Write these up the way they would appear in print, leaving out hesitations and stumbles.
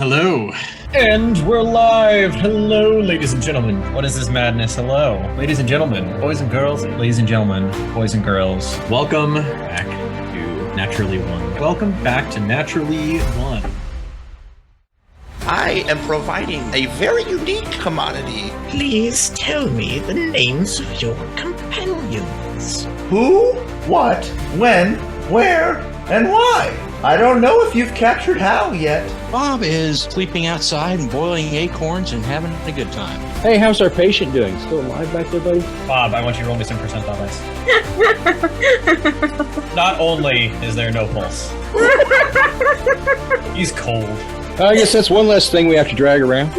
Hello. And we're live. Hello, ladies and gentlemen. What is this madness? Hello. Ladies and gentlemen, boys and girls, ladies and gentlemen, boys and girls. Welcome back to Naturally One. Welcome back to Naturally One. I am providing a very unique commodity. Please tell me the names of your companions. Who, what, when, where, and why? I don't know if you've captured Hal yet. Bob is sleeping outside and boiling acorns and having a good time. Hey, how's our patient doing? Still alive back there, buddy? Bob, I want you to roll me some percent on this. Not only is there no pulse, he's cold. I guess that's one less thing we have to drag around.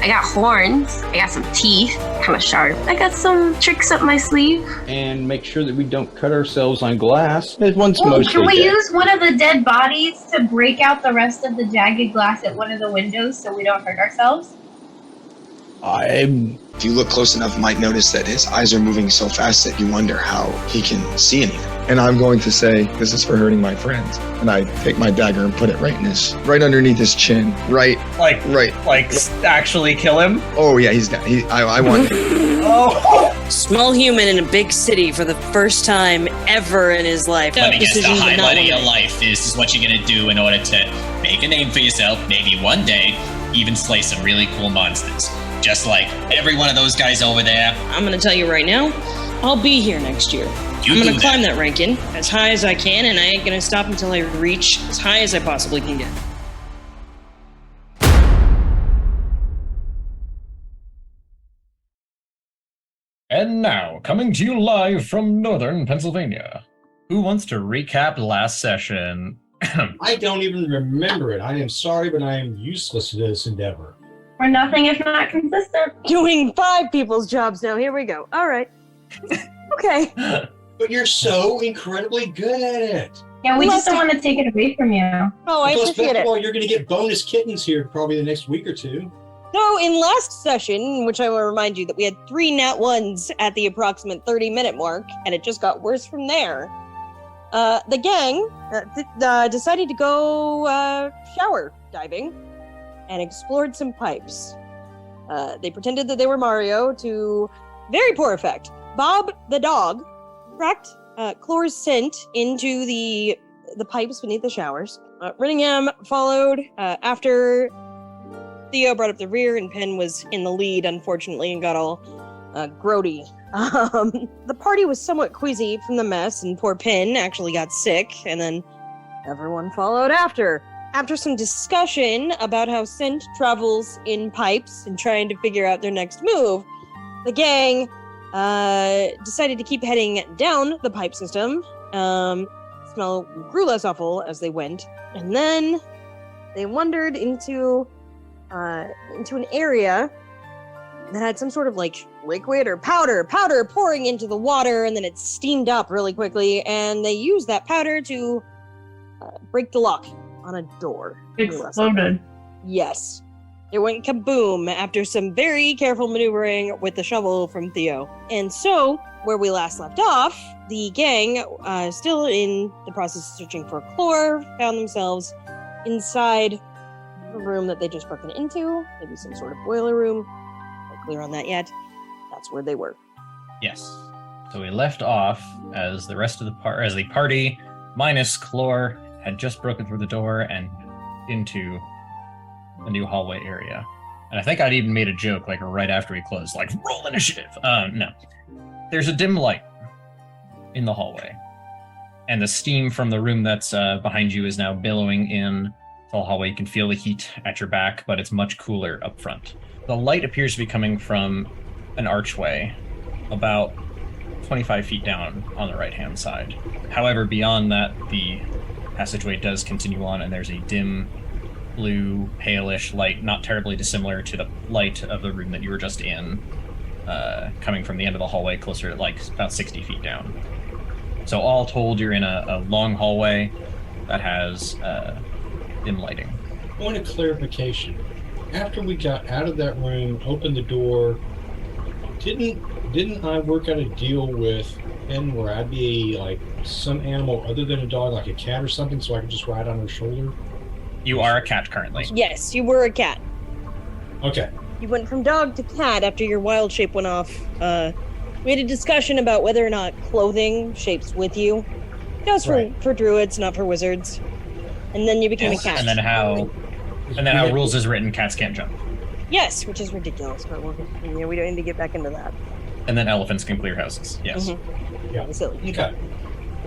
I got horns. I got some teeth, kind of sharp. I got some tricks up my sleeve. And make sure that we don't cut ourselves on glass. This one's mostly Can we dead. use one of the dead bodies to break out the rest of the jagged glass at one of the windows so we don't hurt ourselves? If you look close enough, you might notice that his eyes are moving so fast that you wonder how he can see anything. And I'm going to say, this is for hurting my friends. And I take my dagger and put it right underneath his chin. Right. Actually kill him? Oh yeah, he's dead. I want him. Oh! Small human in a big city for the first time ever in his life. Let me guess, the Decision, but not highlight of one your it. life is what you're gonna do in order to make a name for yourself, maybe one day even slay some really cool monsters. Just like every one of those guys over there. I'm gonna tell you right now, I'll be here next year. I'm gonna climb that ranking as high as I can, and I ain't gonna stop until I reach as high as I possibly can get. And now, coming to you live from northern Pennsylvania. Who wants to recap last session? I don't even remember it. I am sorry, but I am useless to this endeavor. We're nothing if not consistent. Doing 5 people's jobs now. Here we go. All right. Okay. But you're so incredibly good at it. Yeah, we just don't want to take it away from you. Oh, I Plus, appreciate it. well, you're going to get bonus kittens here probably the next week or two. So in last session, which I will remind you that we had 3 nat 1s at the approximate 30-minute mark, and it just got worse from there. The gang decided to go shower diving and explored some pipes. They pretended that they were Mario to very poor effect. Bob the dog tracked Chlor's scent into the pipes beneath the showers. Rinningham followed after Theo brought up the rear, and Penn was in the lead, unfortunately, and got all grody. The party was somewhat queasy from the mess, and poor Penn actually got sick, and then everyone followed after. After some discussion about how scent travels in pipes and trying to figure out their next move, the gang decided to keep heading down the pipe system. Smell grew less awful as they went, and then they wandered into an area that had some sort of like liquid or powder pouring into the water, and then it steamed up really quickly, and they used that powder to break the lock on a door. Exploded. Yes. It went kaboom after some very careful maneuvering with the shovel from Theo. And so, where we last left off, the gang, still in the process of searching for Chlor, found themselves inside a room that they just broken into, maybe some sort of boiler room. Not clear on that yet. That's where they were. Yes. So we left off as the rest of the party minus Chlor had just broken through the door and into a new hallway area. And I think I'd even made a joke like right after we closed, like roll initiative. No. There's a dim light in the hallway. And the steam from the room that's behind you is now billowing in the hallway. You can feel the heat at your back, but it's much cooler up front. The light appears to be coming from an archway about 25 feet down on the right-hand side. However, beyond that, the passageway does continue on, and there's a dim blue, palish light, not terribly dissimilar to the light of the room that you were just in, coming from the end of the hallway closer to like about 60 feet down. So all told, you're in a long hallway that has dim lighting. Point of clarification. After we got out of that room, opened the door, didn't I work out a deal with Penn where I'd be like some animal other than a dog, like a cat or something, so I could just ride on her shoulder? You are a cat currently. Yes, you were a cat. Okay. You went from dog to cat after your wild shape went off. We had a discussion about whether or not clothing shapes with you. Just for druids, not for wizards. And then you became a cat. And then how rules is written, cats can't jump. Yes, which is ridiculous, but we don't need to get back into that. And then elephants can clear houses. Yes. Mm-hmm. Yeah. Silly. Okay.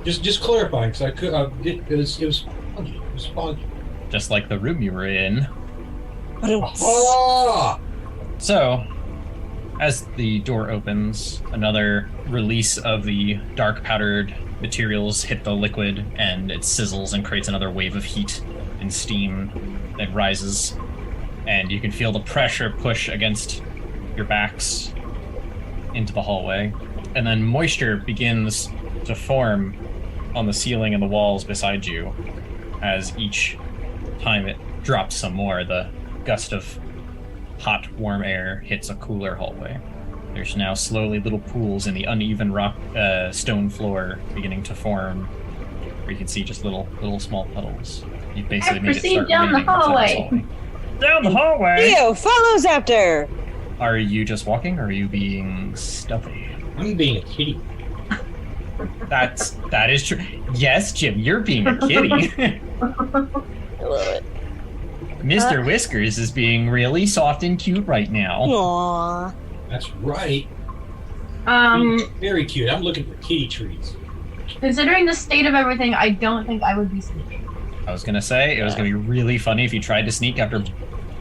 Just clarifying, because I could. It was spongy. It was spongy. Just like the room you were in. Oh! So, as the door opens, another release of the dark powdered materials hit the liquid, and it sizzles and creates another wave of heat and steam that rises, and you can feel the pressure push against your backs into the hallway, and then moisture begins to form on the ceiling and the walls beside you as each time it drops some more, the gust of hot, warm air hits a cooler hallway. There's now slowly little pools in the uneven rock stone floor beginning to form, where you can see just little small puddles. You basically made it start down the raining inside hallway. this Down the hallway! Theo follows after! Are you just walking, or are you being stealthy? I'm being a kitty. That is true. Yes, Jim, you're being a kitty. I love it. Mr. Whiskers is being really soft and cute right now. Aww. That's right. Very cute. I'm looking for kitty trees. Considering the state of everything, I don't think I would be sneaking. I was gonna say, it was gonna be really funny if you tried to sneak after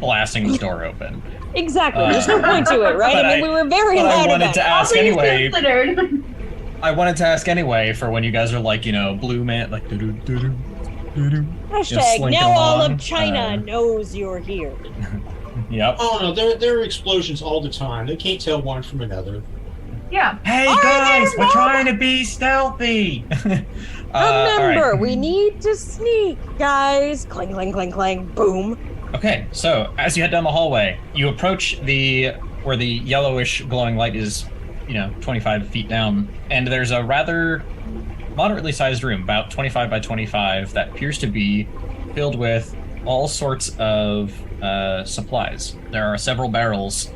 blasting the door open. Exactly. There's no point to it, right? I mean, we were very loud I wanted about to it. ask anyway. Considered. I wanted to ask anyway for when you guys are like, blue man, like doo doo doo doo doo doo. Hashtag now all of China knows you're here. Yep. Oh no, there are explosions all the time. They can't tell one from another. Yeah. Hey guys, we're trying to be stealthy. Remember, right. we need to sneak, guys. Clang, clang, clang, clang, boom. Okay, so as you head down the hallway, you approach where the yellowish glowing light is, 25 feet down, and there's a rather moderately sized room, about 25 by 25, that appears to be filled with all sorts of supplies. There are several barrels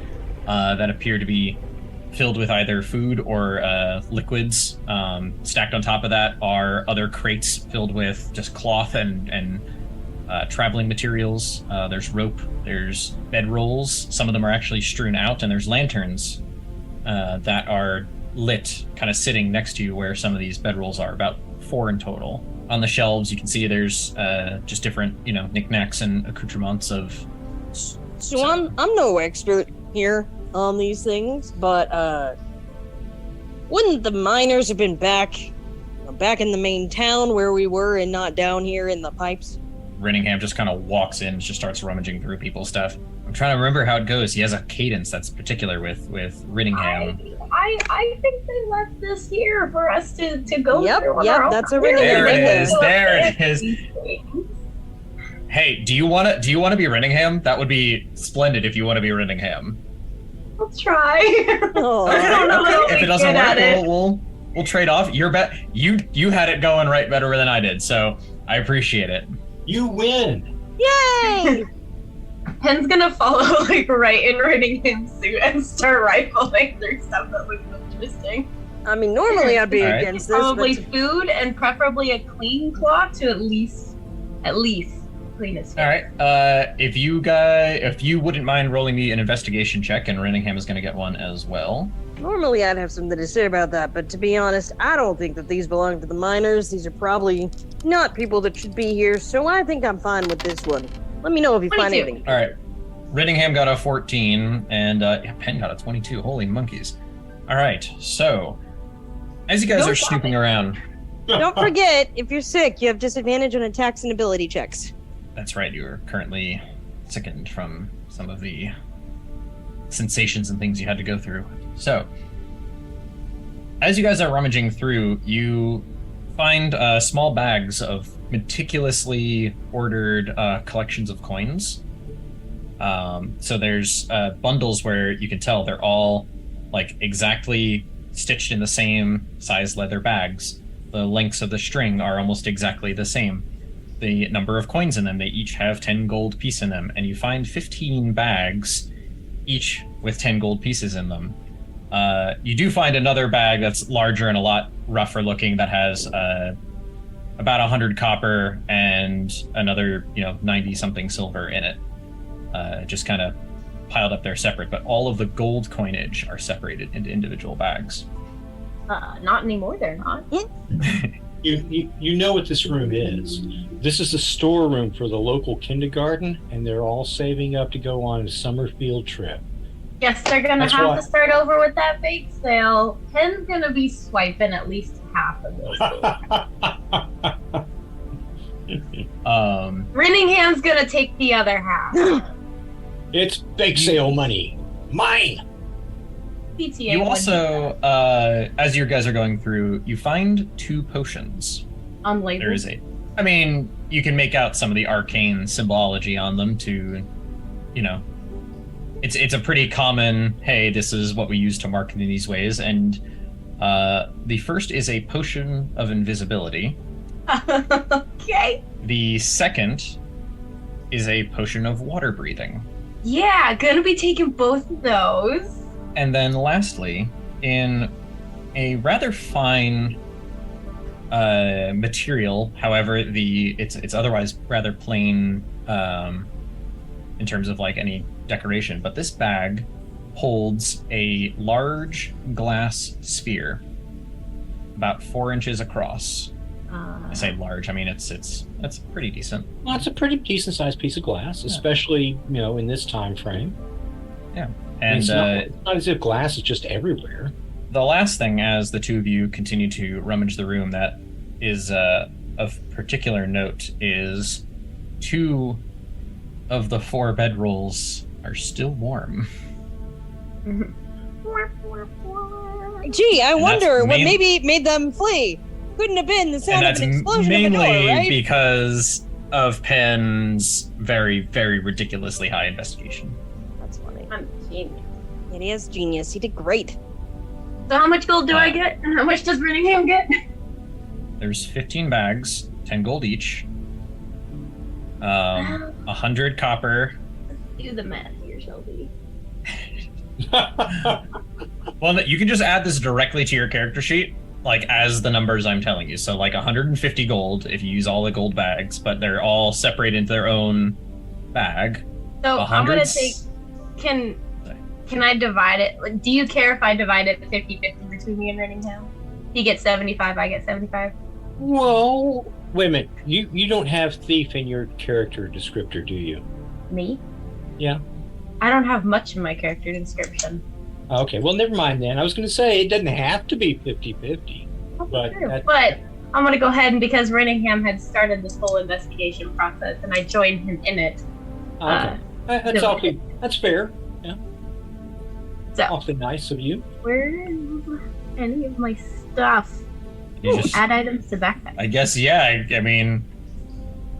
that appear to be filled with either food or liquids. Stacked on top of that are other crates filled with just cloth and traveling materials. There's rope, there's bedrolls. Some of them are actually strewn out, and there's lanterns that are lit, kind of sitting next to you where some of these bedrolls are, about 4 in total. On the shelves, you can see there's just different, knickknacks and accoutrements of... So I'm no expert here on these things, but wouldn't the miners have been back in the main town where we were and not down here in the pipes? Renningham just kind of walks in and just starts rummaging through people's stuff. I'm trying to remember how it goes. He has a cadence that's particular with Renningham. I think they left this here for us to go through on our Yep, own. that's a Renningham. There it is. Hey, do you want to be Renningham? That would be splendid if you want to be Renningham. Let's try. Oh. I don't know that I'll If be it doesn't good work, we'll trade off. You had it going right better than I did, so I appreciate it. You win. Yay! Pen's gonna follow right in Renningham's suit and start rifling through stuff that looks interesting. I mean, normally I'd be All right. against this, Probably but food and preferably a clean cloth to at least clean his face. All right. If you wouldn't mind rolling me an investigation check, and Renningham is going to get one as well. normally I'd have something to say about that, but to be honest, I don't think that these belong to the miners. These are probably not people that should be here, so I think I'm fine with this one. Let me know if you find 22. anything. All right. Renningham got a 14, and Penn got a 22. Holy monkeys. All right, so as you guys are snooping around... Don't forget, if you're sick, you have disadvantage on attacks and ability checks. That's right, you are currently sickened from some of the sensations and things you had to go through. So, as you guys are rummaging through, you find small bags of meticulously ordered collections of coins. So there's bundles where you can tell they're all like exactly stitched in the same size leather bags. The lengths of the string are almost exactly the same. the number of coins in them. They each have 10 gold piece in them, and you find 15 bags, each with 10 gold pieces in them. You do find another bag that's larger and a lot rougher looking that has about 100 copper and another 90 something silver in it, just kind of piled up there separate, but all of the gold coinage are separated into individual bags. Not anymore, they're not. You know what this room is. This is the storeroom for the local kindergarten, and they're all saving up to go on a summer field trip. Yes, they're gonna That's have why- to start over with that bake sale. Ken's gonna be swiping at least half of those. Rinningham's gonna take the other half. It's bake sale money. Mine! PTA You would also, as you guys are going through, you find 2 potions. unlabeled. There is you can make out some of the arcane symbology on them to, it's a pretty common, hey, this is what we use to mark in these ways. And the first is a potion of invisibility. Okay. The second is a potion of water breathing. Yeah, gonna be taking both of those. And then lastly, in a rather fine material, however, it's otherwise rather plain in terms of like any decoration, but this bag holds a large glass sphere about 4 inches across. I say large, I mean it's pretty decent. Well, it's a pretty decent sized piece of glass, especially in this time frame. Yeah. And And it's not as if glass is just everywhere. the last thing, as the two of you continue to rummage the room, that is of particular note is 2 of the 4 bedrolls are still warm. Gee, I And wonder that's what main- maybe made them flee. Couldn't have been the And sound of that's an explosion mainly of a door, right? because of Penn's very, very ridiculously high investigation. That's funny. I'm a genius. It is genius. He did great. So how much gold do I get? And how much does Rinningham get? There's 15 bags, 10 gold each. 100 copper. Do the math here, Shelby. Well, you can just add this directly to your character sheet, like as the numbers I'm telling you. So like 150 gold if you use all the gold bags, but they're all separated into their own bag. So I'm gonna 100's take. Can I divide it? Like, do you care if I divide it 50-50 between me and Rinningham? He gets 75, I get 75. Well, wait a minute. You don't have thief in your character descriptor, do you? Me? Yeah. I don't have much in my character description. Okay, well, never mind then. I was going to say it doesn't have to be 50-50. But that- But I'm gonna go ahead, and because Rinningham had started this whole investigation process, and I joined him in it. Okay. That's no. awfully, that's fair. Yeah. So awfully nice of you. where is any of my stuff? You Ooh, just- add items to backpack. I guess, yeah. I mean,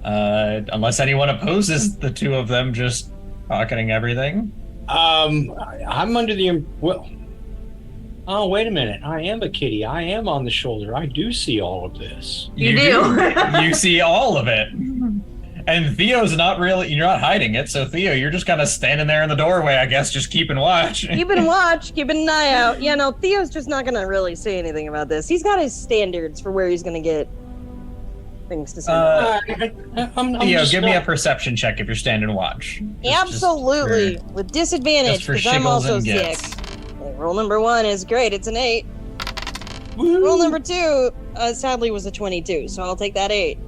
unless anyone opposes the 2 of them just pocketing everything. I'm under the well. Oh, wait a minute. I am a kitty. I am on the shoulder. I do see all of this. You do. You see all of it. And Theo's not really, you're not hiding it. So Theo, you're just kind of standing there in the doorway, I guess, just keeping watch. Keeping watch, keeping an eye out. Yeah, no, Theo's just not gonna really say anything about this. He's got his standards for where he's gonna get things to say. Theo, give me a perception check if you're standing watch. Absolutely, with disadvantage just for because I'm shiggles also and sick. gets. Okay, roll number 1 is great. It's an 8. Roll number 2, sadly, was a 22. So I'll take that 8.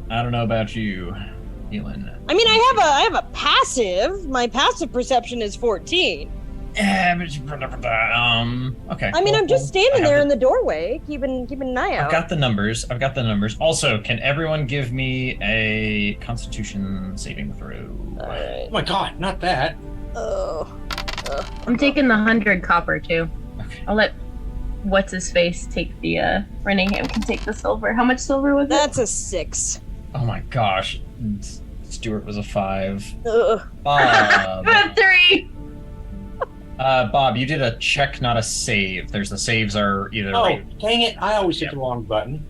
I don't know about you, Elin. I mean, I have a passive. My passive perception is 14. Okay. I mean, well, I'm just standing I have there the- in the doorway, keeping an eye out. I've got the numbers. Also, can everyone give me a Constitution saving throw? Oh my god, not that. Oh. I'm taking the 100 copper too. I'll let what's his face take the Rinningham can take the silver. How much silver was it? That's a 6. Oh my gosh. Stuart was a 5. Ugh. Bob. 3. Bob, you did a check, not a save. The saves are either Oh, right. dang it. I always hit the wrong button.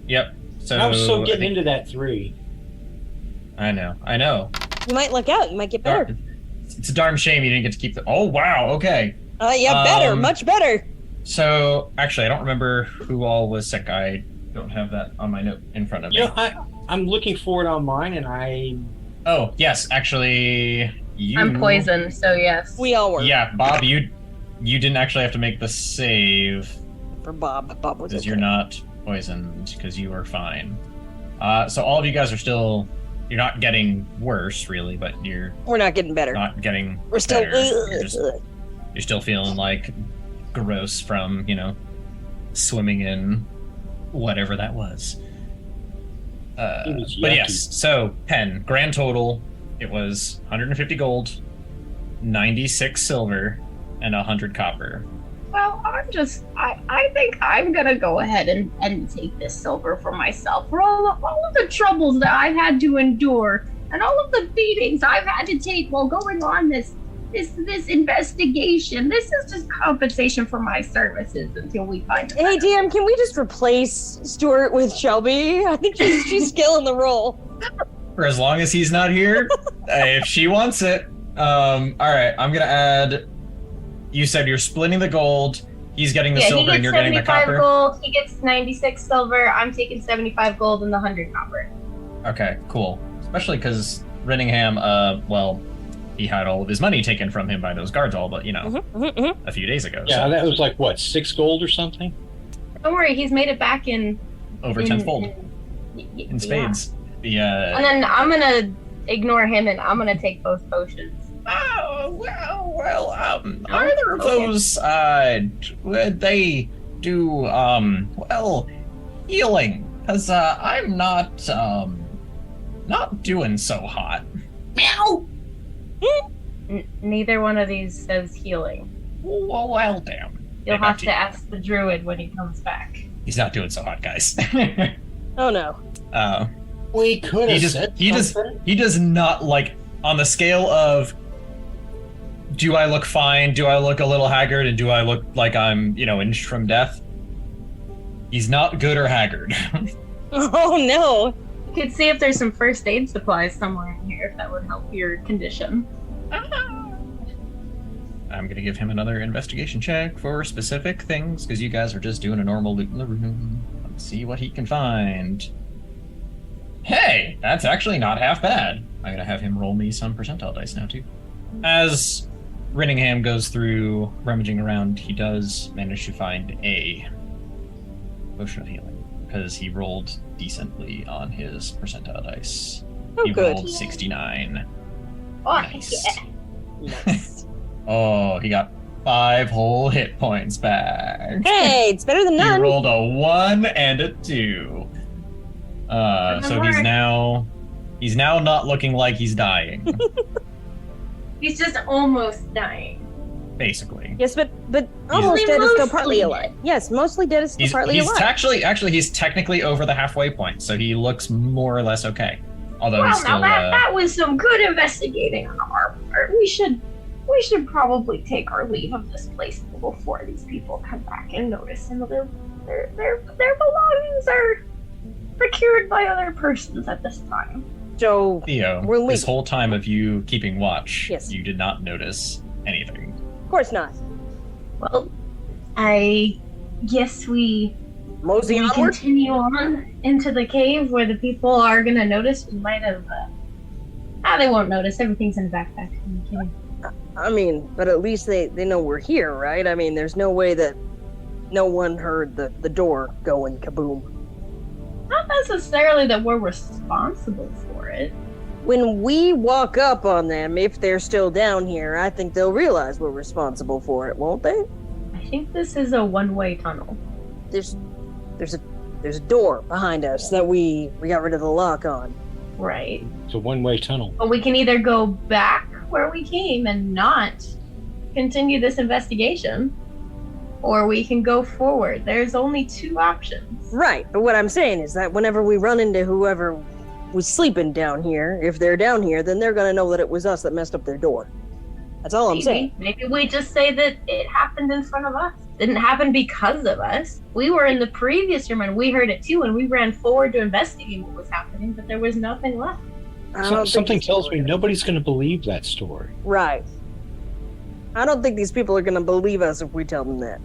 Yep. So I was so I getting think into that 3. I know. You might luck out. You might get better. It's a darn shame you didn't get to keep the. Oh wow. Okay. Better, much better. So actually, I don't remember who all was sick. I don't have that on my note in front of me. I'm looking for it on mine, and I. Oh yes, actually, you. I'm poisoned, so yes. We all were. Yeah, Bob, you didn't actually have to make the save. For Bob was because okay. you're not poisoned, because you are fine. So all of you guys are still. You're not getting worse, really, but we're not getting better. Not getting. We're still. You're still feeling like gross from swimming in whatever that was. But yes, so Pen, grand total, it was 150 gold, 96 silver, and 100 copper. Well, I think I'm gonna go ahead and take this silver for myself. For all of the troubles that I've had to endure, and all of the beatings I've had to take while going on this investigation. This is just compensation for my services until we find a Hey, DM, can we just replace Stuart with Shelby? I think she's skilling the role. For as long as he's not here, if she wants it. All right, I'm gonna add. You said you're splitting the gold. He's getting the silver, and you're getting the copper. Gold. He gets 96 silver. I'm taking 75 gold and the 100 copper. Okay, cool. Especially because Renningham, he had all of his money taken from him by those guards a few days ago. Yeah, so. that was like, what, 6 gold or something? Don't worry, he's made it back in... Over tenfold. In spades. Yeah. And then I'm going to ignore him and I'm going to take both potions. Either of those, they do, healing. Because I'm not doing so hot. Meow! Neither one of these says healing. Well, damn. You'll have to ask the druid when he comes back. He's not doing so hot, guys. Oh no. We could have said he does not, like, on the scale of do I look fine, do I look a little haggard, and do I look like I'm, inched from death? He's not good or haggard. Oh no. You could see if there's some first aid supplies somewhere in here if that would help your condition. I'm gonna give him another investigation check for specific things, because you guys are just doing a normal loot in the room. Let's see what he can find. Hey, that's actually not half bad. I'm gonna have him roll me some percentile dice now, too. As Renningham goes through rummaging around, he does manage to find a potion of healing, because he rolled decently on his percentile dice. He rolled 69. Oh, nice. Yeah. Nice. Oh, he got 5 whole hit points back. Hey, it's better than none. He rolled a 1 and a 2. So he's now not looking like he's dying. He's just almost dying. Basically. Yes, but almost dead is still partly alive. Yes, mostly dead is still partly alive. Actually, he's technically over the halfway point, so he looks more or less okay. Although he's still. Now that was some good investigating on our part. We should probably take our leave of this place before these people come back and notice and their belongings are procured by other persons at this time. So Theo, this whole time of you keeping watch, you did not notice anything. Of course not. Well, I guess we continue on into the cave where the people are going to notice. We might have... they won't notice. Everything's in the backpack. I'm kidding. I mean, but at least they know we're here, right? I mean, there's no way that no one heard the door going kaboom. Not necessarily that we're responsible for it. When we walk up on them, if they're still down here, I think they'll realize we're responsible for it, won't they? I think this is a one-way tunnel. There's a door behind us that we got rid of the lock on. Right. It's a one-way tunnel. But we can either go back where we came and not continue this investigation, or we can go forward. There's only 2 options. Right, but what I'm saying is that whenever we run into whoever was sleeping down here, if they're down here, then they're gonna know that it was us that messed up their door. That's all I'm saying. Maybe we just say that it happened in front of us. Didn't happen because of us. We were in the previous room and we heard it too, and we ran forward to investigate what was happening, but there was nothing left. Something tells me nobody's going to believe that story. Right. I don't think these people are going to believe us if we tell them that.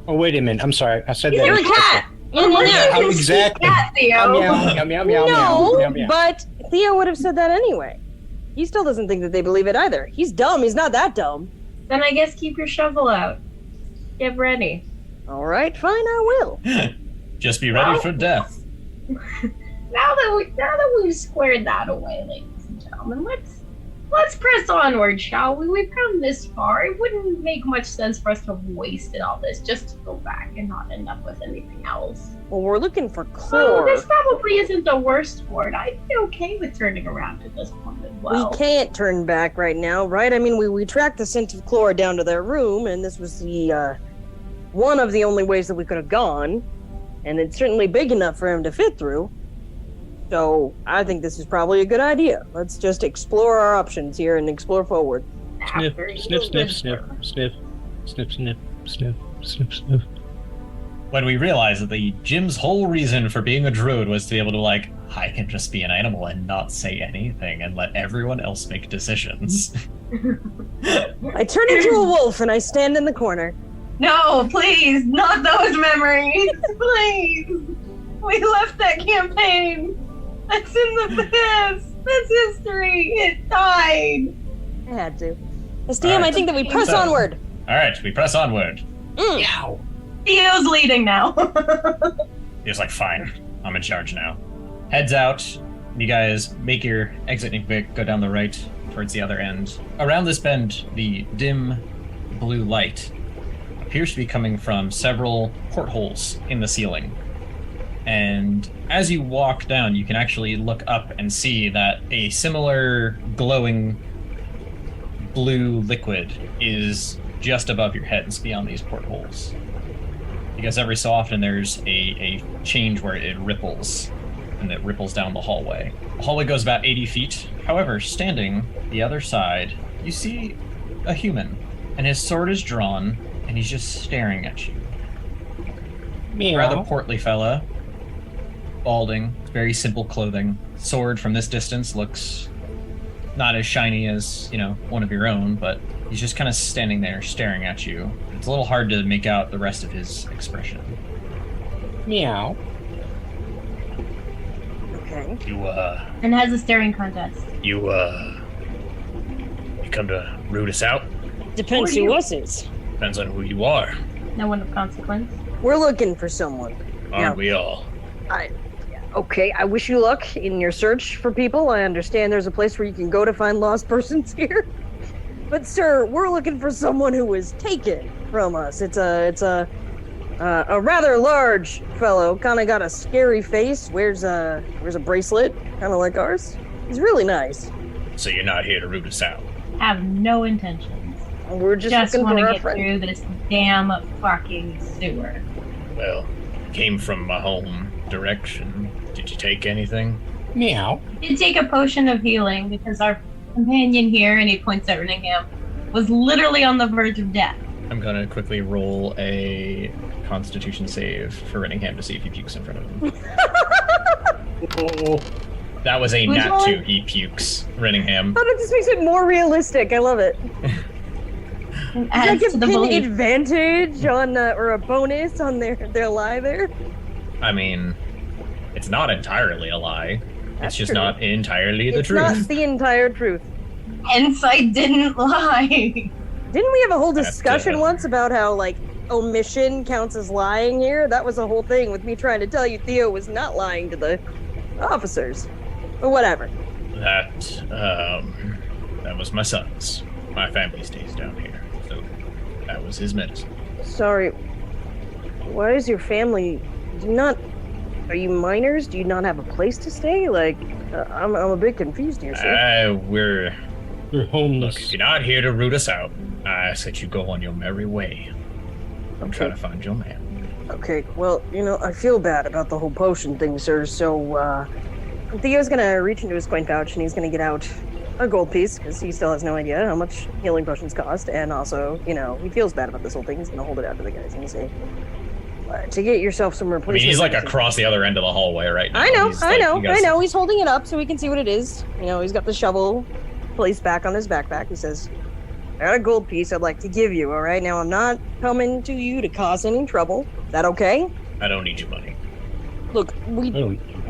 Oh, wait a minute. I'm sorry. I said that. You're a cat. Yeah, exactly. Cat, Theo. Meow, meow, meow, No, meow, meow. but Theo would have said that anyway. He still doesn't think that they believe it either. He's dumb. He's not that dumb. Then I guess keep your shovel out. Get ready. All right, fine, I will. Just be ready for death. Now that we've squared that away, ladies and gentlemen, let's press onward, shall we? We've come this far. It wouldn't make much sense for us to have wasted all this just to go back and not end up with anything else. Well, we're looking for So Clore. this probably isn't the worst for it. I'd be okay with turning around at this point as well. We can't turn back right now, right? I mean, we tracked the scent of Clore down to their room, and this was the one of the only ways that we could have gone, and it's certainly big enough for him to fit through. So I think this is probably a good idea. Let's just explore our options here and explore forward. Sniff, sniff, sniff, sniff, sniff, sniff, sniff, sniff, sniff, sniff. When we realized that the Jim's whole reason for being a druid was to be able to, like, I can just be an animal and not say anything and let everyone else make decisions. I turn into a wolf and I stand in the corner. No, please, not those memories. Please. We left that campaign. That's in the past. That's history. It died. I had to. SDM, All right. I think that we press onward. All right, we press onward. Yow. Theo's leading now. He's like, fine, I'm in charge now. Heads out. You guys make your exit and quick, go down the right towards the other end. Around this bend, the dim blue light appears to be coming from several portholes in the ceiling. And as you walk down, you can actually look up and see that a similar glowing blue liquid is just above your heads beyond these portholes. Because every so often there's a change where it ripples, and it ripples down the hallway. The hallway goes about 80 feet. However, standing the other side, you see a human, and his sword is drawn, and he's just staring at you. Meow. Rather portly fella. Balding, very simple clothing. Sword from this distance looks not as shiny as, one of your own, but he's just kind of standing there staring at you. It's a little hard to make out the rest of his expression. Meow. Okay. And has a staring contest. You come to root us out? Depends who us is. Depends on who you are. No one of consequence. We're looking for someone. Aren't we all? Okay, I wish you luck in your search for people. I understand there's a place where you can go to find lost persons here. But sir, we're looking for someone who was taken from us. It's a rather large fellow, kind of got a scary face, wears a bracelet, kind of like ours. He's really nice. So you're not here to root us out? Have no intentions. We're just looking want for to our get friend. through this damn fucking sewer. Well, came from my home direction. Did you take anything? Meow. Did take a potion of healing because our companion here, and he points at Renningham, was literally on the verge of death. I'm gonna quickly roll a Constitution save for Renningham to see if he pukes in front of him. That was a Which nat one? 2. He pukes. Renningham. Oh, this makes it more realistic. I love it. And Does that adds give to the Pin belief. advantage on, or a bonus on their lie there? I mean, it's not entirely a lie. That's it's just true. not entirely the It's truth. not the entire truth. Hence, I didn't lie. Didn't we have a whole That's discussion it. once about how, like, omission counts as lying here? That was a whole thing with me trying to tell you Theo was not lying to the officers. But whatever. That was my son's. My family stays down here, so that was his medicine. Sorry. Why is your family... Are you minors? Do you not have a place to stay? Like, I'm a bit confused here, sir. We're homeless. Look, if you're not here to root us out, I ask that you go on your merry way. I'm trying to find your man. Okay, well, I feel bad about the whole potion thing, sir, so, Theo's gonna reach into his coin pouch and he's gonna get out a gold piece, because he still has no idea how much healing potions cost, and also, he feels bad about this whole thing. He's gonna hold it out to the guys and say, to get yourself some I replacement. mean, he's like medicine. across the other end of the hallway right now. I know, He's I like- know, you guys- I know. He's holding it up so we can see what it is. You know, he's got the shovel placed back on his backpack. He says, I got a gold piece I'd like to give you, all right? Now, I'm not coming to you to cause any trouble. Is that okay? I don't need your money. Look, we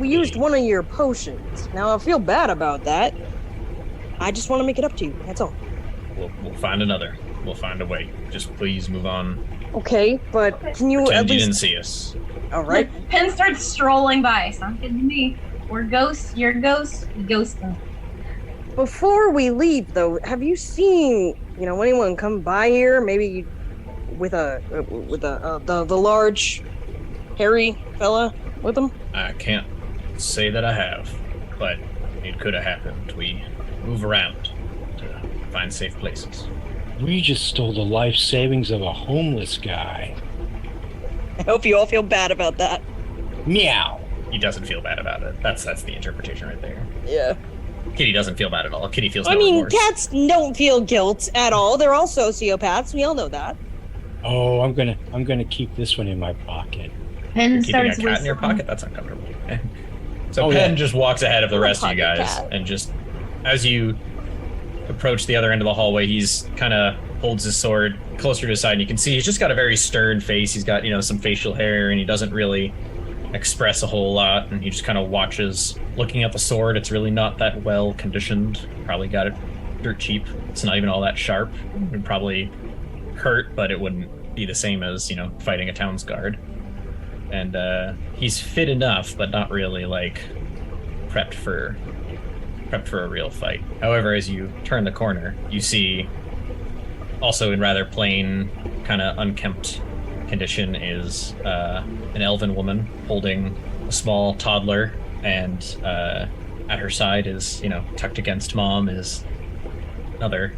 used one of your potions. Now, I feel bad about that. I just want to make it up to you. That's all. We'll find another. We'll find a way. Just please move on. Okay, but can you Pretend at you least... didn't see us. All right. Pen starts strolling by. Sounds good to me. We're ghosts. You're ghosts. We ghost them. Before we leave, though, have you seen, anyone come by here? Maybe with the large, hairy fella with them? I can't say that I have, but it could have happened. We move around to find safe places. We just stole the life savings of a homeless guy. I hope you all feel bad about that. Meow. He doesn't feel bad about it. That's the interpretation right there. Yeah. Kitty doesn't feel bad at all. Kitty feels no I mean, remorse. cats don't feel guilt at all. They're all sociopaths. We all know that. Oh, I'm gonna keep this one in my pocket. Pen Keeping a starts cat in your whistling. pocket? That's uncomfortable. So Oh, Pen yeah. just walks ahead of the I'm a rest of you pocket guys, cat. and just as you approach the other end of the hallway, he's kind of holds his sword closer to his side, and you can see he's just got a very stern face. He's got some facial hair, and he doesn't really express a whole lot, and he just kind of watches, looking at the sword. It's really not that well conditioned. Probably got it dirt cheap. It's not even all that sharp. It would probably hurt, but it wouldn't be the same as fighting a town's guard. And he's fit enough, but not really like prepped for a real fight. However, as you turn the corner, you see, also in rather plain, kind of unkempt condition, is an elven woman holding a small toddler, and at her side is, tucked against mom, is another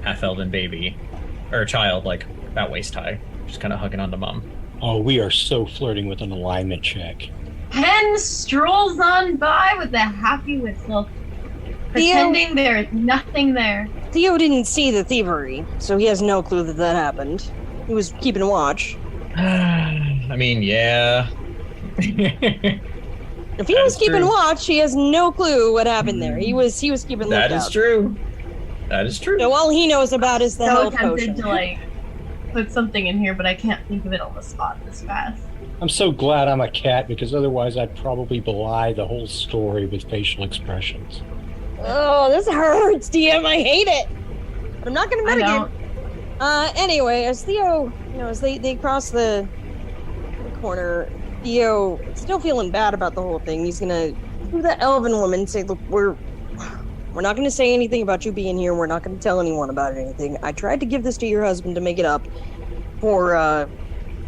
half-elven baby, or a child, like about waist high, just kind of hugging onto mom. Oh, we are so flirting with an alignment check. Pen strolls on by with a happy whistle, pretending there is nothing there. Theo didn't see the thievery, so he has no clue that happened. He was keeping watch. I mean, yeah. If he That was is keeping true. watch, he has no clue what happened there. He was keeping lookout. That is true. That is true. So all he knows about is the So health tempted potion. to put something in here, but I can't think of it on the spot this fast. I'm so glad I'm a cat, because otherwise I'd probably belie the whole story with facial expressions. Oh, this hurts, DM. I hate it. But I'm not going to I mitigate. Anyway, as Theo, as they cross the corner, Theo, still feeling bad about the whole thing, he's gonna do the elven woman and say, "Look, we're not gonna say anything about you being here. We're not gonna tell anyone about anything. I tried to give this to your husband to make it up for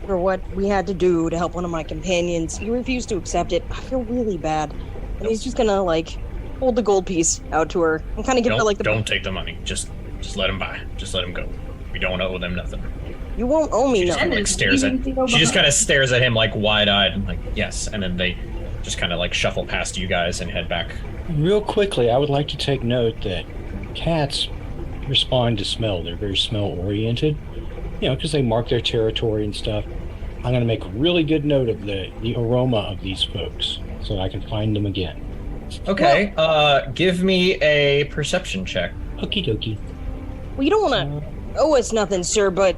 what we had to do to help one of my companions. He refused to accept it. I feel really bad, and he's just gonna hold the gold piece out to her and kind of give her the Don't take the money. Just let him buy. Just let him go. We don't owe them nothing. You won't owe me She just nothing. stares at. She just kind of stares at him wide-eyed and yes, and then they just kind of shuffle past you guys and head back. Real quickly, I would like to take note that cats respond to smell. They're very smell-oriented, because they mark their territory and stuff. I'm going to make a really good note of the aroma of these folks so that I can find them again. Okay, give me a perception check. Okie dokie. Well, you don't want to owe us nothing, sir, but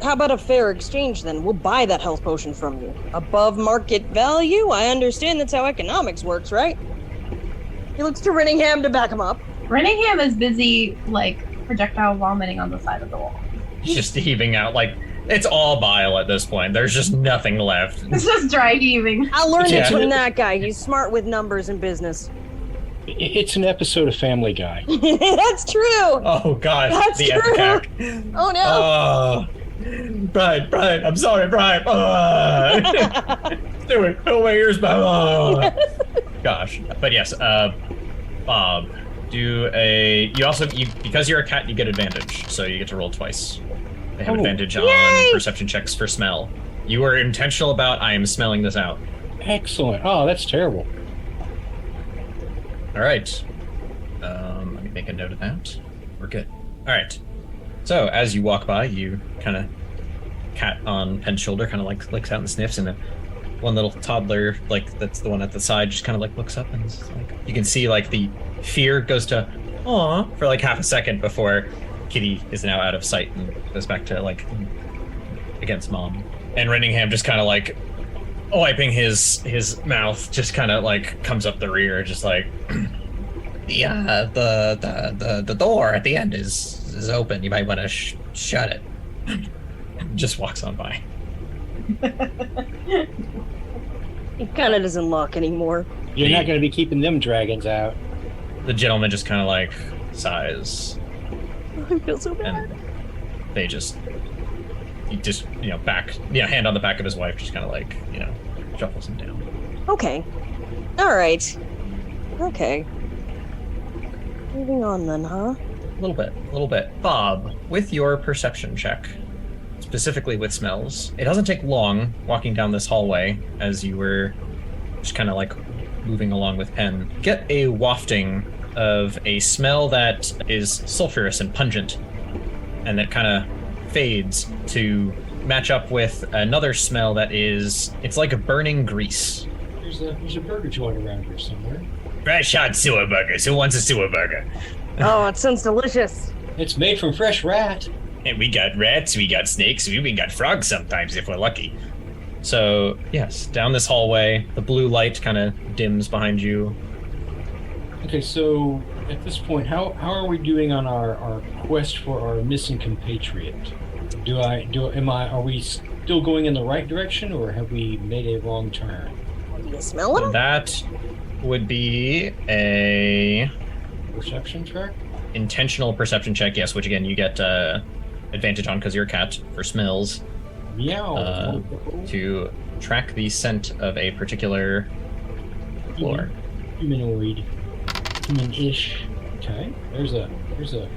how about a fair exchange then? We'll buy that health potion from you. Above market value? I understand that's how economics works, right? He looks to Renningham to back him up. Renningham is busy, projectile vomiting on the side of the wall. He's just heaving out it's all bile at this point. There's just nothing left. It's just dry heaving. I learned it Yeah. from that guy. He's smart with numbers and business. It's an episode of Family Guy. That's true. Oh God, That's the true. epic. Oh no. Oh, Brian, I'm sorry, Brian. Do it. Fill my ears back. Oh. Gosh, but yes, Bob, because you're a cat, you get advantage, so you get to roll twice. They have advantage on perception checks for smell. You were intentional about, I am smelling this out. Excellent. Oh, that's terrible. All right. Let me make a note of that. We're good. All right. So as you walk by, you kind of cat on Pen's shoulder kind of like licks out and sniffs, and one little toddler, like that's the one at the side, just kind of like looks up, and it's like you can see like the fear goes to aw for like half a second before Kitty is now out of sight and goes back to like against mom. And Renningham just kind of like wiping his mouth, just kind of like comes up the rear, just like the door at the end is open. You might want to shut it. Just walks on by. It kind of doesn't lock anymore. You're not going to be keeping them dragons out. The gentleman just kind of like sighs. I feel so bad. And he just hand on the back of his wife, just kind of like, shuffles him down. Okay. All right. Okay. Moving on then, huh? A little bit. Bob, with your perception check, specifically with smells, it doesn't take long walking down this hallway as you were just kind of like moving along with Pen. Get a wafting of a smell that is sulfurous and pungent, and that kind of fades to match up with another smell that it's like a burning grease. There's a burger joint around here somewhere. Fresh hot sewer burgers. Who wants a sewer burger? Oh, it sounds delicious. It's made from fresh rat. And we got rats, we got snakes, we even got frogs sometimes if we're lucky. So, yes, down this hallway, the blue light kind of dims behind you. Okay, so at this point, how are we doing on our quest for our missing compatriot? Are we still going in the right direction, or have we made a wrong turn? Do you smell him? That would be a perception check? Intentional perception check, yes, which again you get advantage on because you're a cat for smells. Meow. To track the scent of a particular floor. Humanoid. Human-ish. Okay. There's a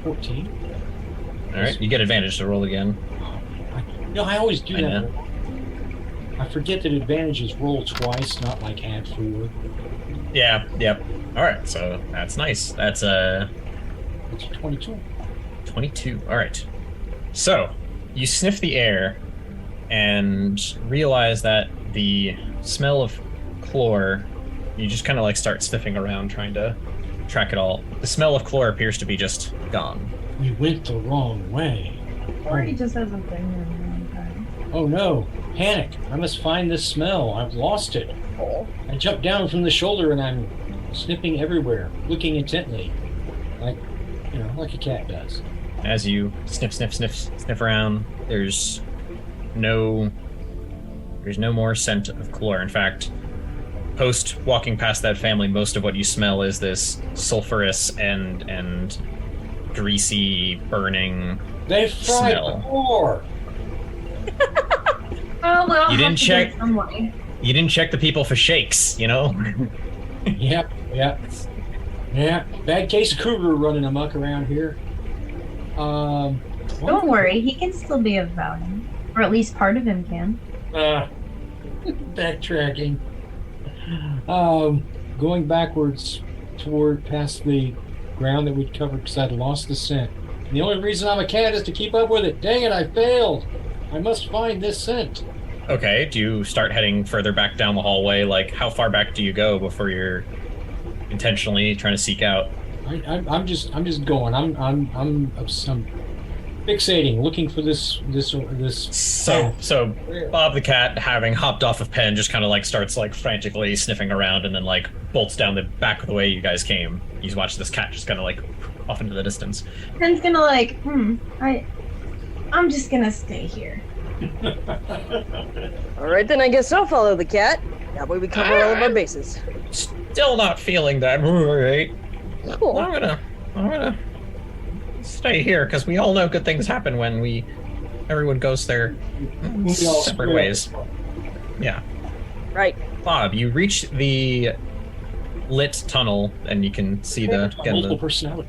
14. Alright, you get advantage to roll again. I always do that. I forget that advantages roll twice, not like add 4. Yeah, yep. Alright, so that's nice. That's It's 22. 22, alright. So, you sniff the air and realize that the smell of chlor, you just kind of like start sniffing around trying to track it all. The smell of chlor appears to be just gone. We went the wrong way. Or he just hasn't been here in a long time. Oh no, panic. I must find this smell. I've lost it. I jumped down from the shoulder and I'm sniffing everywhere, looking intently. Like a cat does. As you sniff around, there's no more scent of chlor. In fact, post walking past that family, most of what you smell is this sulfurous and greasy, burning they fried smell. The core. Well, You didn't check the people for shakes, Yep. Yeah, bad case of cougar running amok around here. Don't worry, he can still be of value. Or at least part of him can. Backtracking. Going backwards past the ground that we'd covered because I'd lost the scent. And the only reason I'm a cat is to keep up with it. Dang it, I failed. I must find this scent. Okay, do you start heading further back down the hallway? Like, how far back do you go before you're intentionally trying to seek out? I'm just going. I'm fixating, looking for this. So Bob the cat, having hopped off of Pen, just kind of like starts like frantically sniffing around, and then like bolts down the back of the way you guys came. You watch this cat just kind of like off into the distance. Pen's gonna like, I'm just gonna stay here. Alright, then I guess I'll follow the cat. That way we cover all of our bases. Still not feeling that right. Cool. I'm gonna stay here because we all know good things happen when everyone goes their separate ways. Yeah. Right. Bob, you reach the lit tunnel and you can see the personality.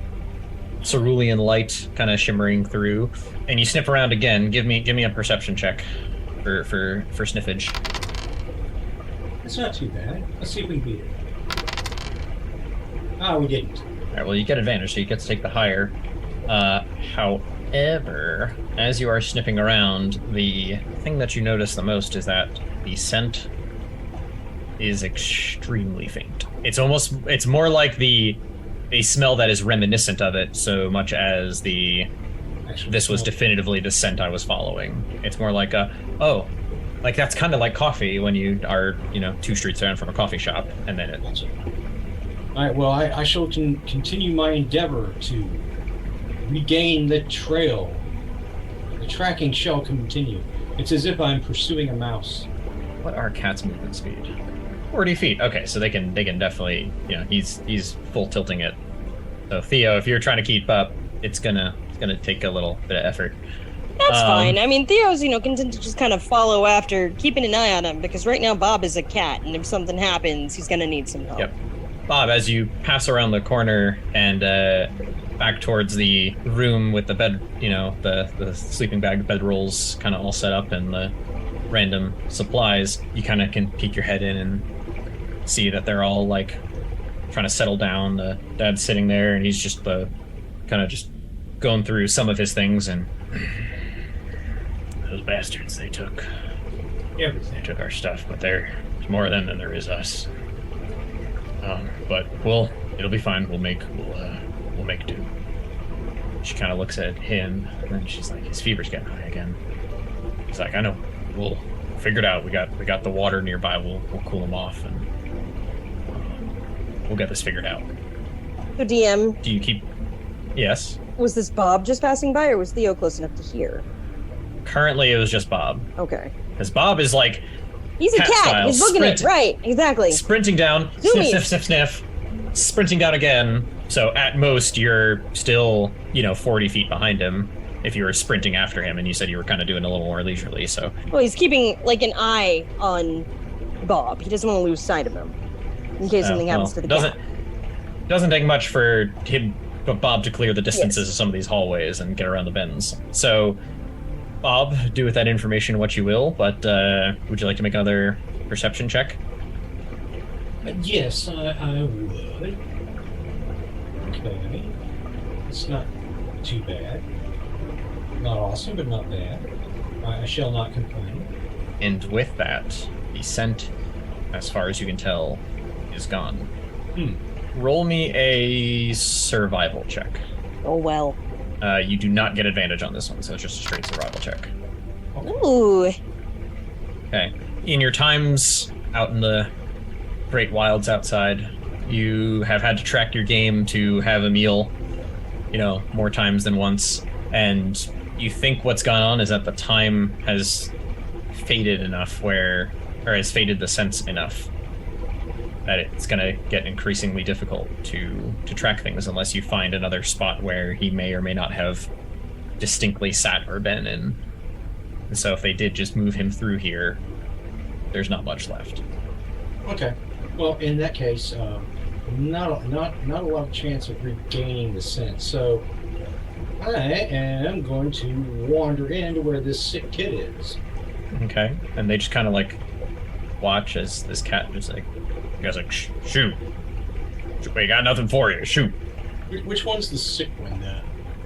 cerulean light kind of shimmering through, and you sniff around again. Give me a perception check for sniffage. It's not too bad. Let's see if we can beat it. We didn't. All right, well, you get advantage, so you get to take the higher. However, as you are sniffing around, the thing that you notice the most is that the scent is extremely faint. It's more like a smell that is reminiscent of it, so much as this was definitively the scent I was following. It's more like like that's kind of like coffee when you are, 2 streets down from a coffee shop, and then it. All right. Well, I shall continue my endeavor to regain the trail. The tracking shall continue. It's as if I'm pursuing a mouse. What are cats' movement speed? 40 feet. Okay, so they can definitely, he's full tilting it. So Theo, if you're trying to keep up, it's gonna take a little bit of effort. That's fine. I mean, Theo's, content to just kind of follow after, keeping an eye on him, because right now Bob is a cat, and if something happens, he's gonna need some help. Yep. Bob, as you pass around the corner and back towards the room with the bed, the sleeping bag, bed rolls kind of all set up, and the random supplies, you kind of can peek your head in and see that they're all like trying to settle down. The dad's sitting there and he's just kind of just going through some of his things, and those bastards, they took everything. They took our stuff, but there's more of them than there is us. But it'll be fine. We'll make do. She kind of looks at him and then she's like, his fever's getting high again. He's like, I know. We'll figure it out. We got the water nearby. We'll cool him off, and we'll get this figured out. So DM, Do you keep? Yes. was this Bob just passing by, or was Theo close enough to hear? Currently, it was just Bob. Okay. Because Bob is like He's a cat. style, He's looking at it. Right. Exactly. sprinting down, Zoomies. sniff, sniff, sniff, sniff, sprinting down again. So at most, you're still 40 feet behind him. If you were sprinting after him, and you said you were kind of doing a little more leisurely, so. Well, he's keeping like an eye on Bob. He doesn't want to lose sight of him in case something happens to the cat. Doesn't take much for him, but Bob, to clear the distances of some of these hallways and get around the bends. So, Bob, do with that information what you will, but would you like to make another perception check? Yes, I would. Okay. It's not too bad. Not awesome, but not bad. I shall not complain. And with that, the scent, as far as you can tell, is gone. Roll me a survival check. Oh, well. You do not get advantage on this one, so it's just a straight survival check. Ooh. Okay. In your times out in the great wilds outside, you have had to track your game to have a meal, more times than once, and you think what's gone on is that the time has faded enough or has faded the sense enough that it's going to get increasingly difficult to track things unless you find another spot where he may or may not have distinctly sat or been in. And so if they did just move him through here, there's not much left. Okay. Well, in that case, not a lot of chance of regaining the sense. So I am going to wander into where this sick kid is. Okay. And they just kind of watch as this cat just you guys shoot. We got nothing for you. Shoot. Which one's the sick one?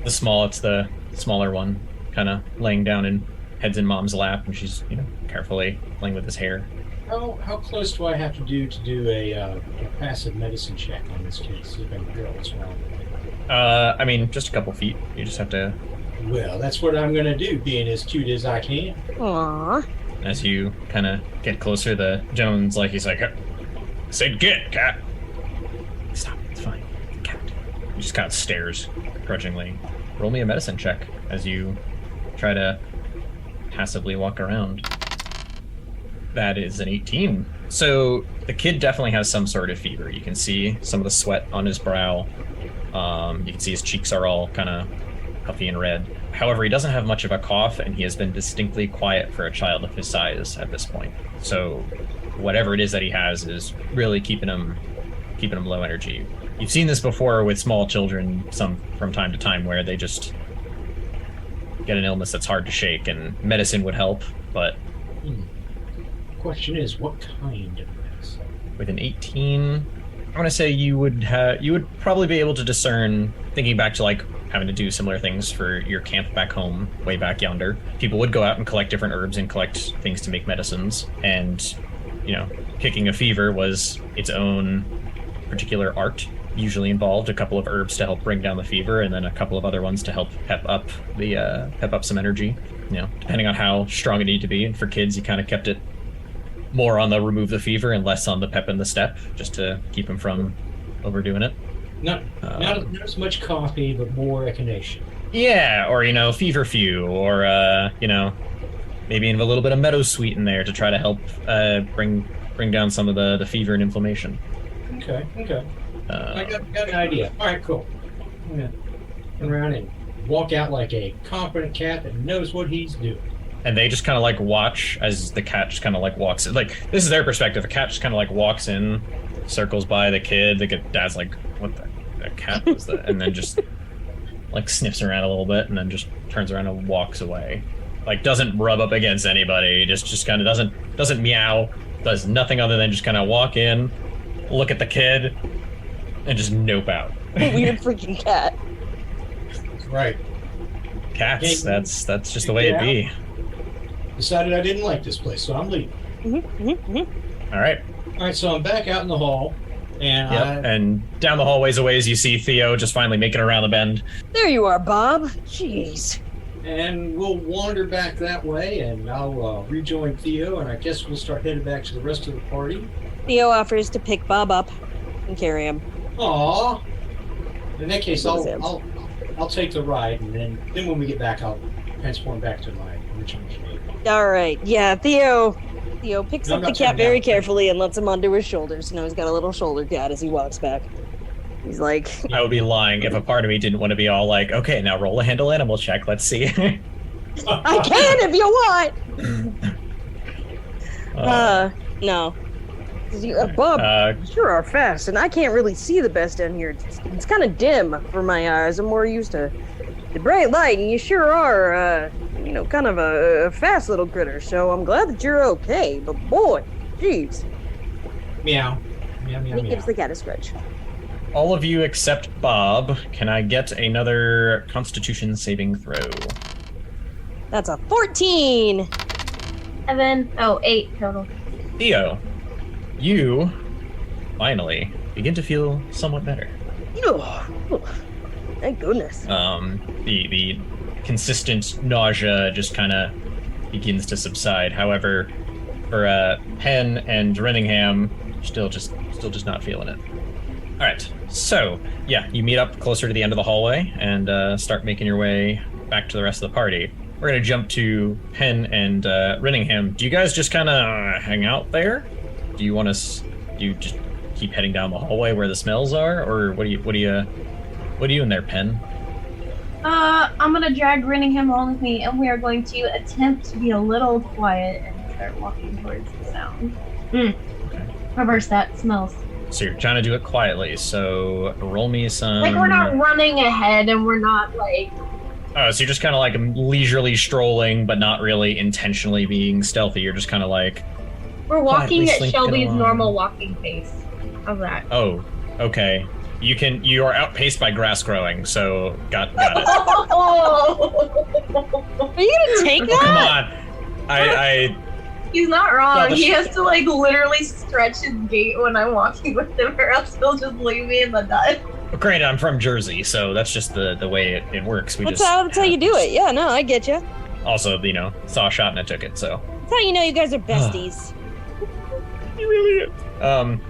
It's the smaller one, kind of laying down and heads in mom's lap, and she's carefully playing with his hair. How close do I have to do a passive medicine check on this kid? See if I can figure out what's wrong with it. Just a couple feet. You just have to. Well, that's what I'm gonna do, being as cute as I can. Aww. As you kind of get closer, the gentleman's he's like, say get, cat. Stop, it's fine. Cat. He just kind of stares grudgingly. Roll me a medicine check as you try to passively walk around. That is an 18. So the kid definitely has some sort of fever. You can see some of the sweat on his brow. You can see his cheeks are all kind of puffy and red. However, he doesn't have much of a cough, and he has been distinctly quiet for a child of his size at this point. So whatever it is that he has is really keeping him low energy. You've seen this before with small children from time to time where they just get an illness that's hard to shake, and medicine would help, but Question is, what kind of medicine? With an 18, I want to say you would probably be able to discern, thinking back to having to do similar things for your camp back home, way back yonder. People would go out and collect different herbs and collect things to make medicines. And, kicking a fever was its own particular art. Usually involved a couple of herbs to help bring down the fever, and then a couple of other ones to help pep up some energy. Depending on how strong it needed to be. And for kids, you kind of kept it more on the remove the fever and less on the pep in the step, just to keep them from overdoing it. Not as much coffee, but more echinacea. Yeah, or feverfew, or maybe a little bit of meadowsweet in there to try to help bring down some of the fever and inflammation. Okay. I got an idea. All right, cool. I'm gonna turn around and walk out like a confident cat that knows what he's doing. And they just kind of watch as the cat just kind of walks in. This is their perspective. The cat just kind of walks in, circles by the kid. Dad's like, what the cat was that? And then just sniffs around a little bit and then just turns around and walks away. Doesn't rub up against anybody. Just kind of doesn't meow. Does nothing other than just kind of walk in, look at the kid, and just nope out. Weird freaking cat. Right. Cats. That's just the way it be. Decided I didn't like this place, so I'm leaving. All right. So I'm back out in the hall, and and down the hallways a ways you see Theo just finally making it around the bend. There you are, Bob. Jeez. And we'll wander back that way, and I'll rejoin Theo, and I guess we'll start heading back to the rest of the party. Theo offers to pick Bob up and carry him. Aw. In that case, I'll take the ride, and then when we get back, I'll transform back to my original shape. All right. Yeah, Theo picks up the cat very carefully and lets him onto his shoulders. He's got a little shoulder pad as he walks back. He's like... I would be lying if a part of me didn't want to be all okay, now roll a handle animal check. Let's see. I can if you want! No. Bob, you sure are fast, and I can't really see the best down here. It's kind of dim for my eyes. I'm more used to the bright light, and you sure are, kind of a fast little critter, so I'm glad that you're okay. But boy, jeez. Meow. Meow, meow, He gives the cat a scratch. All of you except Bob, can I get another Constitution saving throw? That's a 14! 8 total. Theo, you finally begin to feel somewhat better. Thank goodness. The consistent nausea just kind of begins to subside. However, for Penn and Renningham, still just not feeling it. All right, so yeah, you meet up closer to the end of the hallway and start making your way back to the rest of the party. We're gonna jump to Penn and Renningham. Do you guys just kind of hang out there? Do you just keep heading down the hallway where the smells are, or what are you in there, Penn? I'm gonna drag Renningham along with me, and we are going to attempt to be a little quiet and start walking towards the sound. Okay. Reverse that, smells. So you're trying to do it quietly, so roll me some... we're not running ahead, and we're not, Oh, so you're just kind of leisurely strolling, but not really intentionally being stealthy. You're just kind of we're walking at Shelby's normal walking pace. How's that? Oh, okay. You are outpaced by grass growing, so got it. Are you gonna take that? Come on. He's not wrong. He has to literally stretch his gait when I'm walking with him, or else he'll just leave me in the dust. Well, granted, I'm from Jersey, so that's just the way it works. That's how you do it. Yeah, no, I get you. Also, saw a shot and I took it, so. That's how you know you guys are besties. You really is.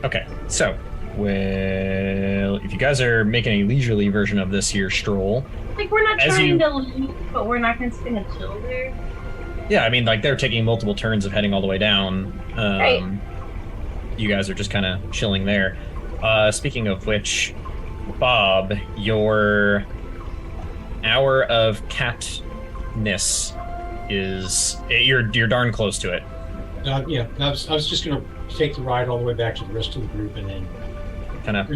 Okay, so, well, if you guys are making a leisurely version of this here stroll. We're not trying to leave, but we're not going to spend a chill there. Yeah, I mean, they're taking multiple turns of heading all the way down. Right. You guys are just kind of chilling there. Speaking of which, Bob, your hour of catness is... You're darn close to it. Yeah, I was just going to take the ride all the way back to the rest of the group and then... kind of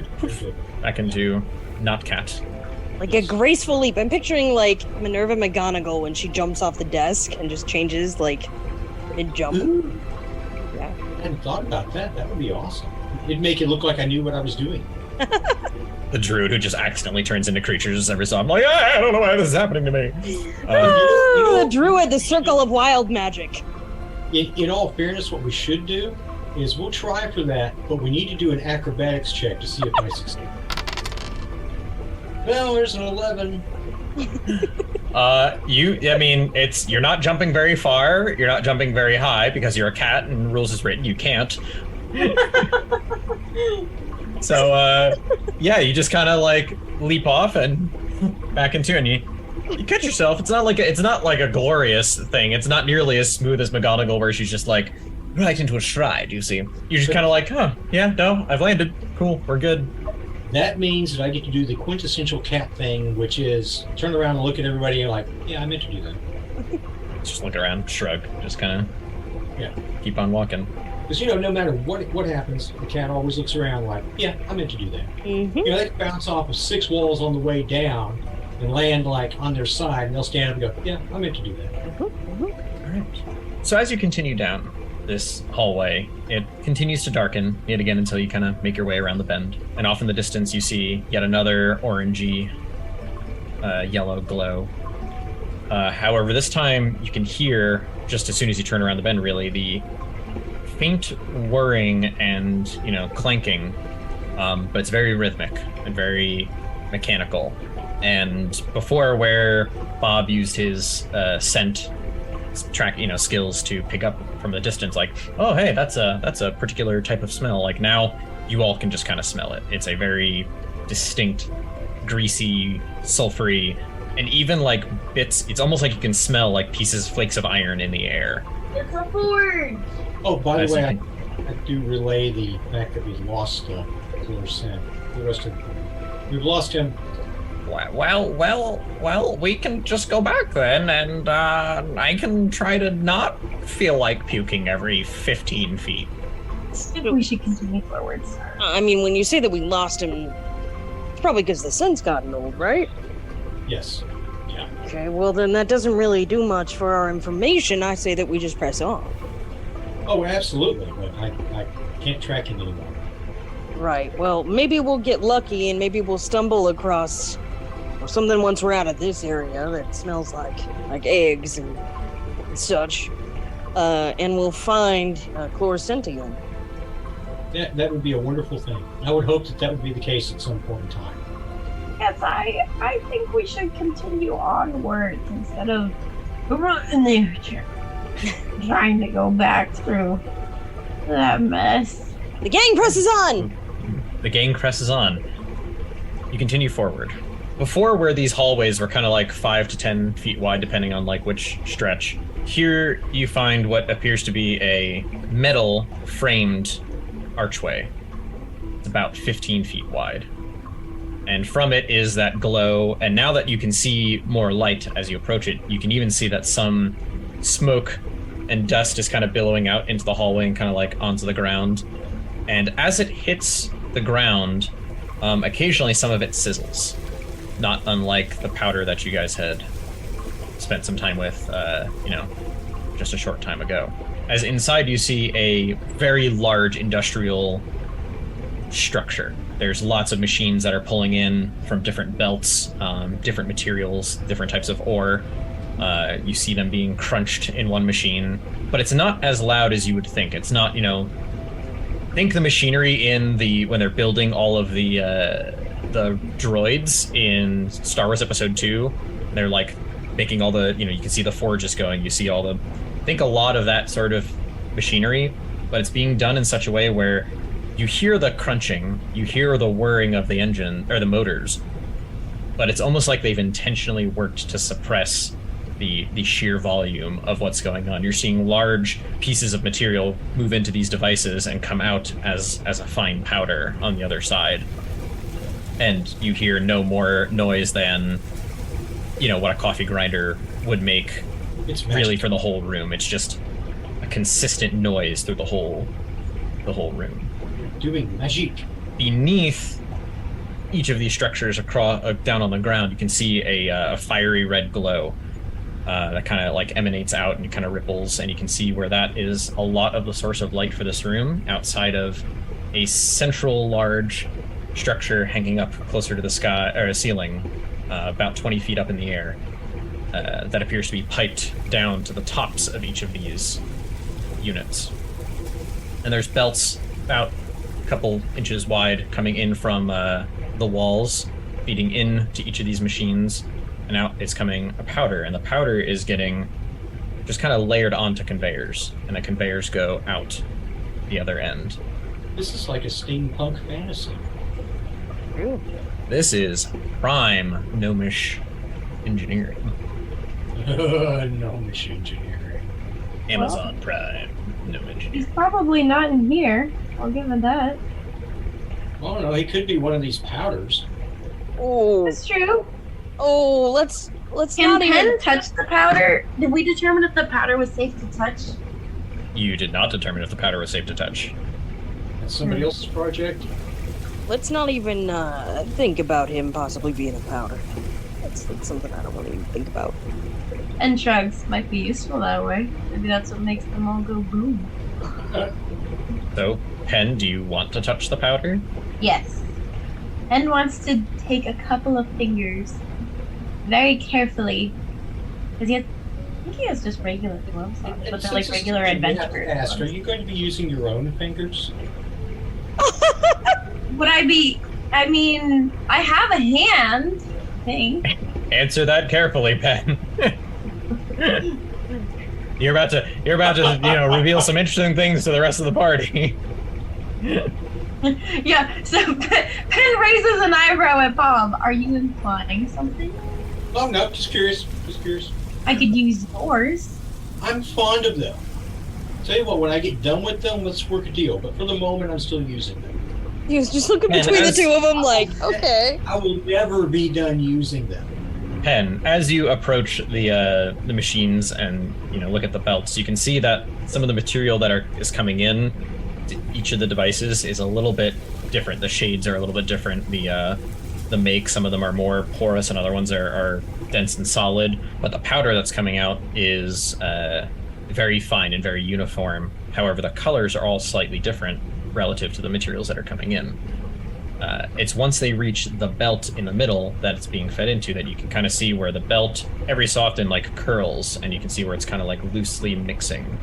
back into not cat. Like a graceful leap. I'm picturing Minerva McGonagall when she jumps off the desk and just changes mid-jump. Ooh. Yeah. I hadn't thought about that. That would be awesome. It'd make it look like I knew what I was doing. the druid who just accidentally turns into creatures every so often. I'm like, I don't know why this is happening to me. The druid, the circle of wild magic. In all fairness, what we should do is we'll try for that, but we need to do an acrobatics check to see if I succeed. Well, there's an 11. You're not jumping very far, you're not jumping very high because you're a cat and rules is written, you can't. So, you just kind of like leap off and back into, and you catch yourself. It's not like a glorious thing. It's not nearly as smooth as McGonagall, where she's just like right into a stride. You see, you're just kind of like, I've landed. Cool, we're good. That means that I get to do the quintessential cat thing, which is turn around and look at everybody and like, yeah, I meant to do that. Just look around, shrug, just kind of keep on walking. Because, no matter what happens, the cat always looks around like, yeah, I meant to do that. Mm-hmm. They can bounce off of 6 walls on the way down and land like on their side, and they'll stand up and go, yeah, I meant to do that. Mm-hmm. All right. So as you continue down this hallway, it continues to darken yet again until you kind of make your way around the bend. And off in the distance, you see yet another orangey, yellow glow. However, this time you can hear, just as soon as you turn around the bend, really, the faint whirring and, clanking, but it's very rhythmic and very mechanical. And before, where Bob used his scent track, skills to pick up from the distance, like, oh, hey, that's a particular type of smell. Like, now you all can just kind of smell it. It's a very distinct, greasy, sulfury, and even like bits. It's almost like you can smell like flakes of iron in the air. It's a forge. Oh, by the way, I do relay the fact that we lost Clear Scent. The rest of we've lost him. Well, we can just go back then, and I can try to not feel like puking every 15 feet. I think we should continue forwards. I mean, when you say that we lost him, it's probably because the scent's gotten old, right? Yes. Yeah. Okay, well then that doesn't really do much for our information. I say that we just press on. Oh, absolutely, but I can't track him anymore. Right, well, maybe we'll get lucky and maybe we'll stumble across something once we're out of this area that smells like eggs and such. And we'll find Chloroscentium. That would be a wonderful thing. I would hope that would be the case at some point in time. Yes, I think we should continue onwards instead of running there, trying to go back through that mess. The gang presses on! The gang presses on. You continue forward. Before, where these hallways were kind of like 5 to 10 feet wide, depending on like which stretch, here you find what appears to be a metal framed archway. It's about 15 feet wide. And from it is that glow, and now that you can see more light as you approach it, you can even see that some smoke and dust is kind of billowing out into the hallway and kind of like onto the ground. And as it hits the ground, occasionally some of it sizzles. Not unlike the powder that you guys had spent some time with, just a short time ago. As inside you see a very large industrial structure. There's lots of machines that are pulling in from different belts, different materials, different types of ore. You see them being crunched in one machine, but it's not as loud as you would think. It's not, think the machinery when they're building all of the droids in Star Wars Episode 2. They're like making all the, you can see the forges going, you see think a lot of that sort of machinery, but it's being done in such a way where you hear the crunching, you hear the whirring of the engine, or the motors, but it's almost like they've intentionally worked to suppress the sheer volume of what's going on. You're seeing large pieces of material move into these devices and come out as a fine powder on the other side. And you hear no more noise than, what a coffee grinder would make. It's really for the whole room. It's just a consistent noise through the whole room. Doing magic. Beneath each of these structures down on the ground, you can see a fiery red glow that kind of like emanates out and kind of ripples, and you can see where that is a lot of the source of light for this room, outside of a central large structure hanging up closer to the sky or ceiling, about 20 feet up in the air, that appears to be piped down to the tops of each of these units. And there's belts about a couple inches wide coming in from the walls, feeding into each of these machines, and out is coming a powder, and the powder is getting just kind of layered onto conveyors, and the conveyors go out the other end. This is like a steampunk fantasy. This is prime gnomish engineering. Gnomish engineering. Amazon Prime gnomish. He's probably not in here. I'll give him that. I don't know. He could be one of these powders. Oh, That's true. oh, let's Can not Pen even touch the powder? Did we determine if the powder was safe to touch? You did not determine if the powder was safe to touch. That's somebody else's project. Let's not even think about him possibly being a powder. That's something I don't want to even think about. And shrugs might be useful that way. Maybe that's what makes them all go boom. So, Pen, do you want to touch the powder? Yes. Pen wants to take a couple of fingers very carefully. Because I think he has just regular gloves. But they're like regular adventure Ask, gloves. are you going to be using your own fingers? Would I be... I mean, I have a hand, I think. Answer that carefully, Pen. You're about to, reveal some interesting things to the rest of the party. Yeah, so Pen raises an eyebrow at Bob. Are you implying something? Oh, no, just curious. Just curious. I could use yours. I'm fond of them. Tell you what, when I get done with them, let's work a deal. But for the moment, I'm still using them. He was just looking And between the as- two of them like, okay. I will never be done using them. Pen, as you approach the machines and look at the belts, you can see that some of the material that is coming in to each of the devices is a little bit different. The shades are a little bit different. The make, some of them are more porous, and other ones are dense and solid. But the powder that's coming out is very fine and very uniform. However, the colors are all slightly different relative to the materials that are coming in. It's once they reach the belt in the middle that it's being fed into that you can kind of see where the belt every so often curls, and you can see where it's kind of loosely mixing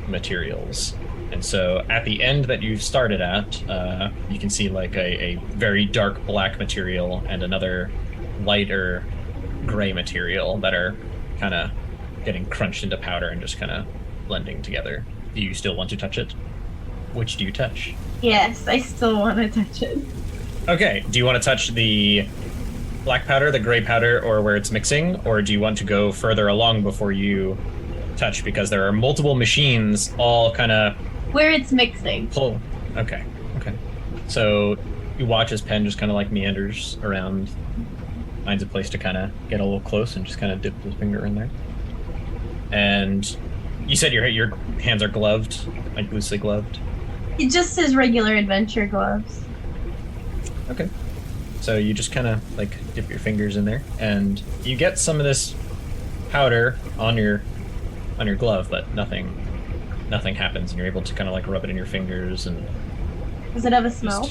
materials. And so at the end that you've started at, you can see a very dark black material and another lighter gray material that are kind of getting crunched into powder and just kind of blending together. Do you still want to touch it? Which do you touch? Yes, I still want to touch it. Okay, do you want to touch the black powder, the gray powder, or where it's mixing? Or do you want to go further along before you touch? Because there are multiple machines all kind of... Where it's mixing. Pull. Okay. So you watch as Pen just kind of meanders around, finds a place to kind of get a little close and just kind of dip his finger in there. And you said your hands are gloved, loosely gloved? It just says regular adventure gloves. Okay. So you just kind of dip your fingers in there, and you get some of this powder on your glove, but nothing happens, and you're able to kind of rub it in your fingers. And Does it have a smell?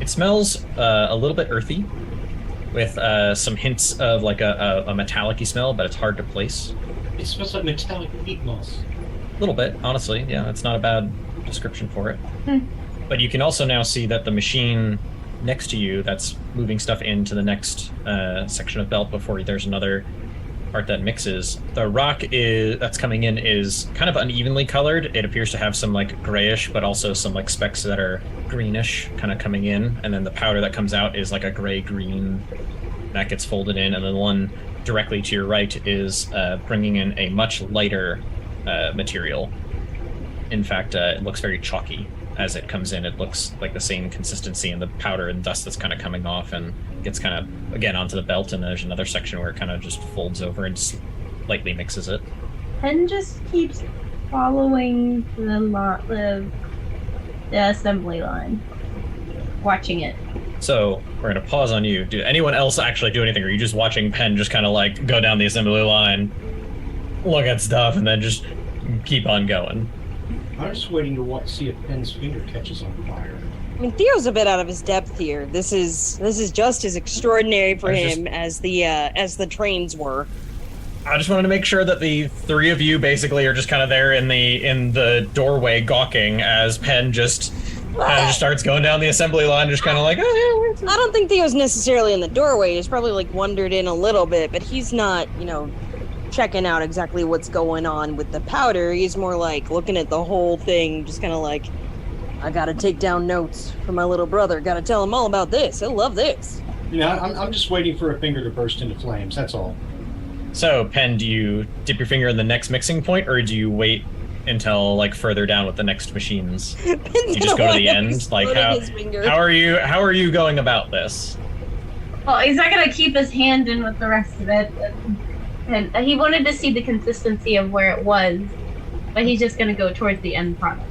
It smells a little bit earthy, with some hints of a metallic-y smell, but it's hard to place. It smells like metallic peat moss. A little bit, honestly. Yeah, that's not a bad description for it. But you can also now see that the machine next to you that's moving stuff into the next section of belt before there's another part that mixes. The rock that's coming in is kind of unevenly colored. It appears to have some grayish, but also some specks that are greenish kind of coming in. And then the powder that comes out is a gray-green that gets folded in. And then the one directly to your right is bringing in a much lighter material. In fact, it looks very chalky. As it comes in, it looks like the same consistency, and the powder and dust that's kind of coming off and gets kind of, again, onto the belt, and there's another section where it kind of just folds over and slightly mixes it. Pen just keeps following the assembly line, watching it. So, we're going to pause on you. Did anyone else actually do anything, or are you just watching Pen just kind of go down the assembly line, look at stuff, and then just keep on going? I'm just waiting to see if Pen's finger catches on fire. I mean, Theo's a bit out of his depth here. This is just as extraordinary for him as the trains were. I just wanted to make sure that the three of you basically are just kind of there in the doorway gawking as Penn just starts going down the assembly line, just kind of like, oh, yeah. I don't think Theo's necessarily in the doorway. He's probably like wandered in a little bit, but he's not, checking out exactly what's going on with the powder. He's more like looking at the whole thing, just kind of like, I gotta take down notes for my little brother. Gotta tell him all about this. He'll love this. I'm just waiting for a finger to burst into flames. That's all. So, Penn, do you dip your finger in the next mixing point, or do you wait until like further down with the next machines? You just go to the end. Like how are you going about this? Well, he's not gonna keep his hand in with the rest of it, and he wanted to see the consistency of where it was, but he's just gonna go towards the end product.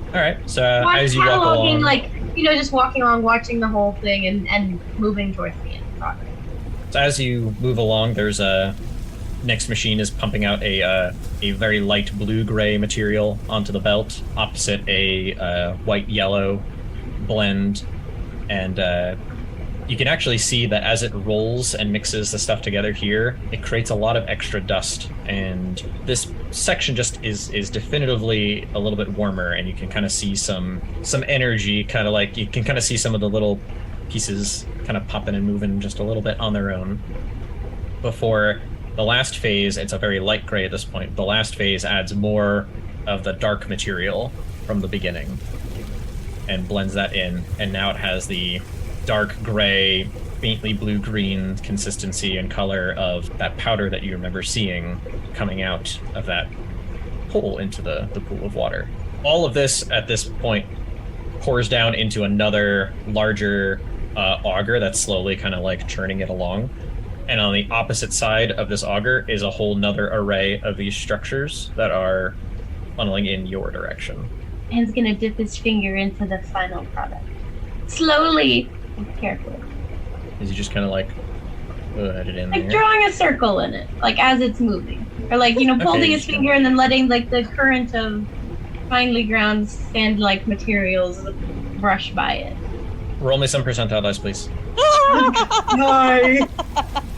All right. So as you walk along, just walking along, watching the whole thing, and moving towards the end product. So as you move along, there's a next machine is pumping out a very light blue-gray material onto the belt, opposite a white-yellow blend, and you can actually see that as it rolls and mixes the stuff together here, it creates a lot of extra dust, and this section just is definitively a little bit warmer, and you can kind of see some energy, kind of like you can kind of see some of the little pieces kind of popping and moving just a little bit on their own. Before the last phase, it's a very light gray at this point. The last phase adds more of the dark material from the beginning and blends that in, and now it has the dark gray, faintly blue-green consistency and color of that powder that you remember seeing coming out of that hole into the pool of water. All of this, at this point, pours down into another larger auger that's slowly kind of like churning it along. And on the opposite side of this auger is a whole nother array of these structures that are funneling in your direction. Pen's gonna dip his finger into the final product. Slowly and carefully. Is he just kind of like, add it in like there? drawing a circle in it, like as it's moving. Or like, holding his finger and then letting like the current of finely ground sand-like materials brush by it. Roll me some percentile dice, please. No.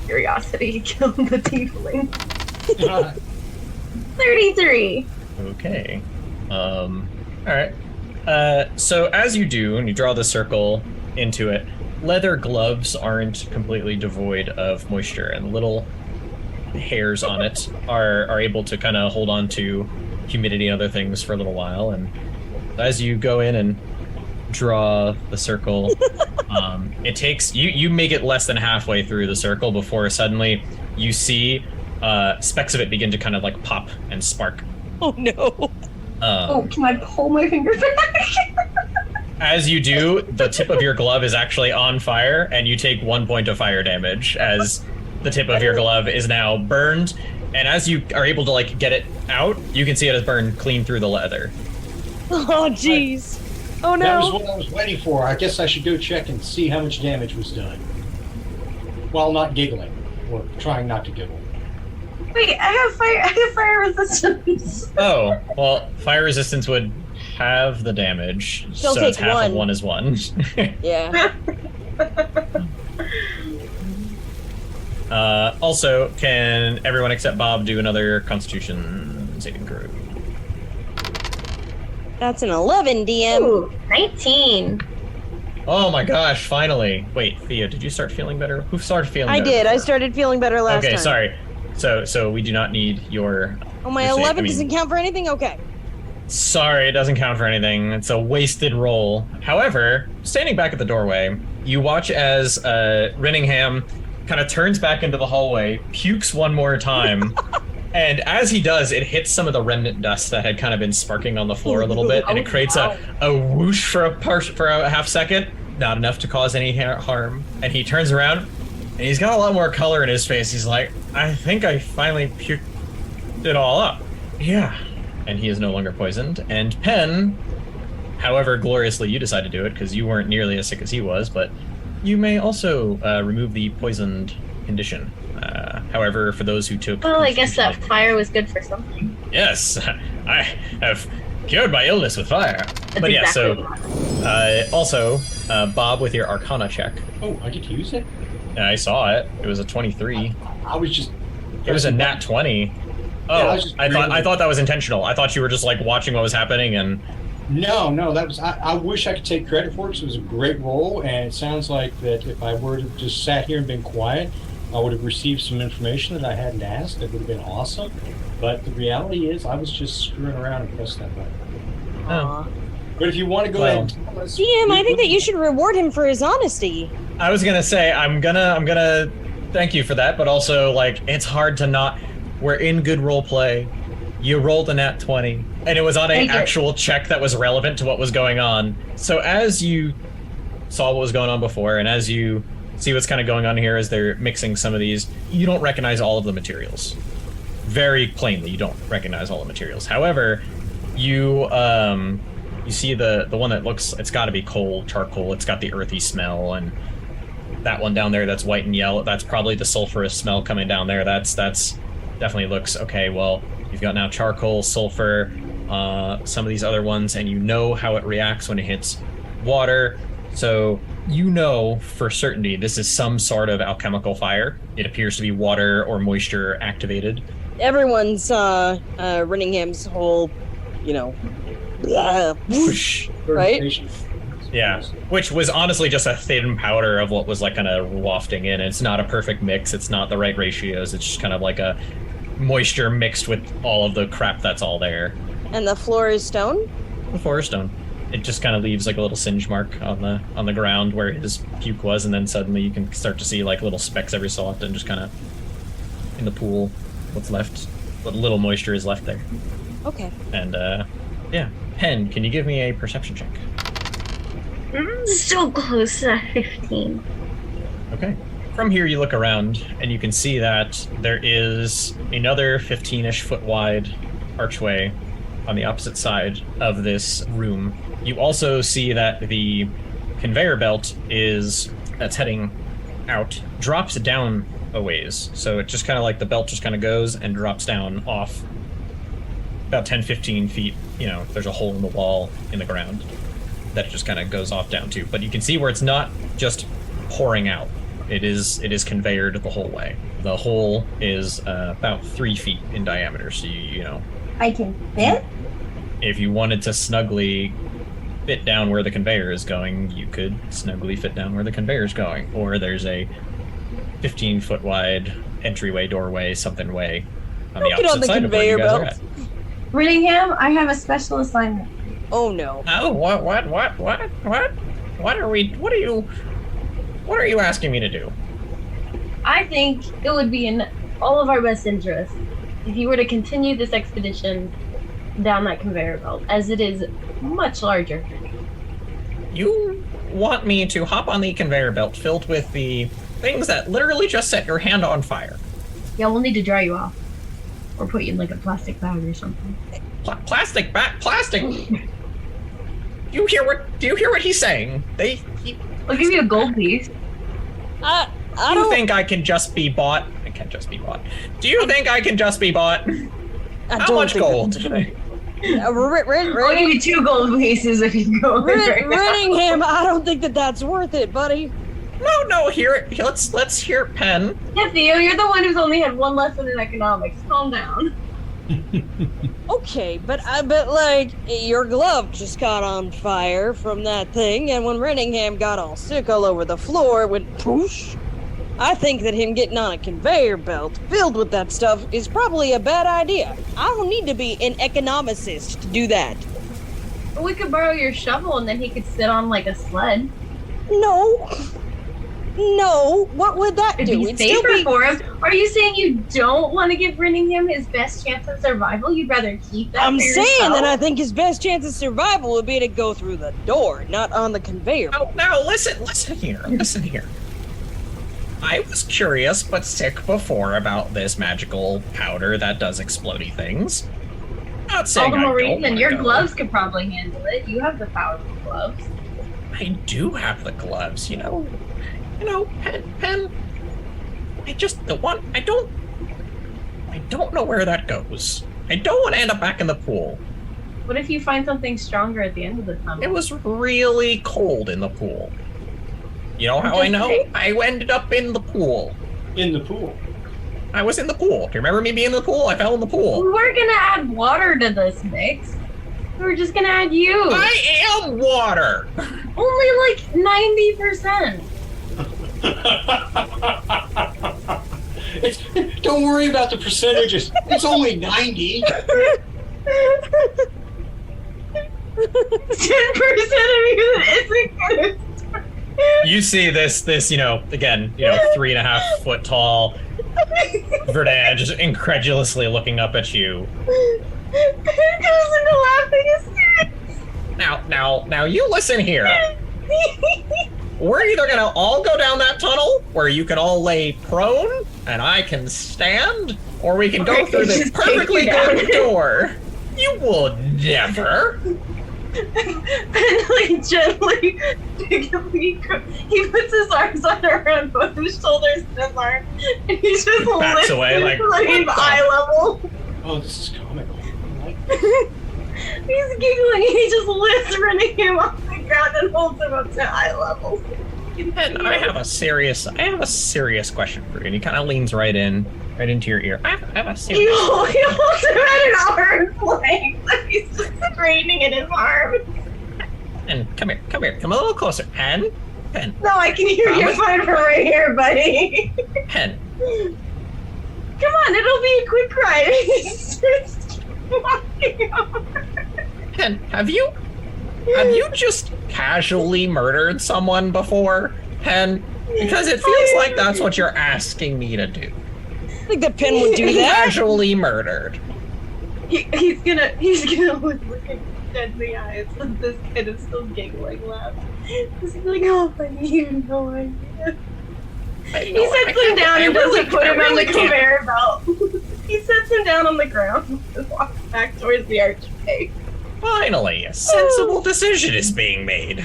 Curiosity killed the tiefling. 33. Okay. Alright. So as you do, and you draw the circle into it, leather gloves aren't completely devoid of moisture, and little hairs on it are able to kind of hold on to humidity and other things for a little while. And as you go in and draw the circle, it takes you make it less than halfway through the circle before suddenly you see specks of it begin to kind of like pop and spark. Oh no. Can I pull my finger back? As you do, the tip of your glove is actually on fire, and you take 1 point of fire damage as the tip of your glove is now burned. And as you are able to like get it out, you can see it has burned clean through the leather. Oh jeez. Oh no. That was what I was waiting for. I guess I should go check and see how much damage was done. While not giggling, or trying not to giggle. Wait, I have fire resistance. Oh, well, fire resistance would have the damage, Still so it's take half one. of one is one. Yeah. Also, can everyone except Bob do another Constitution saving throw? That's an 11, DM. Ooh, 19. Oh my gosh, finally. Wait, Thea, did you start feeling better? Who started feeling better? I did. I before? started feeling better last time. Okay, sorry. So we do not need your... Oh, my your save. 11 doesn't count for anything? Okay. Sorry, it doesn't count for anything. It's a wasted roll. However, standing back at the doorway, you watch as Renningham kind of turns back into the hallway, pukes one more time, and as he does, it hits some of the remnant dust that had kind of been sparking on the floor a little bit, and it creates a whoosh for a half second, not enough to cause any harm. And he turns around, and he's got a lot more color in his face. He's like, I think I finally puked it all up. Yeah. And he is no longer poisoned. And Penn, however gloriously you decide to do it, because you weren't nearly as sick as he was, but you may also remove the poisoned condition. However, for those who took... Well, I guess that fire was good for something. Yes, I have Cured by illness with fire. But yeah, exactly also, Bob, with your Arcana check. Oh, I get to use it? I saw it. It was a 23. I was just... It was a nat 20. Oh, Yeah, I thought that was intentional. I thought you were just like watching what was happening and... No, that was... I wish I could take credit for it because it was a great roll, and it sounds like that if I were to just sat here and been quiet, I would have received some information that I hadn't asked. It would have been awesome. But the reality is, I was just screwing around and pressed that button. Aw. But if you want to go ahead and tell us... DM, I think that you should reward him for his honesty. I was gonna say, I'm gonna thank you for that, but also, like, it's hard to not... We're in good role play. You rolled a nat 20, and it was on an actual check that was relevant to what was going on. So as you saw what was going on before, and as you see what's kind of going on here as they're mixing some of these, you don't recognize all of the materials. Very plainly, you don't recognize all the materials. However, you see the one that looks, it's got to be coal, charcoal. It's got the earthy smell, and that one down there that's white and yellow, that's probably the sulfurous smell coming down there. That's definitely looks okay. Well, you've got now charcoal, sulfur, some of these other ones, and you know how it reacts when it hits water. So you know for certainty this is some sort of alchemical fire. It appears to be water or moisture activated. Everyone's Rinningham's whole, whoosh, right? Yeah, which was honestly just a thin powder of what was like kind of wafting in. It's not a perfect mix. It's not the right ratios. It's just kind of like a moisture mixed with all of the crap that's all there. And the floor is stone? The floor is stone. It just kind of leaves like a little singe mark on the ground where his puke was, and then suddenly you can start to see like little specks every so often, just kind of in the pool. What's left? What little moisture is left there. Okay. And yeah, Pen, can you give me a perception check? So close to that 15. Okay. From here, you look around, and you can see that there is another 15-ish foot wide archway on the opposite side of this room. You also see that the conveyor belt that's heading out drops down a ways. So it just kind of like the belt just kind of goes and drops down off about 10-15 feet. There's a hole in the wall in the ground that it just kind of goes off down to. But you can see where it's not just pouring out. It is conveyored the whole way. The hole is about 3 feet in diameter, so I can fit? If you wanted to snugly fit down where the conveyor is going, you could snugly fit down where the conveyor is going. Or there's a 15-foot wide entryway, doorway, something way on the opposite side of where you guys are at. Rittingham, I have a special assignment. Oh no. Oh, what are you asking me to do? I think it would be in all of our best interest if you were to continue this expedition down that conveyor belt, as it is much larger. You want me to hop on the conveyor belt filled with the things that literally just set your hand on fire? Yeah, we'll need to dry you off. Or put you in like a plastic bag or something. Plastic bag? Plastic? Do you hear what he's saying? I'll give you a gold piece. You think I can just be bought? I can't just be bought. Do you think I can just be bought? How much gold? I'll give you 2 gold pieces if you go there. Rittingham, I don't think that's worth it, buddy. No, let's hear Pen. Yeah, Theo, you're the one who's only had 1 lesson in economics. Calm down. Okay, but like your glove just caught on fire from that thing, and when Rittingham got all sick all over the floor, it went poosh. I think that him getting on a conveyor belt filled with that stuff is probably a bad idea. I don't need to be an economicist to do that. We could borrow your shovel and then he could sit on like a sled. No, what would that do? It'd be safer for him. Are you saying you don't want to give Rittingham his best chance of survival? You'd rather keep that I'm for saying yourself? that I think his best chance of survival would be to go through the door, not on the conveyor. Now listen here. I was curious but sick before about this magical powder that does explodey things. Not saying all the more reason. Your go. gloves could probably handle it. You have the powerful gloves. I do have the gloves, Pen. I don't know where that goes. I don't want to end up back in the pool. What if you find something stronger at the end of the tunnel? It was really cold in the pool. You know how I know? I ended up in the pool. In the pool? I was in the pool. Do you remember me being in the pool? I fell in the pool. We weren't gonna add water to this mix. We were just gonna add you. I am water! Only like 90%. Don't worry about the percentages. It's only 90. 10% of you isn't gonna. You see this, again, 3.5 foot tall Verdun just incredulously looking up at you. It goes into laughing hysterics. Now, you listen here. We're either gonna all go down that tunnel, where you can all lay prone, and I can stand, or we can go through this perfectly good door. You will never. And like gently, he puts his arms around both his shoulders and his arm, and he just backs lifts away like eye level. Oh, this is comical. He's giggling. He just lifts him off the ground and holds him up to eye level. And I have a serious question for you. And he kind of leans right into your ear. I have a serious. He holds him at an arm's length. He's just straightening in his arm. And come here, come a little closer. Pen. No, I can hear you fine from right here, buddy. Pen. Come on, it'll be a quick ride. He's just walking over. Pen, have you just casually murdered someone before, Pen? Because it feels like that's what you're asking me to do. I think that Pen would do that. Casually murdered. He's gonna look him dead in the eyes, and this kid is still giggling laugh. He's like, oh, buddy, you have no idea. He sets him down and doesn't put him on the conveyor belt. He sets him down on the ground and walks back towards the archway. Finally, a sensible decision is being made.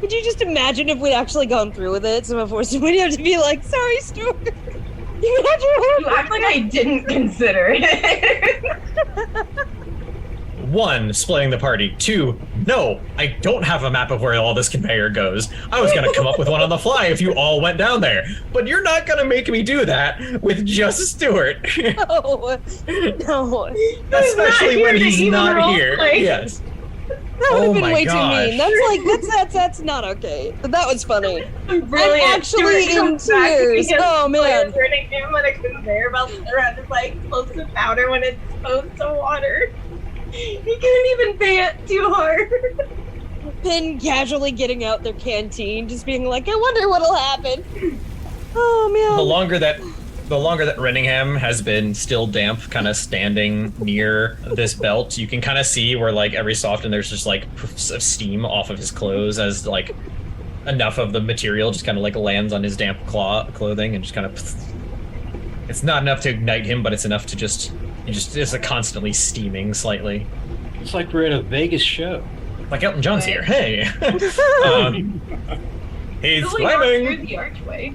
Could you just imagine if we'd actually gone through with it? So before somebody have to be like, sorry, Stuart. You act like I didn't consider it. 1, splitting the party. 2, no, I don't have a map of where all this conveyor goes. I was gonna come up with one on the fly if you all went down there. But you're not gonna make me do that with just Stuart. No. Especially when he's not here. Yes. That would have been way too mean. That's not okay. But that was funny. Brilliant. I'm actually in tears. Oh man. Turning him on a conveyor belt around his like explosive powder when it's exposed to water. He couldn't even pay it too hard. Pin casually getting out their canteen, just being like, I wonder what'll happen. Oh man. The longer that Renningham has been still damp, kind of standing near this belt, you can kind of see where, like, every so often there's just, like, puffs of steam off of his clothes as, like, enough of the material just kind of, like, lands on his damp clothing and just kind of... It's not enough to ignite him, but it's enough to just it's constantly steaming slightly. It's like we're at a Vegas show. Like Elton John's here. Hey! He's climbing! Through the archway.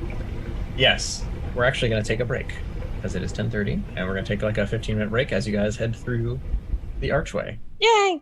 Yes. We're actually going to take a break, because it is 10:30, and we're going to take like a 15-minute break as you guys head through the archway. Yay!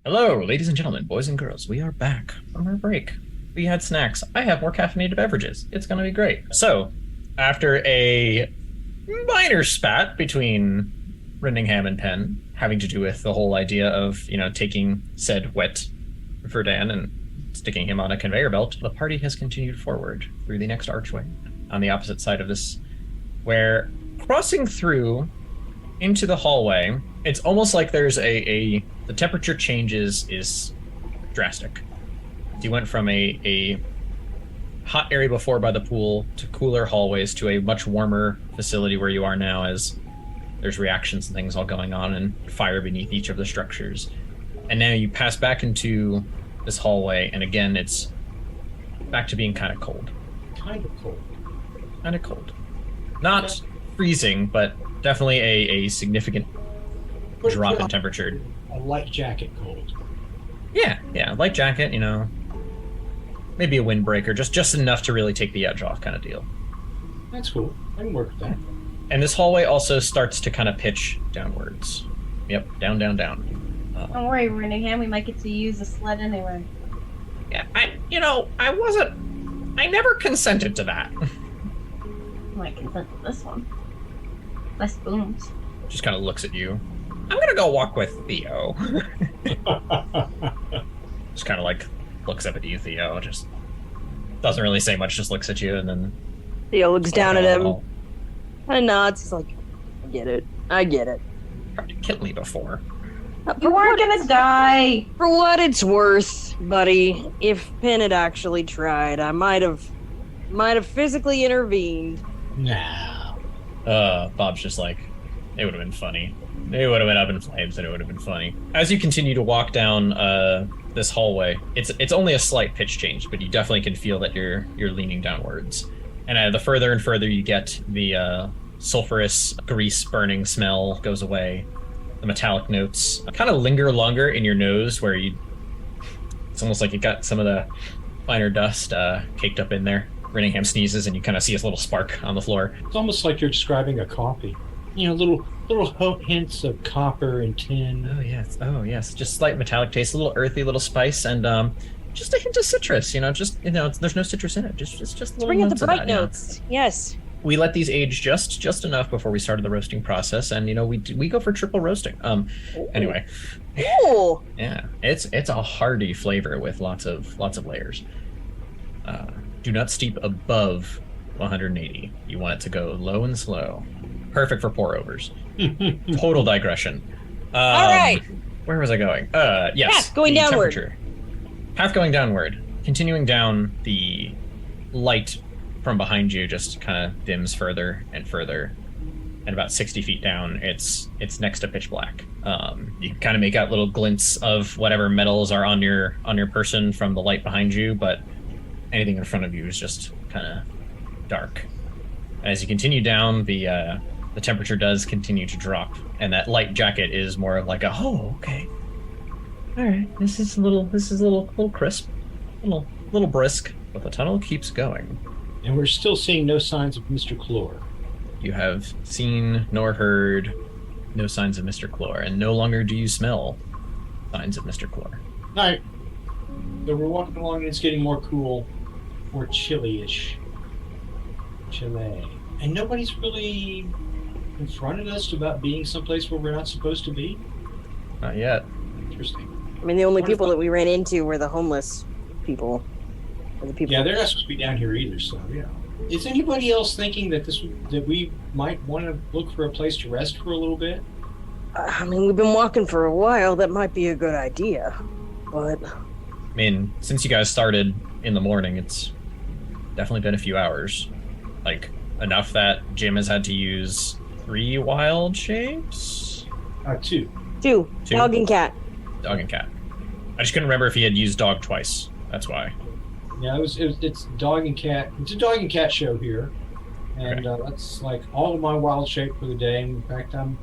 Hello, ladies and gentlemen, boys and girls. We are back from our break. We had snacks. I have more caffeinated beverages. It's going to be great. So, after a minor spat between Renningham and Penn, having to do with the whole idea of, taking said wet Verdun and sticking him on a conveyor belt, the party has continued forward through the next archway on the opposite side of this, where crossing through into the hallway, it's almost like there's the temperature changes is drastic. You went from a hot area before by the pool to cooler hallways to a much warmer facility where you are now, as there's reactions and things all going on and fire beneath each of the structures. And now you pass back into this hallway, and again, it's back to being kind of cold. Kind of cold. Kind of cold. Not freezing, but definitely a significant drop in temperature. A light jacket cold. Yeah, light jacket, maybe a windbreaker, just enough to really take the edge off kind of deal. That's cool. I can work with that. And this hallway also starts to kind of pitch downwards. Yep, down. Don't worry, Renningham, we might get to use the sled anyway. Yeah, I never consented to that. I might consent to this one. Less booms. Just kind of looks at you. I'm gonna go walk with Theo. Just kind of like looks up at you, Theo. Just doesn't really say much. Just looks at you, and then Theo looks down at him and nods. He's like, I get it. Tried to kill me before. You weren't gonna die. For what it's worth, buddy, if Penn had actually tried, I might have physically intervened. No. Bob's just like, it would have been funny. It would have been up in flames, and it would have been funny. As you continue to walk down this hallway, it's only a slight pitch change, but you definitely can feel that you're leaning downwards. And the further and further you get, the sulfurous grease burning smell goes away. The metallic notes kind of linger longer in your nose, where it's almost like you got some of the finer dust caked up in there. Renningham sneezes, and you kind of see his little spark on the floor. It's almost like you're describing a coffee. Little hints of copper and tin. Oh yes, just slight metallic taste, a little earthy, little spice, and just a hint of citrus. There's no citrus in it. Just little bring out the notes of bright that, notes. Yes. We let these age just enough before we started the roasting process, and we go for triple roasting. Anyway. Ooh. Yeah, it's a hearty flavor with lots of layers. Do not steep above 180. You want it to go low and slow. Perfect for pour-overs. Total digression. All right. Where was I going? Yes. Path going downward. Temperature. Path going downward. Continuing down, the light from behind you just kind of dims further and further. And about 60 feet down, it's next to pitch black. You can kind of make out little glints of whatever metals are on your person from the light behind you, but anything in front of you is just kind of dark. As you continue down, the temperature does continue to drop, and that light jacket is more of like okay, all right, this is a little crisp, little brisk, but the tunnel keeps going. And we're still seeing no signs of Mr. Clore. You have seen nor heard no signs of Mr. Clore, and no longer do you smell signs of Mr. Clore. All right. So we're walking along, and it's getting more cool, more chilly-ish. Chile. And nobody's really confronted us about being someplace where we're not supposed to be? Not yet. Interesting. I mean, the only people that we ran into were the homeless people. Or the people. Yeah, they're not supposed to be down here either, so yeah. Is anybody else thinking that we might want to look for a place to rest for a little bit? I mean, we've been walking for a while. That might be a good idea, but... I mean, since you guys started in the morning, it's definitely been a few hours. Like, enough that Jim has had to use 3 wild shapes? 2. 2. Dog and cat. Dog and cat. I just couldn't remember if he had used dog twice. That's why. Yeah, it's dog and cat. It's a dog and cat show here, and that's like all of my wild shape for the day. In fact, I'm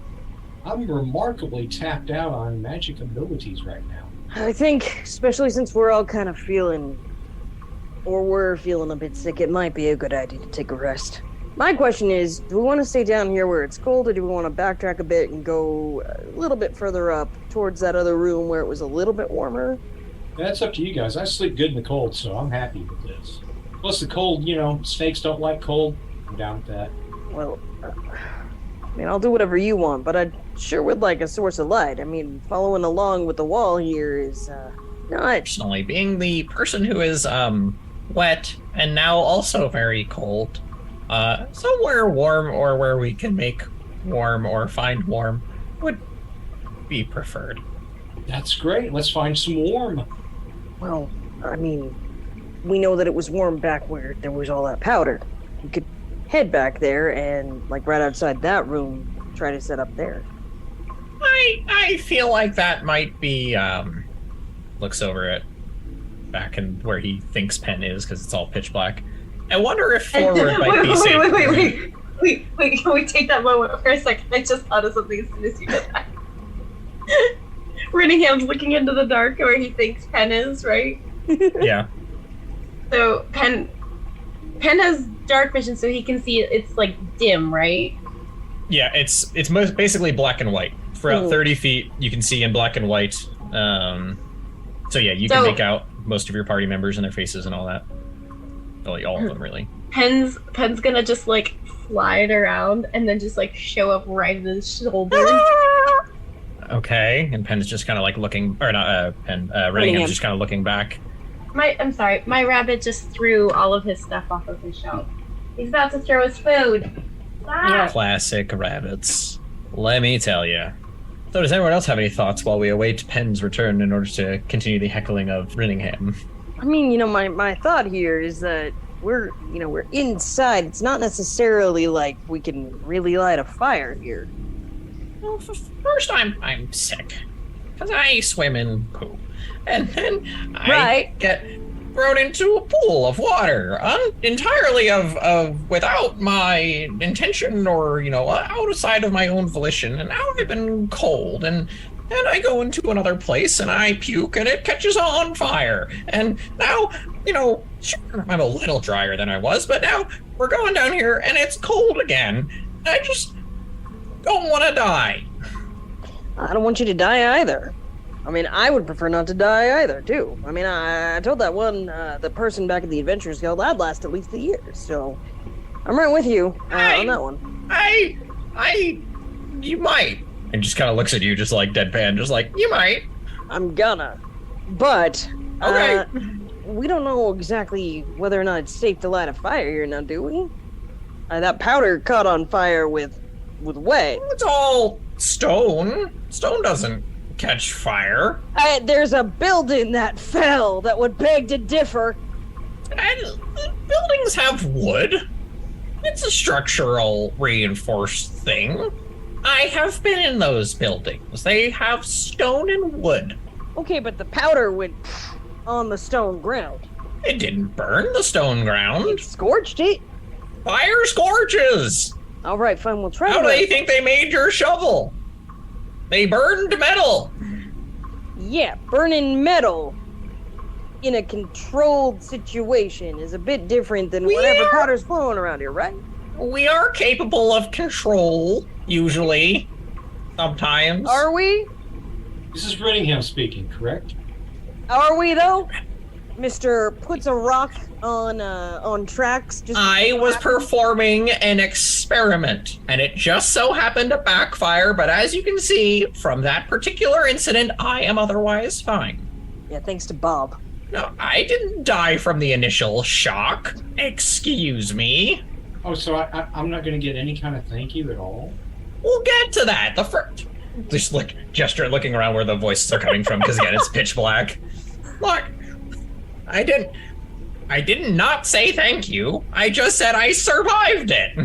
remarkably tapped out on magic abilities right now. I think, especially since we're all kind of feeling a bit sick, it might be a good idea to take a rest. My question is, do we want to stay down here where it's cold, or do we want to backtrack a bit and go a little bit further up towards that other room where it was a little bit warmer? That's up to you guys. I sleep good in the cold, so I'm happy with this. Plus the cold, snakes don't like cold. I'm down with that. Well, I mean, I'll do whatever you want, but I sure would like a source of light. I mean, following along with the wall here is, not... Personally, being the person who is, wet and now also very cold, somewhere warm or where we can make warm or find warm would be preferred. That's great. Let's find some warm. Well, I mean, we know that it was warm back where there was all that powder. We could head back there and, like, right outside that room, try to set up there. I feel like that might be, looks over at back in where he thinks Penn is, because it's all pitch black. I wonder if forward might be safe. Wait, can we take that moment for a second? I just thought of something as soon as you did that. Rinningham's looking into the dark where he thinks Penn is, right? Yeah. So Penn has dark vision, so he can see it's like dim, right? Yeah, it's basically black and white. For about 30 feet, you can see in black and white. So yeah, you can make out most of your party members and their faces and all that. Well, all of them, really. Penn's gonna just like slide around and then just like show up right in his shoulder. Okay, and Penn's just kind of like looking, or not Penn, Rinningham's just kind of looking back. I'm sorry, my rabbit just threw all of his stuff off of his shelf. He's about to throw his food. Ah! Classic rabbits. Let me tell you. So does anyone else have any thoughts while we await Penn's return in order to continue the heckling of Rinningham? I mean, my thought here is that we're inside. It's not necessarily like we can really light a fire here. Well, first I'm sick. Because I swim in poo. And then I get thrown into a pool of water, entirely of without my intention or, outside of my own volition. And now I've been cold, and I go into another place and I puke and it catches on fire. And now, sure, I'm a little drier than I was, but now we're going down here and it's cold again. I just don't want to die. I don't want you to die either. I mean, I would prefer not to die either, too. I mean, I told that one, the person back at the Adventurers Guild, I'd last at least a year, so I'm right with you on that one. You might. And just kind of looks at you just like deadpan, just like, you might. I'm gonna. But, okay. We don't know exactly whether or not it's safe to light a fire here now, do we? That powder caught on fire with wet. It's all stone. Stone doesn't catch fire. There's a building that fell that would beg to differ. And buildings have wood. It's a structural reinforced thing. I have been in those buildings. They have stone and wood. Okay, but the powder went on the stone ground. It didn't burn the stone ground. It scorched it. Fire scorches. All right, fine. We'll try. How do they think they made your shovel? They burned metal. Yeah, burning metal in a controlled situation is a bit different than whatever powder's flowing around here, right? We are capable of control, usually. Sometimes. Are we? This is Redingham speaking, correct? Are we, though? Mr. puts a rock on tracks. I was performing an experiment, and it just so happened to backfire, but as you can see, from that particular incident, I am otherwise fine. Yeah, thanks to Bob. No, I didn't die from the initial shock. Excuse me. Oh, so I'm not going to get any kind of thank you at all? We'll get to that. Just gesture looking around where the voices are coming from, because again, it's pitch black. Look, I did not say thank you. I just said I survived it.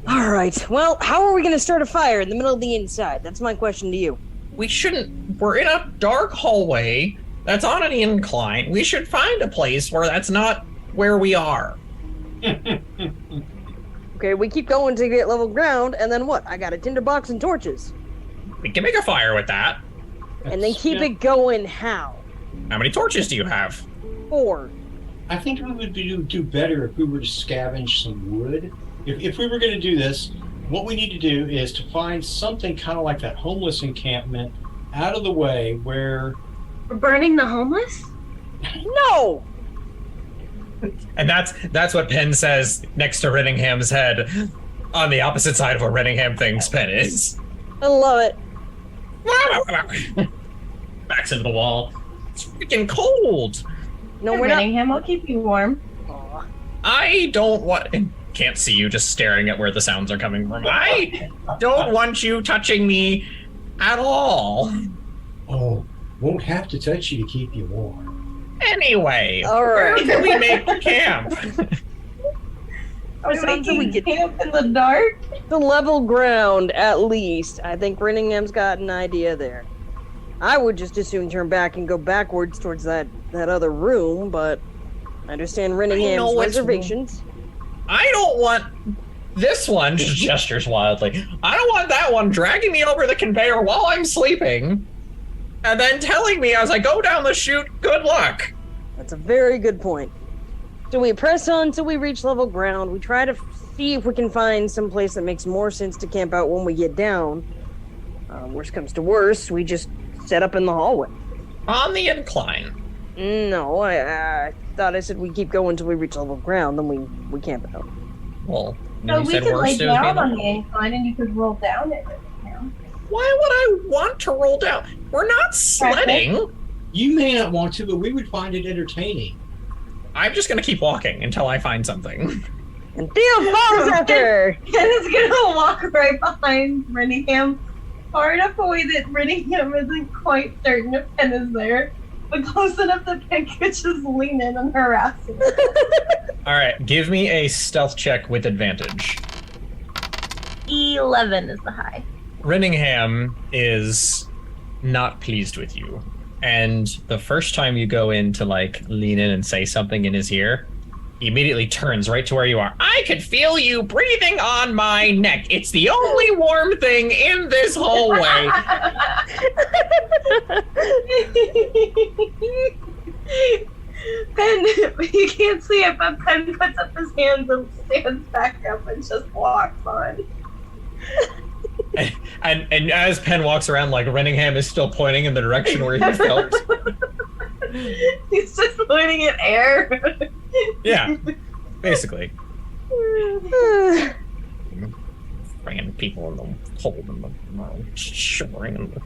All right. Well, how are we going to start a fire in the middle of the inside? That's my question to you. We shouldn't. We're in a dark hallway that's on an incline. We should find a place where that's not where we are. Okay, we keep going to get level ground, and then what? I got a tinderbox and torches. We can make a fire with that. And then keep it going how? How many torches do you have? 4. I think we would do better if we were to scavenge some wood. If we were going to do this, what we need to do is to find something kind of like that homeless encampment out of the way where... We're burning the homeless? No! And that's what Penn says next to Reddingham's head on the opposite side of where Reddingham thinks Penn is. I love it. Backs into the wall. It's freaking cold. No, we're not. Reddingham, I'll keep you warm. I don't want... Can't see you just staring at where the sounds are coming from. I don't want you touching me at all. Oh, won't have to touch you to keep you warm. Anyway, all right. Where can we make camp? Are we camp in the dark? The level ground, at least. I think Rinningham's got an idea there. I would just as soon turn back and go backwards towards that other room, but I understand Rinningham's reservations. I don't want This one just gestures wildly. I don't want that one dragging me over the conveyor while I'm sleeping, and then telling me as I go down the chute, good luck. That's a very good point. So we press on until we reach level ground. We try to see if we can find some place that makes more sense to camp out when we get down. Worst comes to worst, we just set up in the hallway. On the incline. No, I thought I said we keep going until we reach level ground, then we camp out. Well, So you we said could worst, lay it would be down on the- the incline and you could roll down it. Why would I want to roll down? We're not sledding. You may not want to, but we would find it entertaining. I'm just gonna keep walking until I find something. And Theo follows after! Ken is gonna walk right behind Renningham, far enough away that Renningham isn't quite certain if Ken is there, but close enough that Ken could just lean in and harass him. Alright, give me a stealth check with advantage. 11 is the high. Renningham is not pleased with you. And the first time you go in to like lean in and say something in his ear, he immediately turns right to where you are. I could feel you breathing on my neck. It's the only warm thing in this hallway. Pen, you can't see it, but Pen puts up his hands and stands back up and just walks on. And as Penn walks around, like Renningham is still pointing in the direction where he felt. He's just pointing at air. Yeah, basically. Bringing people in the cold and shivering.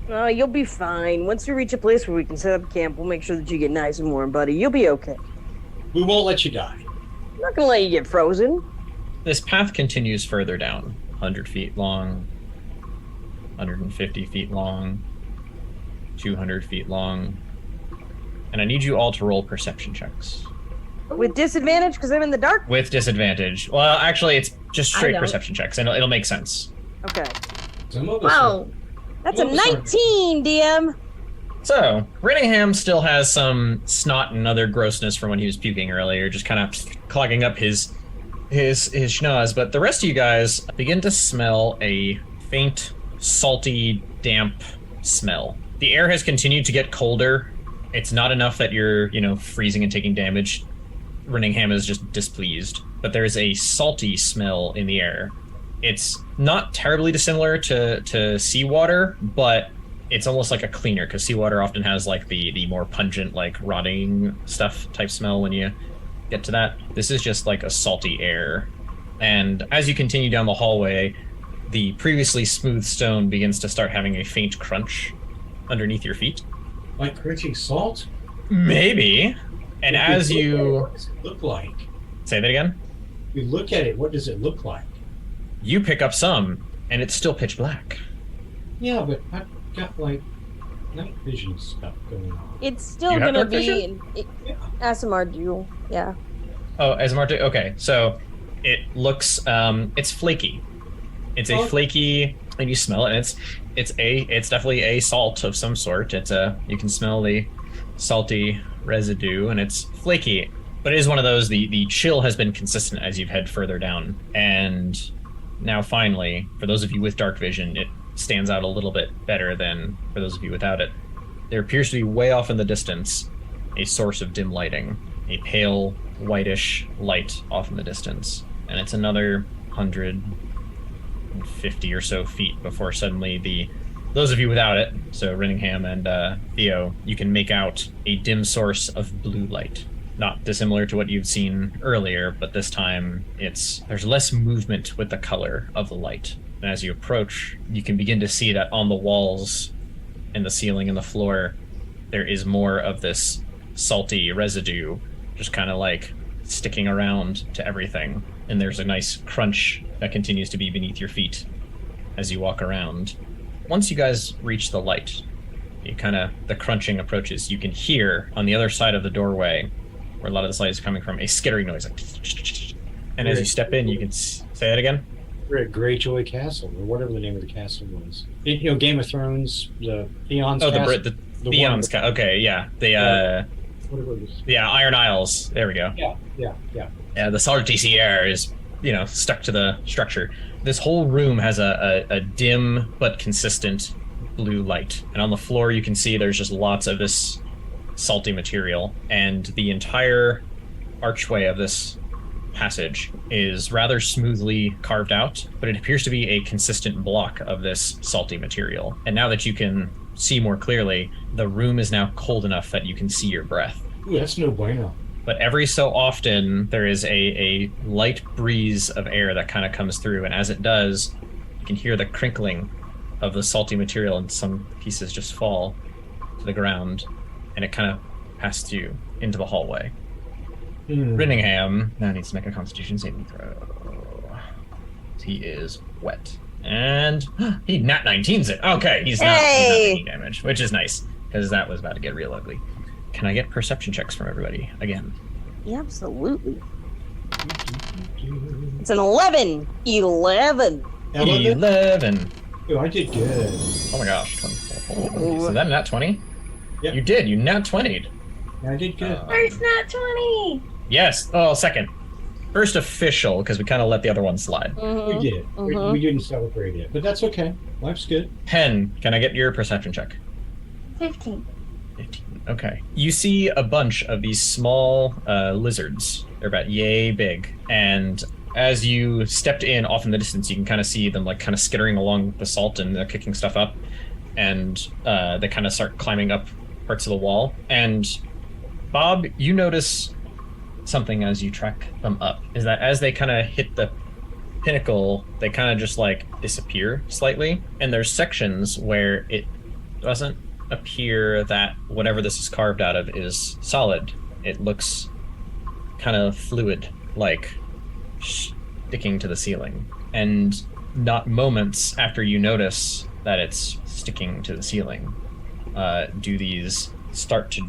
You'll be fine. Once we reach a place where we can set up camp, we'll make sure that you get nice and warm, buddy. You'll be okay. We won't let you die. I'm not gonna let you get frozen. This path continues further down, 100 feet long, 150 feet long, 200 feet long, and I need you all to roll perception checks. With disadvantage, because I'm in the dark? With disadvantage. Well, actually, it's just straight don't. perception checks, and it'll make sense. Okay. Wow. That's a 19, DM! So, Renningham still has some snot and other grossness from when he was puking earlier, just kind of clogging up his schnoz, but the rest of you guys begin to smell a faint, salty, damp smell. The air has continued to get colder. It's not enough that you're, freezing and taking damage. Renningham is just displeased, but there's a salty smell in the air. It's not terribly dissimilar to seawater, but it's almost like a cleaner, because seawater often has like the more pungent, like rotting stuff type smell when you get to that. This is just like a salty air. And as you continue down the hallway, the previously smooth stone begins to start having a faint crunch underneath your feet. Like crunching salt? Maybe. And If as we look at it, you... what does it look like? Say that again? We look at it, what does it look like? You pick up some, and it's still pitch black. Yeah, but I've got like night vision stuff going on. It's still You have gonna dark be vision? ASMR duel, yeah. Oh, as Marta, okay, so it looks, it's flaky. It's a flaky, and you smell it, and it's definitely a salt of some sort. You can smell the salty residue, and it's flaky. But it is one of those, the chill has been consistent as you've head further down. And now finally, for those of you with dark vision, it stands out a little bit better than for those of you without it. There appears to be way off in the distance a source of dim lighting, a pale, whitish light off in the distance. And it's another 150 or so feet before suddenly those of you without it, so Renningham and Theo, you can make out a dim source of blue light. Not dissimilar to what you've seen earlier, but this time there's less movement with the color of the light. And as you approach, you can begin to see that on the walls and the ceiling and the floor, there is more of this salty residue just kind of like sticking around to everything. And there's a nice crunch that continues to be beneath your feet as you walk around. Once you guys reach the light, the crunching approaches, you can hear on the other side of the doorway, where a lot of this light is coming from, a skittering noise. And as you step in, you can say that again? We're at Greyjoy Castle, or whatever the name of the castle was. Game of Thrones, the Theon's Castle. The Theon's Castle. Okay, yeah. Whatever it was. Yeah, Iron Isles. There we go. Yeah. Yeah, the salty sea air is stuck to the structure. This whole room has a dim but consistent blue light. And on the floor you can see there's just lots of this salty material. And the entire archway of this passage is rather smoothly carved out, but it appears to be a consistent block of this salty material. And now that you can see more clearly, the room is now cold enough that you can see your breath. Ooh, that's no bueno. But every so often there is a light breeze of air that kind of comes through, and as it does, you can hear the crinkling of the salty material, and some pieces just fall to the ground, and it kind of passes you into the hallway. Rinningham now needs to make a Constitution saving throw. He is wet. And he nat 19's it. Okay, he's not taking damage, which is nice, because that was about to get real ugly. Can I get perception checks from everybody again? Yeah, absolutely. It's an 11. 11. 11. Oh, I did good. Oh my gosh. 24. So that nat 20? Yep. You did. You nat 20'd. Yeah, I did good. First nat 20. Yes. Oh, second. First official, because we kind of let the other one slide. We did. We didn't celebrate it, but that's okay. Life's good. Pen, can I get your perception check? 15. 15. Okay. You see a bunch of these small lizards. They're about yay big. And as you stepped in off in the distance, you can kind of see them like kind of skittering along the salt, and they're kicking stuff up. And they kind of start climbing up parts of the wall. And Bob, you notice something as you track them up, is that as they kind of hit the pinnacle, they kind of just like disappear slightly. And there's sections where it doesn't appear that whatever this is carved out of is solid. It looks kind of fluid, like sticking to the ceiling. And not moments after you notice that it's sticking to the ceiling, do these start to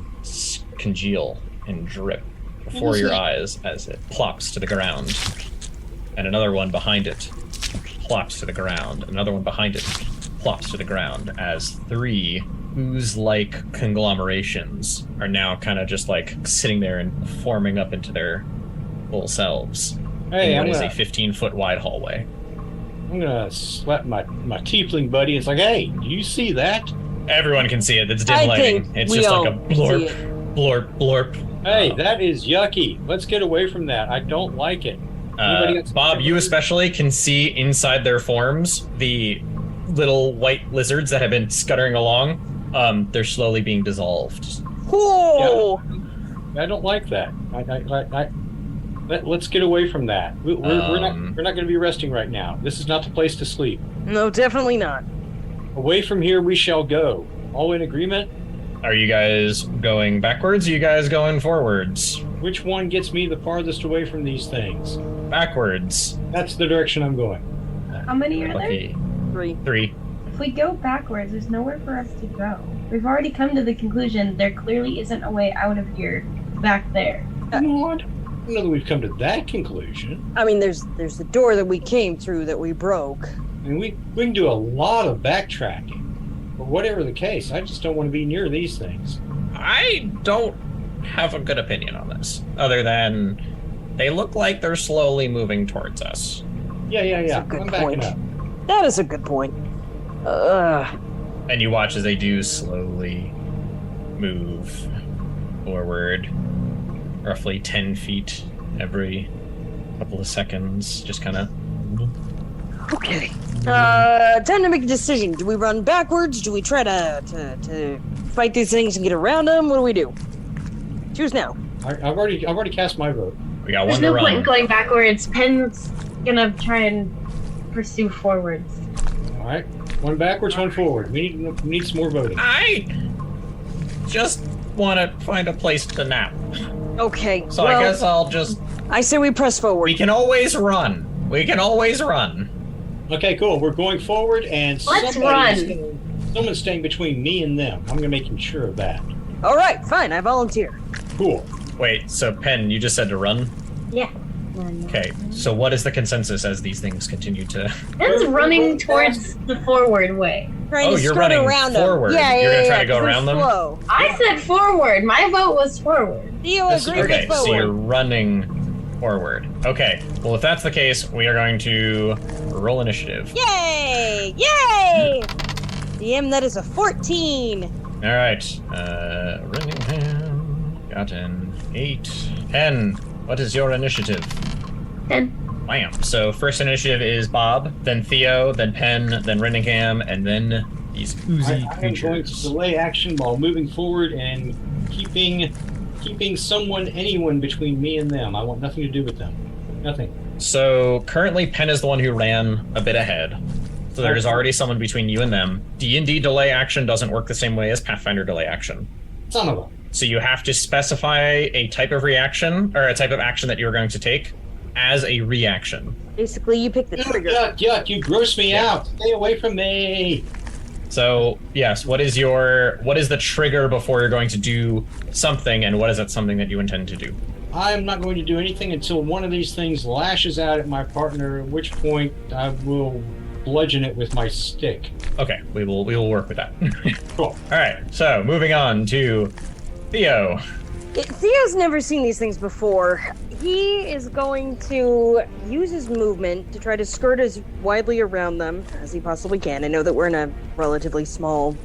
congeal and drip before your eyes as it plops to the ground. And another one behind it plops to the ground. Another one behind it plops to the ground as 3 ooze-like conglomerations are now kind of just like sitting there and forming up into their full selves. Hey, in what is a 15-foot wide hallway. I'm gonna slap my tiefling buddy. It's like, hey, do you see that? Everyone can see it. It's dim lighting. It's just like a blorp, blorp, blorp. Hey, that is yucky. Let's get away from that. I don't like it. Bob, you especially can see inside their forms the little white lizards that have been scuttering along. They're slowly being dissolved. Whoa! Yeah, I don't like that. Let's get away from that. We're not going to be resting right now. This is not the place to sleep. No, definitely not. Away from here we shall go. All in agreement? Are you guys going backwards? Or are you guys going forwards? Which one gets me the farthest away from these things? Backwards. That's the direction I'm going. How many are Lucky. there? 3. If we go backwards, there's nowhere for us to go. We've already come to the conclusion there clearly isn't a way out of here back there. You know what? I don't know that we've come to that conclusion. I mean, there's the door that we came through that we broke. I mean, we can do a lot of backtracking. But whatever the case, I just don't want to be near these things. I don't have a good opinion on this, other than they look like they're slowly moving towards us. Yeah. That's a good I'm point. backing up. That is a good point. And you watch as they do slowly move forward, roughly 10 feet every couple of seconds, just kind of... Okay. Time to make a decision. Do we run backwards? Do we try to fight these things and get around them? What do we do? Choose now. I've already cast my vote. We got There's one to no run. point in going backwards. Pen's gonna try and pursue forwards. All right, one backwards, one forward. We need some more voting. I just want to find a place to nap. Okay. So I guess I'll just... I say we press forward. We can always run. Okay, cool. We're going forward, and Let's someone's staying between me and them. I'm gonna make sure of that. All right, fine. I volunteer. Cool. Wait, so Pen, you just said to run? Yeah. Okay, so what is the consensus as these things continue to... Pen's running towards the forward way. Trying to you're skirt running around forward. them. Yeah, You're gonna try to 'cause go they're around them? slow. I said forward. My vote was forward. You agree Okay, with so you're forward. running forward. Okay, well, if that's the case, we are going to roll initiative. Yay! Yay! DM, that is a 14. All right, Rinningham got an 8. 10, what is your initiative? 10. Bam. So first initiative is Bob, then Theo, then Penn, then Rinningham, and then these oozy I am going to creatures. delay action while moving forward and keeping anyone between me and them. I want nothing to do with them. Nothing. So currently Penn is the one who ran a bit ahead. So there's already someone between you and them. D&D delay action doesn't work the same way as Pathfinder delay action. Son of a... So you have to specify a type of reaction, or a type of action that you're going to take as a reaction. Basically, you pick the trigger. Yuck, you gross me out. Stay away from me. So, yes, what is the trigger before you're going to do something, and what is that something that you intend to do? I'm not going to do anything until one of these things lashes out at my partner, at which point I will bludgeon it with my stick. Okay, we will work with that. Cool. All right, so moving on to Theo. Theo's never seen these things before. He is going to use his movement to try to skirt as widely around them as he possibly can. I know that we're in a relatively small,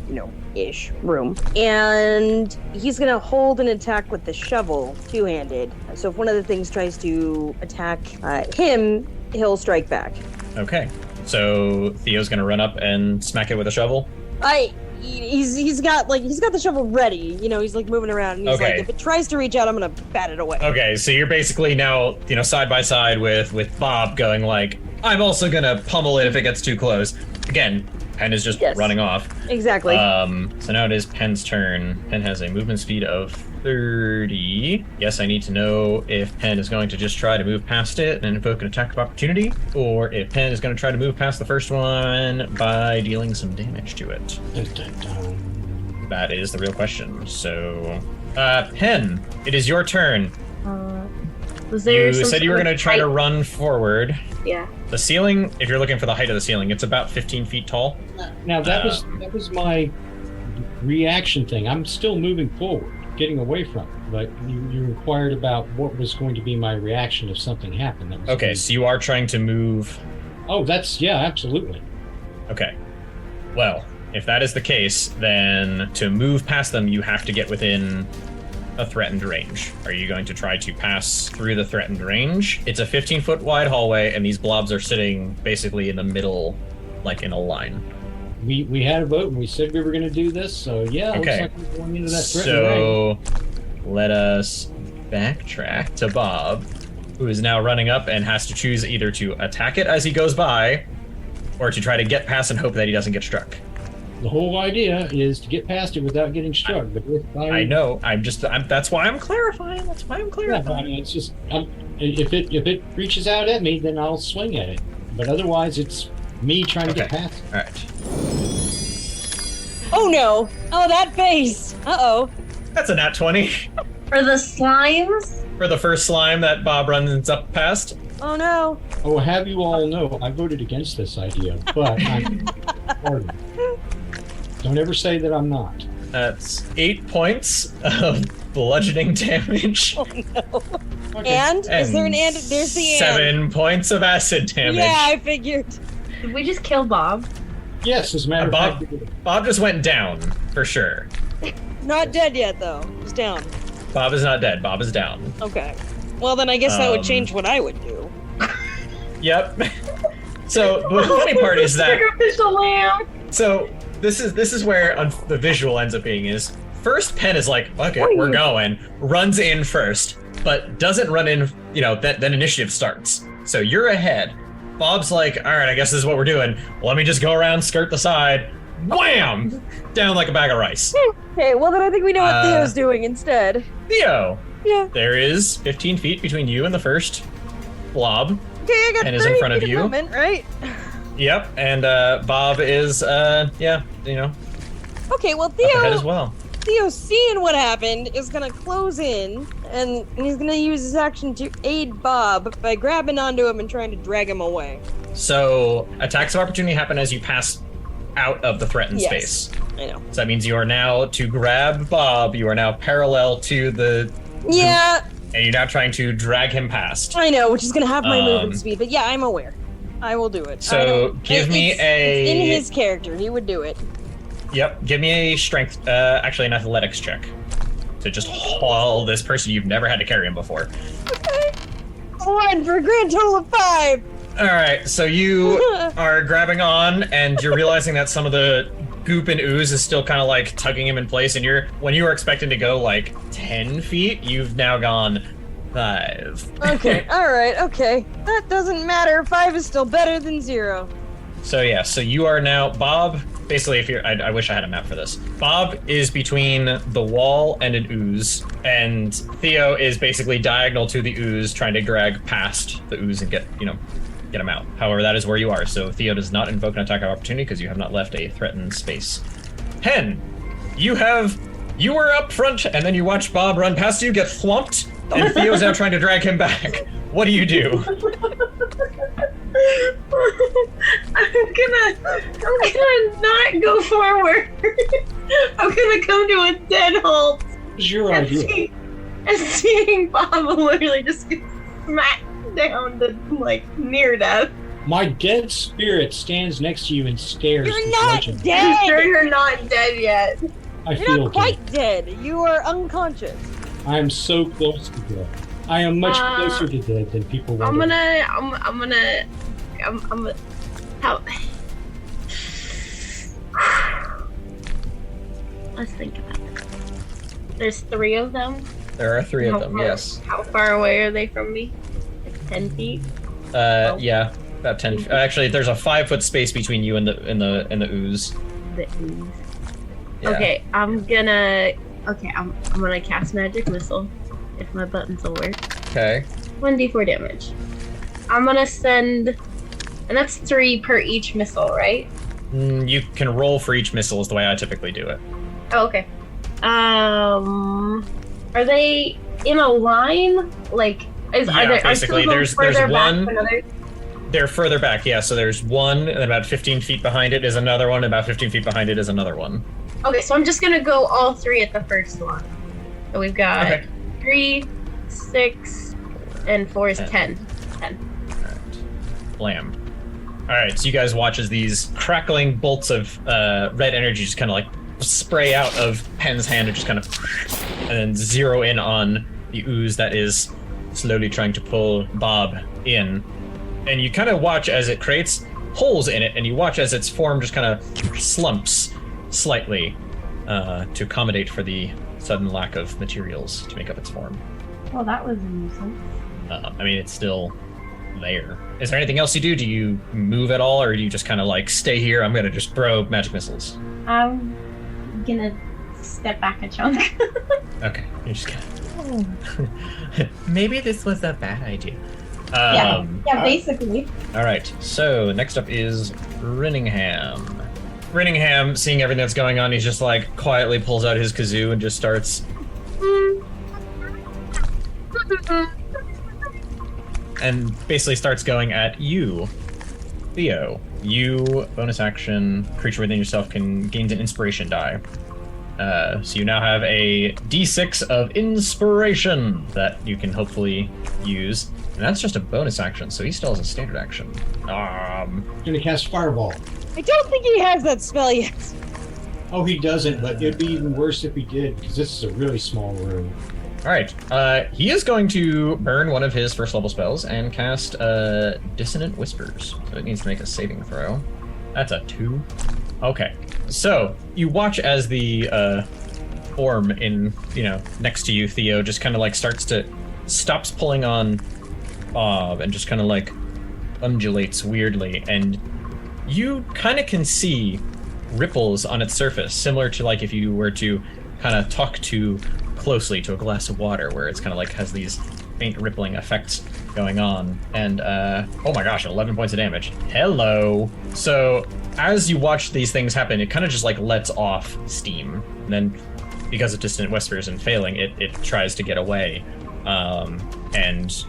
ish room. And he's going to hold an attack with the shovel, two-handed. So if one of the things tries to attack him, he'll strike back. Okay, so Theo's going to run up and smack it with a shovel? He's got the shovel ready. He's like moving around. And he's Okay. like, if it tries to reach out, I'm gonna bat it away. Okay, so you're basically now, side by side with Bob going like, I'm also gonna pummel it if it gets too close. Again, Penn is just running off. Exactly. So now it is Penn's turn. Penn has a movement speed of 30. Yes, I need to know if Penn is going to just try to move past it and invoke an attack of opportunity, or if Penn is going to try to move past the first one by dealing some damage to it. That is the real question. So, Penn, it is your turn. Was there You some said you were sort going of to try to height? run forward. Yeah. The ceiling, if you're looking for the height of the ceiling, it's about 15 feet tall. Now that was my reaction thing. I'm still moving forward, getting away from it. But you inquired about what was going to be my reaction if something happened. That was Okay, so you are trying to move. Oh, absolutely. Okay. Well, if that is the case, then to move past them, you have to get within a threatened range. Are you going to try to pass through the threatened range? It's a 15-foot wide hallway, and these blobs are sitting basically in the middle, like in a line. We had a vote and we said we were going to do this, so yeah. Okay. Looks like we're going into that threatened range. So let us backtrack to Bob, who is now running up and has to choose either to attack it as he goes by, or to try to get past and hope that he doesn't get struck. The whole idea is to get past it without getting struck. But I know. That's why I'm clarifying. Yeah, I mean, it's just if it reaches out at me, then I'll swing at it. But otherwise, it's me trying to get past it. All right. Oh no! Oh, that face! Uh-oh. That's a nat 20 For the slimes? for the first slime that Bob runs up past. Oh no! Oh, have you all know, I voted against this idea, but I'm pardon. Don't ever say that I'm not. That's 8 points of bludgeoning damage. Oh no! And is there an and? There's the and. 7 points of acid damage. Yeah, I figured. Did we just kill Bob? Yes, as a matter of Bob, fact. Bob just went down, for sure. Not dead yet, though. He's down. Bob is not dead. Bob is down. Okay. Well, then I guess that would change what I would do. Yep. So the funny part is that. Sacrificial lamb. So this is where the visual ends up being is first Penn is like, okay, we're going, runs in first, but doesn't run in. Then initiative starts. So you're ahead. Bob's like, all right, I guess this is what we're doing. Well, let me just go around, skirt the side, wham, down like a bag of rice. Okay, well then I think we know what Theo's doing instead. Theo. Yeah. There is 15 feet between you and the first blob. Okay, I got and is in front of feet you. movement, right? Yep, and Bob is, Okay, well up ahead as Theo, well. Theo, seeing what happened, is gonna close in, and he's gonna use his action to aid Bob by grabbing onto him and trying to drag him away. So attacks of opportunity happen as you pass out of the threatened Yes, space. I know. So that means you are now, to grab Bob, you are now parallel to the... Yeah, And you're now trying to drag him past. I know, which is going to have my movement speed, but yeah, I'm aware. I will do it. So give me it's in his character. He would do it. Yep, give me a strength, actually an athletics check. To just haul this person you've never had to carry him before. Okay. 1 for a grand total of 5. Alright, so you are grabbing on, and you're realizing that some of the goop and ooze is still kind of like tugging him in place, and when you were expecting to go like 10 feet, you've now gone 5. Okay, alright, okay. That doesn't matter. 5 is still better than 0. So yeah, so you are now, Bob, basically if you're, I wish I had a map for this. Bob is between the wall and an ooze, and Theo is basically diagonal to the ooze, trying to drag past the ooze and get him out. However, that is where you are, so Theo does not invoke an attack of opportunity because you have not left a threatened space. Hen, you were up front, and then you watch Bob run past you, get thwomped, and Theo's now trying to drag him back. What do you do? I'm gonna not go forward. I'm gonna come to a dead halt. What's your idea? And seeing Bob literally just get smacked down to like near death. My dead spirit stands next to you and stares. You're not begrudgingly. dead! I'm sure you're not dead yet. I You're feel not quite dead. You are unconscious. I am so close to death. I am much closer to death than people want. I'm gonna how let's think about it. There's 3 of them. There are 3 of them, yes. How far away are they from me? Like 10 feet? Yeah, about 10. Actually, there's a 5-foot space between you and the ooze. The ooze. Yeah. Okay, I'm gonna cast magic missile if my buttons will work. Okay. 1d4 damage. I'm gonna send, and that's 3 per each missile, right? You can roll for each missile is the way I typically do it. Oh, okay. Are they in a line? Like, basically, there's one. They're further back, yeah. So there's one, and about 15 feet behind it is another one, and about 15 feet behind it is another one. Okay, so I'm just gonna go all 3 at the first one. So we've got 3, 6, and 4 is 10. 10. Alright. Blam. Alright, so you guys watch as these crackling bolts of red energy just kind of like spray out of Pen's hand and just kind of and then zero in on the ooze that is slowly trying to pull Bob in. And you kind of watch as it creates holes in it, and you watch as its form just kind of slumps slightly to accommodate for the sudden lack of materials to make up its form. Well, that was a nuisance. I mean, it's still there. Is there anything else you do? Do you move at all, or do you just kind of like stay here? I'm gonna just throw magic missiles. I'm gonna step back a chunk. Okay, you're just gonna. Maybe this was a bad idea. Yeah, basically. All right, so next up is Rinningham. Rinningham, seeing everything that's going on, he's just like quietly pulls out his kazoo and just starts. And basically starts going at you, Theo. You, bonus action, creature within yourself gains an inspiration die. So you now have a d6 of inspiration that you can hopefully use. And that's just a bonus action, so he still has a standard action. Gonna cast Fireball. I don't think he has that spell yet. Oh, he doesn't, but it'd be even worse if he did, because this is a really small room. Alright, he is going to burn one of his first level spells and cast Dissonant Whispers. So it needs to make a saving throw. That's a 2. Okay, so you watch as the form in, next to you, Theo, just kind of like stops pulling on Bob and just kind of like undulates weirdly, and you kind of can see ripples on its surface, similar to like if you were to kind of talk too closely to a glass of water, where it's kind of like has these faint rippling effects going on. And oh my gosh, 11 points of damage. Hello. So as you watch these things happen, it kind of just like lets off steam, and then because of Dissonant Whispers and failing, it tries to get away and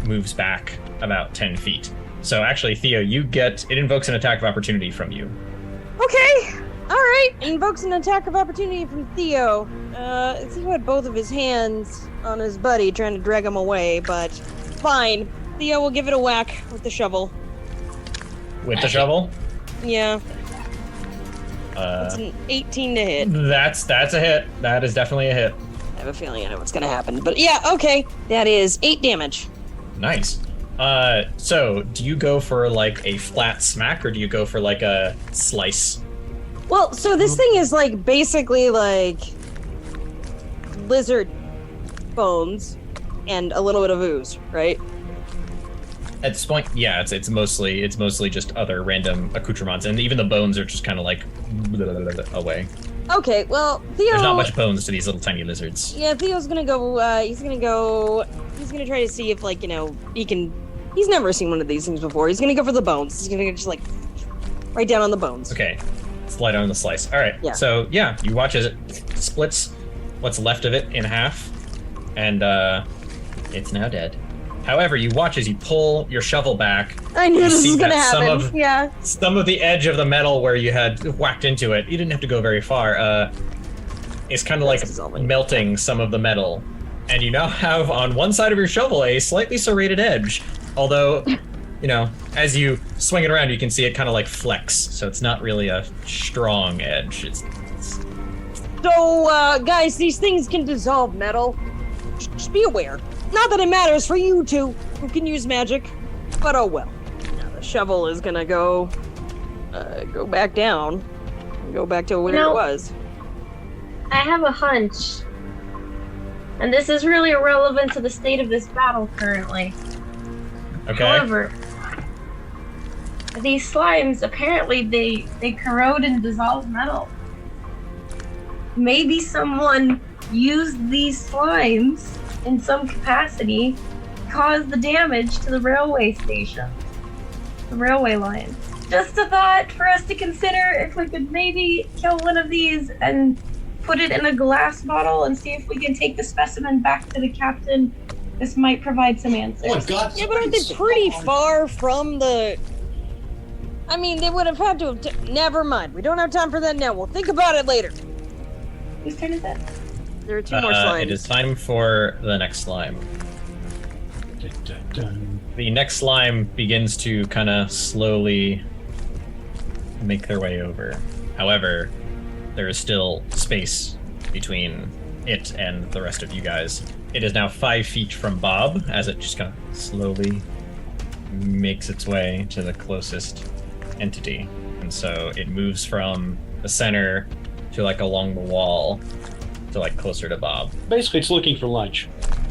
moves back about 10 feet. So actually, Theo, it invokes an attack of opportunity from you. Okay. Alright, invokes an attack of opportunity from Theo. Theo had both of his hands on his buddy trying to drag him away, but fine. Theo will give it a whack with the shovel. With the shovel? Yeah. It's an 18 to hit. That's a hit. That is definitely a hit. I have a feeling I know what's gonna happen. But yeah, okay. That is 8 damage. Nice. So do you go for like a flat smack or do you go for like a slice? Well, so this thing is like basically like lizard bones and a little bit of ooze, right? At this point, yeah, it's mostly just other random accoutrements, and even the bones are just kind of like away. Okay, well, Theo. There's not much bones to these little tiny lizards. Yeah, Theo's gonna go. He's gonna try to see if, like, he can. He's never seen one of these things before. He's gonna go for the bones. He's gonna just like right down on the bones. Okay, slide on the slice. All right. Yeah. So yeah, you watch as it splits what's left of it in half, and it's now dead. However, you watch as you pull your shovel back. I knew this was gonna happen. Some of the edge of the metal where you had whacked into it, you didn't have to go very far, is kind of like melting some of the metal. And you now have on one side of your shovel a slightly serrated edge. Although, as you swing it around, you can see it kind of like flex. So it's not really a strong edge. So, guys, these things can dissolve metal. Just be aware. Not that it matters for you two who can use magic, but oh well. Now the shovel is gonna go back down, go back to where it was. I have a hunch, and this is really irrelevant to the state of this battle currently. Okay. However, these slimes apparently they corrode and dissolve metal. Maybe someone used these slimes in some capacity, caused the damage to the railway station, the railway line. Just a thought for us to consider if we could maybe kill one of these and put it in a glass bottle and see if we can take the specimen back to the captain. This might provide some answers. Oh my God. Yeah, but aren't they pretty far from the... I mean, they would have had to have... Never mind. We don't have time for that now. We'll think about it later. Whose turn is it? There are 2 more slimes. It is time for the next slime. The next slime begins to kind of slowly make their way over. However, there is still space between it and the rest of you guys. It is now 5 feet from Bob as it just kind of slowly makes its way to the closest entity. And so it moves from the center to like along the wall to like closer to Bob. Basically, it's looking for lunch.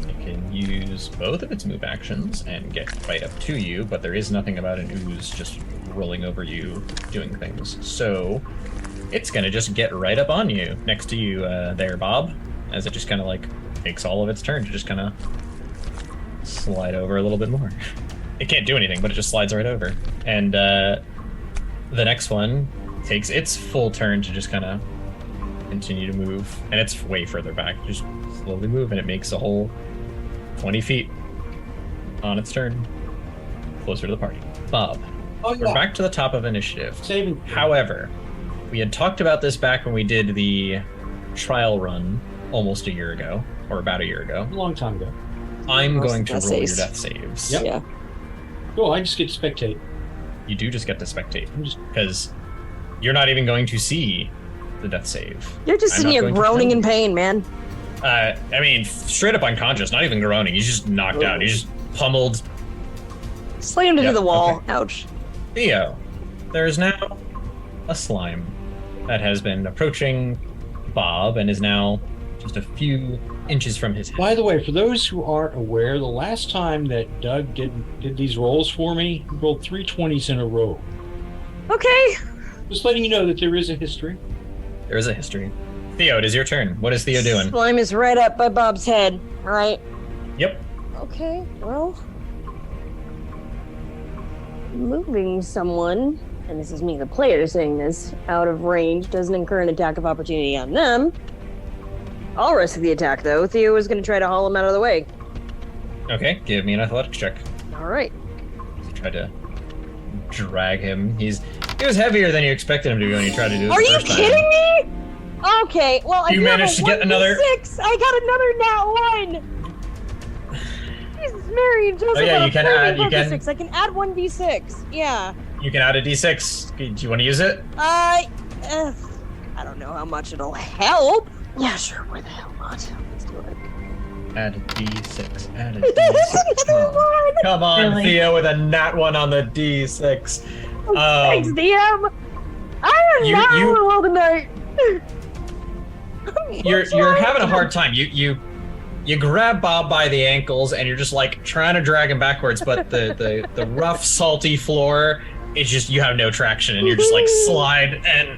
It can use both of its move actions and get right up to you, but there is nothing about an ooze just rolling over you, doing things. So it's gonna just get right up on you, next to you there, Bob, as it just kind of like takes all of its turn to just kind of slide over a little bit more. It can't do anything, but it just slides right over. And the next one takes its full turn to just kind of continue to move, and it's way further back. Just slowly move, and it makes a whole 20 feet on its turn, closer to the party. Bob, we're back to the top of initiative. However, we had talked about this back when we did the trial run almost a year ago, or about a year ago. A long time ago. I'm going to roll your death saves. Yep. Yeah. Cool, I just get to spectate. You do just get to spectate, because you're not even going to see the death save. You're just sitting here groaning in pain, man. I mean, straight up unconscious, not even groaning. He's just knocked out. He's just pummeled. Slammed into the wall. Okay. Ouch. Theo, there is now a slime that has been approaching Bob and is now just a few inches from his head. By the way, for those who aren't aware, the last time that Doug did these rolls for me, he rolled 3 20s in a row. Okay. Just letting you know that there is a history. There is a history. Theo, it is your turn. What is Theo doing? Slime is right up by Bob's head, right? Yep. Okay, well... moving someone, and this is me, the player, saying this, out of range doesn't incur an attack of opportunity on them. I'll risk the attack, though. Theo is going to try to haul him out of the way. Okay, give me an athletics check. All right. Try to drag him. He's He was heavier than you expected him to be when you tried to do it Are the you first time. kidding me? Okay, well, You managed to get another- 6. I got another nat 1. Jesus, Mary and Joseph. Oh, yeah, you can add- you can- 6. I can add 1d6. Yeah. You can add a d6. Do you want to use it? I don't know how much it'll help. Yeah, sure. Why the hell not? Let's do it. Add a d6. Add a d6. Another one. Come on, Really? Theo, with a nat 1 on the d6. Thanks, DM. I am you- not you- well tonight. You're having a hard time. You grab Bob by the ankles and you're just like trying to drag him backwards, but the rough, salty floor is just, you have no traction and you're just like slide, and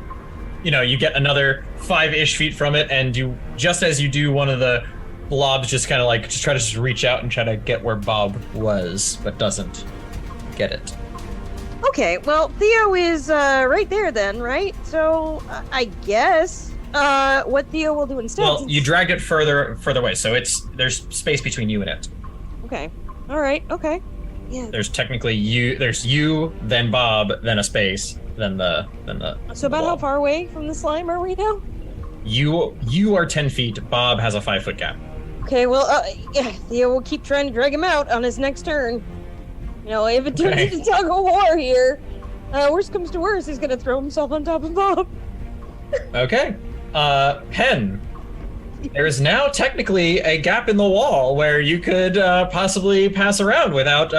you get another 5-ish feet from it, and you, just as you do, one of the blobs just kind of like try to reach out and try to get where Bob was, but doesn't get it. Okay, well, Theo is right there then, right? So I guess what Theo will do instead. Well, you dragged it further away, so there's space between you and it. Okay. All right. Okay. Yeah. There's technically there's you, then Bob, then a space, then the. So about how far away from the slime are we now? You are 10 feet. Bob has a 5-foot gap. Okay. Well, yeah, Theo will keep trying to drag him out on his next turn. If it turns into tug of war here, worst comes to worst, he's gonna throw himself on top of Bob. Okay. Pen. There is now technically a gap in the wall where you could possibly pass around without,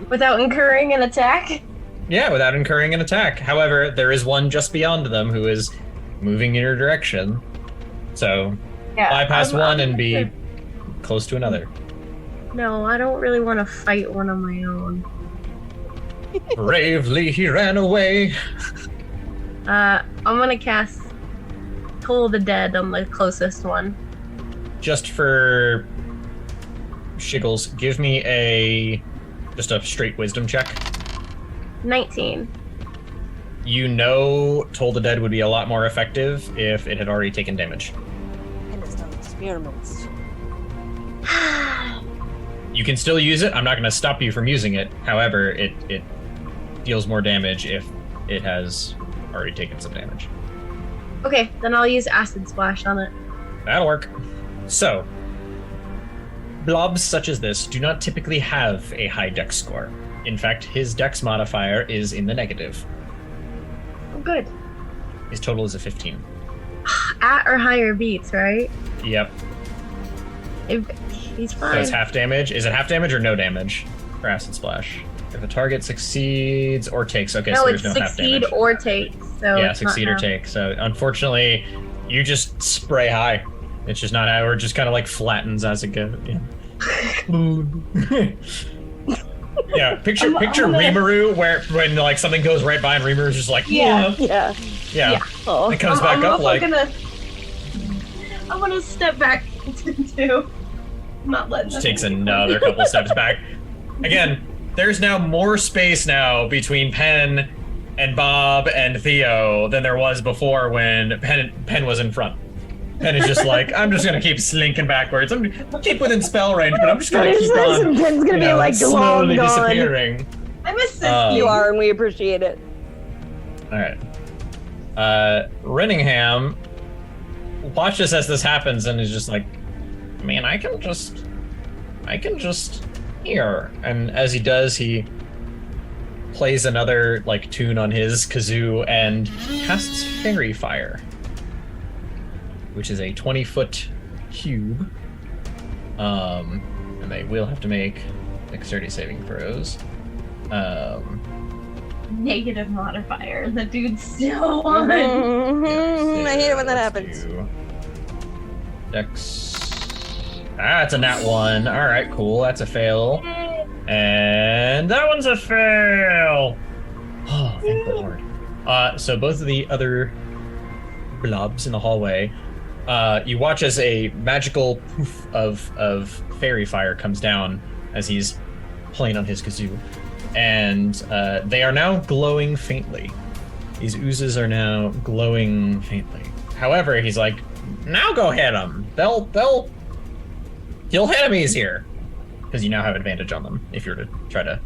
Without incurring an attack? Yeah, without incurring an attack. However, there is one just beyond them who is moving in your direction. So, bypass one and be close to another. No, I don't really want to fight one on my own. Bravely he ran away. I'm gonna cast Toll the Dead on the closest one. Just for shiggles, give me just a straight wisdom check. 19. Toll the Dead would be a lot more effective if it had already taken damage. And it's done experiments. You can still use it. I'm not going to stop you from using it. However, it deals more damage if it has already taken some damage. Okay, then I'll use Acid Splash on it. That'll work. So, blobs such as this do not typically have a high dex score. In fact, his dex modifier is in the negative. Oh, good. His total is a 15. At or higher beats, right? Yep. He's fine. So it's half damage. Is it half damage or no damage for Acid Splash? If a target succeeds or takes, okay, no, so there's no half damage. succeed or take. So Yeah, it's not succeed or half. take. So unfortunately, you just spray high. It's just not, or it just kind of like flattens as it goes. Yeah. Yeah, picture Rimuru when like something goes right by and Rimuru's just like Yeah. Oh, It comes back up like I'm gonna step back too. Not letting just takes another couple steps back. Again, there's now more space now between Pen and Bob and Theo than there was before when Pen was in front. Pen is just like, I'm just gonna keep slinking backwards. I'll keep within spell range, but I'm just gonna keep on. Pen's gonna be like slowly long gone. disappearing. I'm assisting. You are, and we appreciate it. All right. Renningham watches as this happens and is just like, man, I can just hear. And as he does, he plays another like tune on his kazoo and casts Fairy Fire, which is a 20-foot cube. And they will have to make dexterity saving throws. Negative modifier. The dude's still on. I hate it when that happens. Dex. It's a nat 1. All right, cool. That's a fail. And that one's a fail. Oh, thank the Lord. So both of the other blobs in the hallway, you watch as a magical poof of fairy fire comes down as he's playing on his kazoo. And they are now glowing faintly. These oozes are now glowing faintly. However, he's like, now go hit them. You'll hit enemies here. Because you now have advantage on them if you're to try to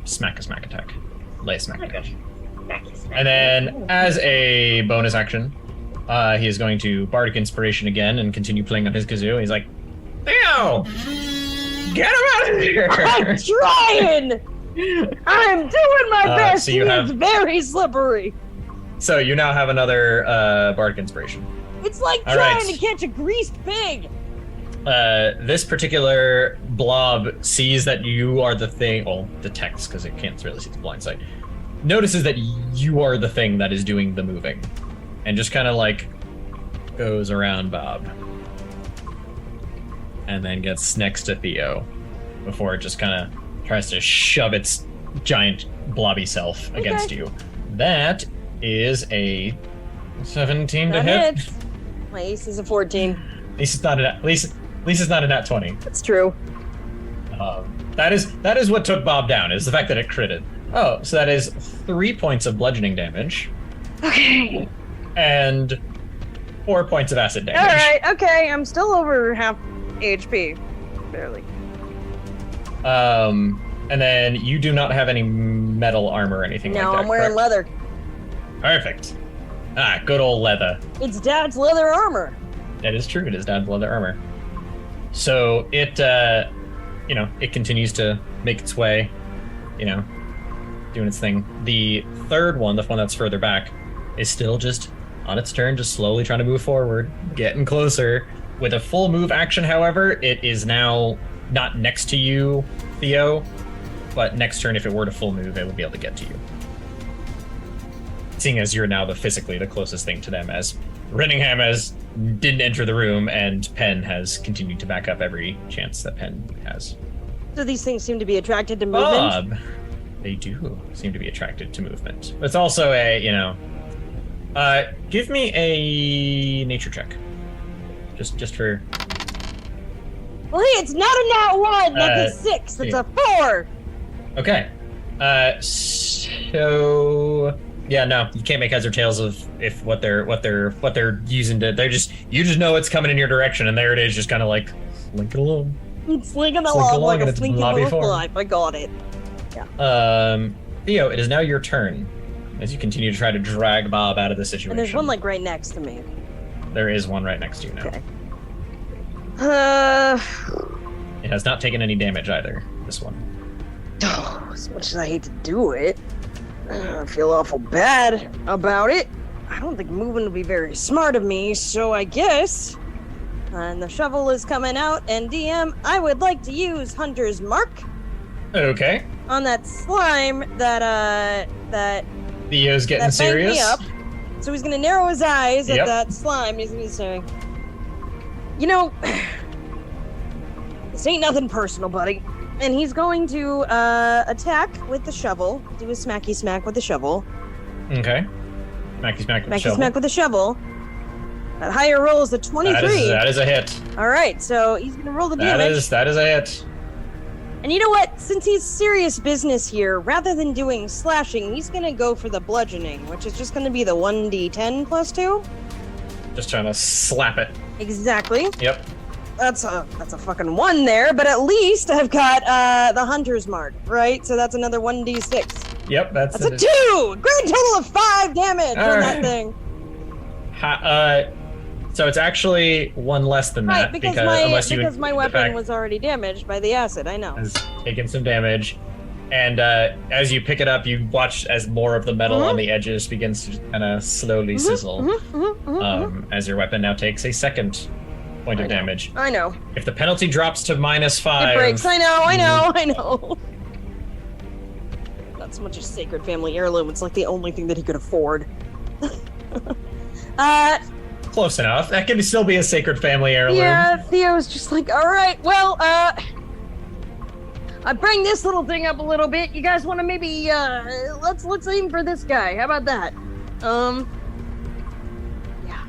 smack attack. Lay a smack attack. And then, as a bonus action, he is going to Bardic Inspiration again and continue playing on his kazoo. He's like, Theo! Get him out of here! I'm trying! I'm doing my best. So you It's very slippery. So you now have another Bardic Inspiration. It's like All trying right. to catch a greased pig. This particular blob sees that you are the thing, well, detects, because it can't really see the blind sight, notices that you are the thing that is doing the moving, and just kind of like goes around Bob. And then gets next to Theo before it just kind of tries to shove its giant blobby self against you. That is a 17 to That hit. hits. My ace is a 14. At least it's not a nat 20. That's true. That is what took Bob down, is the fact that it critted. Oh, so that is 3 points of bludgeoning damage. Okay. And 4 points of acid damage. Alright, okay. I'm still over half HP. Barely. And then you do not have any metal armor or anything like that. No, I'm wearing correct? leather. Perfect. Ah, good old leather. It's Dad's leather armor. That is true. It is down to leather armor. So it, it continues to make its way, doing its thing. The third one, the one that's further back, is still just on its turn, just slowly trying to move forward, getting closer. With a full move action, however, it is now not next to you, Theo, but next turn, if it were to full move, it would be able to get to you. Seeing as you're now physically the closest thing to them, as Renningham didn't enter the room, and Penn has continued to back up every chance that Penn has. So these things seem to be attracted to movement? Bob, they do seem to be attracted to movement. But it's also give me a nature check. Just for... Well, hey, it's not a nat 1, that's a 6, it's a 4! Okay. So... Yeah, no, you can't make heads or tails of if what they're using to. You just know it's coming in your direction, and there it is, just kind of like slinking along. It's slinking along like a slinky little form. fly. I got it. Yeah. Theo, it is now your turn as you continue to try to drag Bob out of the situation. And there's one like right next to me. There is one right next to you now. Okay. It has not taken any damage either. This one. Oh, as much as I hate to do it, I feel awful bad about it. I don't think moving would be very smart of me, so I guess. And the shovel is coming out, and DM, I would like to use Hunter's Mark. Okay. On that slime that Theo's getting that serious. Me up. So he's gonna narrow his eyes Yep. at that slime. He's gonna be saying, this ain't nothing personal, buddy. And he's going to attack with the shovel. Do a smacky smack with the shovel. Okay. Smacky smack with the Smacky shovel. smack with the shovel. That higher roll is a 23. That is a hit. All right, so he's gonna roll the damage. That is a hit. And you know what? Since he's serious business here, rather than doing slashing, he's gonna go for the bludgeoning, which is just gonna be the 1d10 plus 2. Just trying to slap it. Exactly. Yep. That's a fucking 1 there, but at least I've got the Hunter's Mark, right? So that's another 1d6. Yep, that's a 2! Grand total of 5 damage All on right. that thing. So it's actually 1 less than that, Right, because my weapon fact, was already damaged by the acid, I know. has taken some damage. And as you pick it up, you watch as more of the metal on the edges begins to kind of slowly sizzle. As your weapon now takes a second point of damage. I know. If the penalty drops to -5... It breaks, I know. Not so much a sacred family heirloom, it's like the only thing that he could afford. Close enough. That can still be a sacred family heirloom. Yeah, Theo's just like, alright, well, I bring this little thing up a little bit. You guys want to maybe, let's aim for this guy. How about that? Yeah.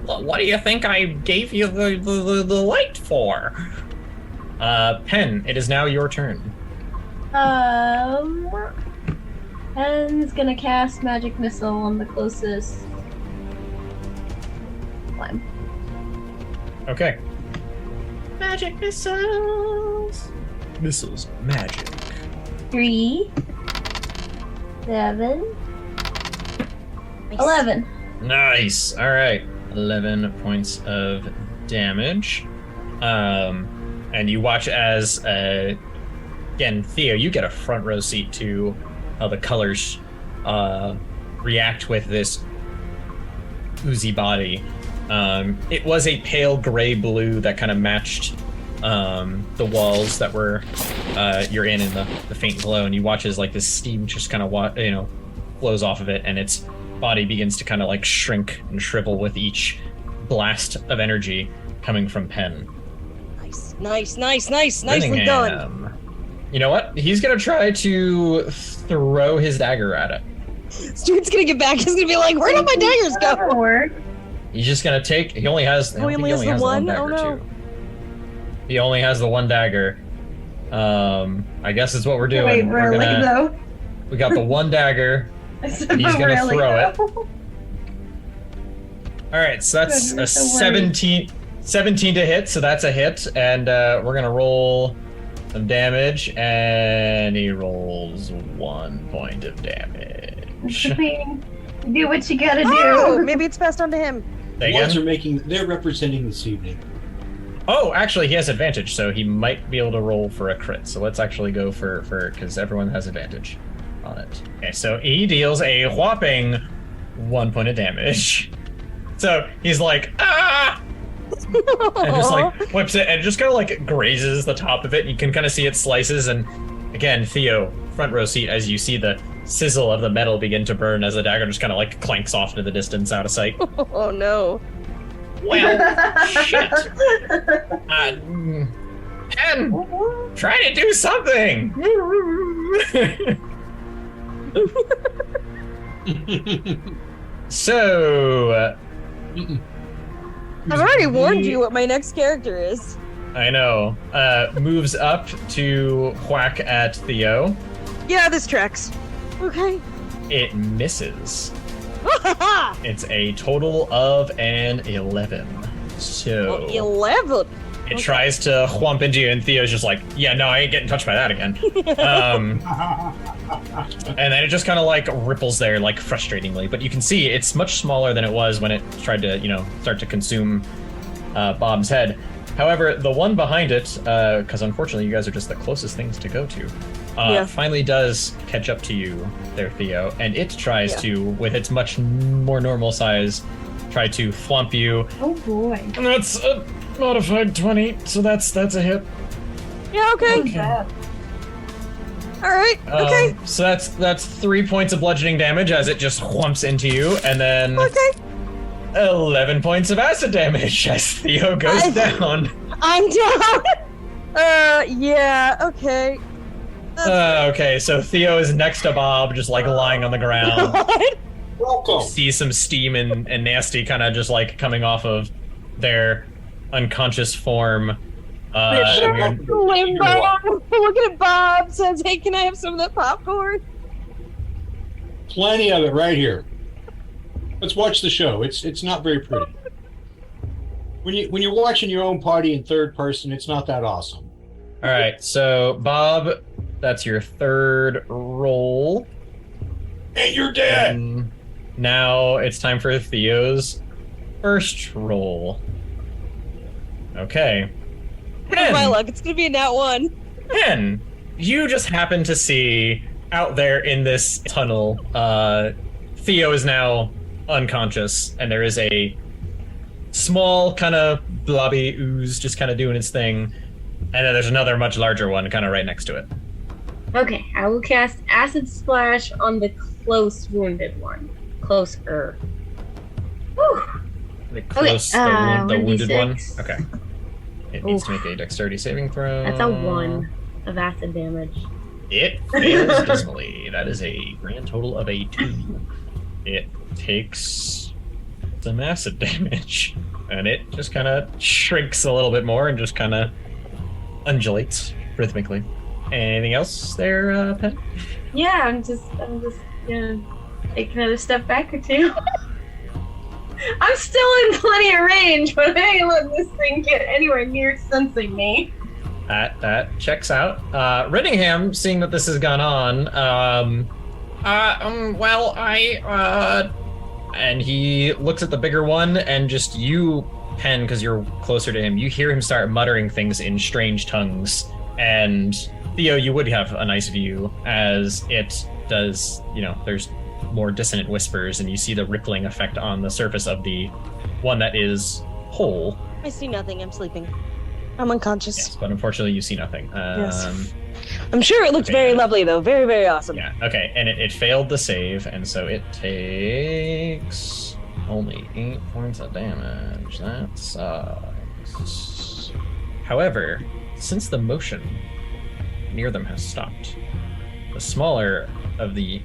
Well, what do you think I gave you the light for? Penn, it is now your turn. Penn's gonna cast Magic Missile on the closest slime. Okay. Magic missiles. Missiles, magic. 3, 7, 11. Nice. All right. 11 points of damage. And you watch as, again, Theo, you get a front row seat to how the colors react with this oozy body. It was a pale gray blue that kind of matched the walls that were you're in the faint glow, and you watch as like this steam just kind of flows off of it, and its body begins to kind of like shrink and shrivel with each blast of energy coming from Penn. Nice. Nicely done. You know what? He's gonna try to throw his dagger at it. Stuart's gonna get back. He's gonna be like, "Where did my daggers go?" He's just gonna take. He only has. Oh, he only has the one. Dagger, Oh no. too. He only has the one dagger. I guess it's what we're doing. Wait, really though? We got the one dagger. He's gonna Really, throw it. though? All right, so that's Good, we're a so worried. 17 to hit, so that's a hit, and we're gonna roll some damage, and he rolls 1 point of damage. Do what you gotta Oh, do. maybe it's passed on to him. Say Ones again? they're representing this evening. Oh, actually, he has advantage, so he might be able to roll for a crit. So let's actually go for because everyone has advantage on it. Okay, so he deals a whopping 1 point of damage. So he's like, ah! And just like whips it and just kind of like grazes the top of it. And you can kind of see it slices. And again, Theo, front row seat, as you see the sizzle of the metal begin to burn as the dagger just kind of like clanks off into the distance out of sight. Oh no. Well, shit. Pen, try to do something. So, I've already warned you what my next character is. I know. Moves up to whack at Theo. Yeah, this tracks. Okay. It misses. It's a total of an 11. So 11. it tries to whomp into you, and Theo's just like, yeah, no, I ain't getting touched by that again. And then it just kind of like ripples there, like frustratingly. But you can see it's much smaller than it was when it tried to, start to consume Bob's head. However, the one behind it, because unfortunately you guys are just the closest things to go to, finally does catch up to you there, Theo, and it tries to, with its much more normal size, try to thwomp you. Oh boy. And that's a modified 20, so that's a hit. Yeah, okay. All right, okay. So that's 3 points of bludgeoning damage as it just whomps into you, and then 11 points of acid damage as Theo goes down. I'm down. Yeah, okay. Okay, so Theo is next to Bob, just like lying on the ground. Welcome. See some steam and nasty kind of just like coming off of their unconscious form. Limbo. Looking at Bob, says, "Hey, can I have some of that popcorn?" Plenty of it right here. Let's watch the show. It's not very pretty. When you're watching your own party in third person, it's not that awesome. All right, so Bob, that's your third roll. And you're dead. And now it's time for Theo's first roll. Okay. With my luck, it's gonna be a nat 1. Pen, you just happen to see out there in this tunnel, Theo is now unconscious, and there is a small kind of blobby ooze just kind of doing its thing, and then there's another much larger one kind of right next to it. Okay, I will cast Acid Splash on the close wounded one. Closer. Whew. The close, the wounded one? 1d6. Okay. It needs to make a dexterity saving throw. That's a 1 of acid damage. It fails dismally. That is a grand total of a 2. It takes some acid damage, and it just kind of shrinks a little bit more and just kind of undulates rhythmically. Anything else there, Pen? Yeah, I'm just gonna take another step back or two. I'm still in plenty of range, but I ain't letting this thing get anywhere near sensing me. That checks out. Redingham, seeing that this has gone on, well, and he looks at the bigger one, and just you, Pen, because you're closer to him, you hear him start muttering things in strange tongues. And Theo, you would have a nice view as it does, there's more dissonant whispers, and you see the rippling effect on the surface of the one that is whole. I see nothing. I'm sleeping. I'm unconscious. Yes, but unfortunately you see nothing. Yes. I'm sure it looks very lovely, though. Very, very awesome. Yeah, okay, and it failed the save, and so it takes only 8 points of damage. That sucks. However, since the motion near them has stopped, the smaller of the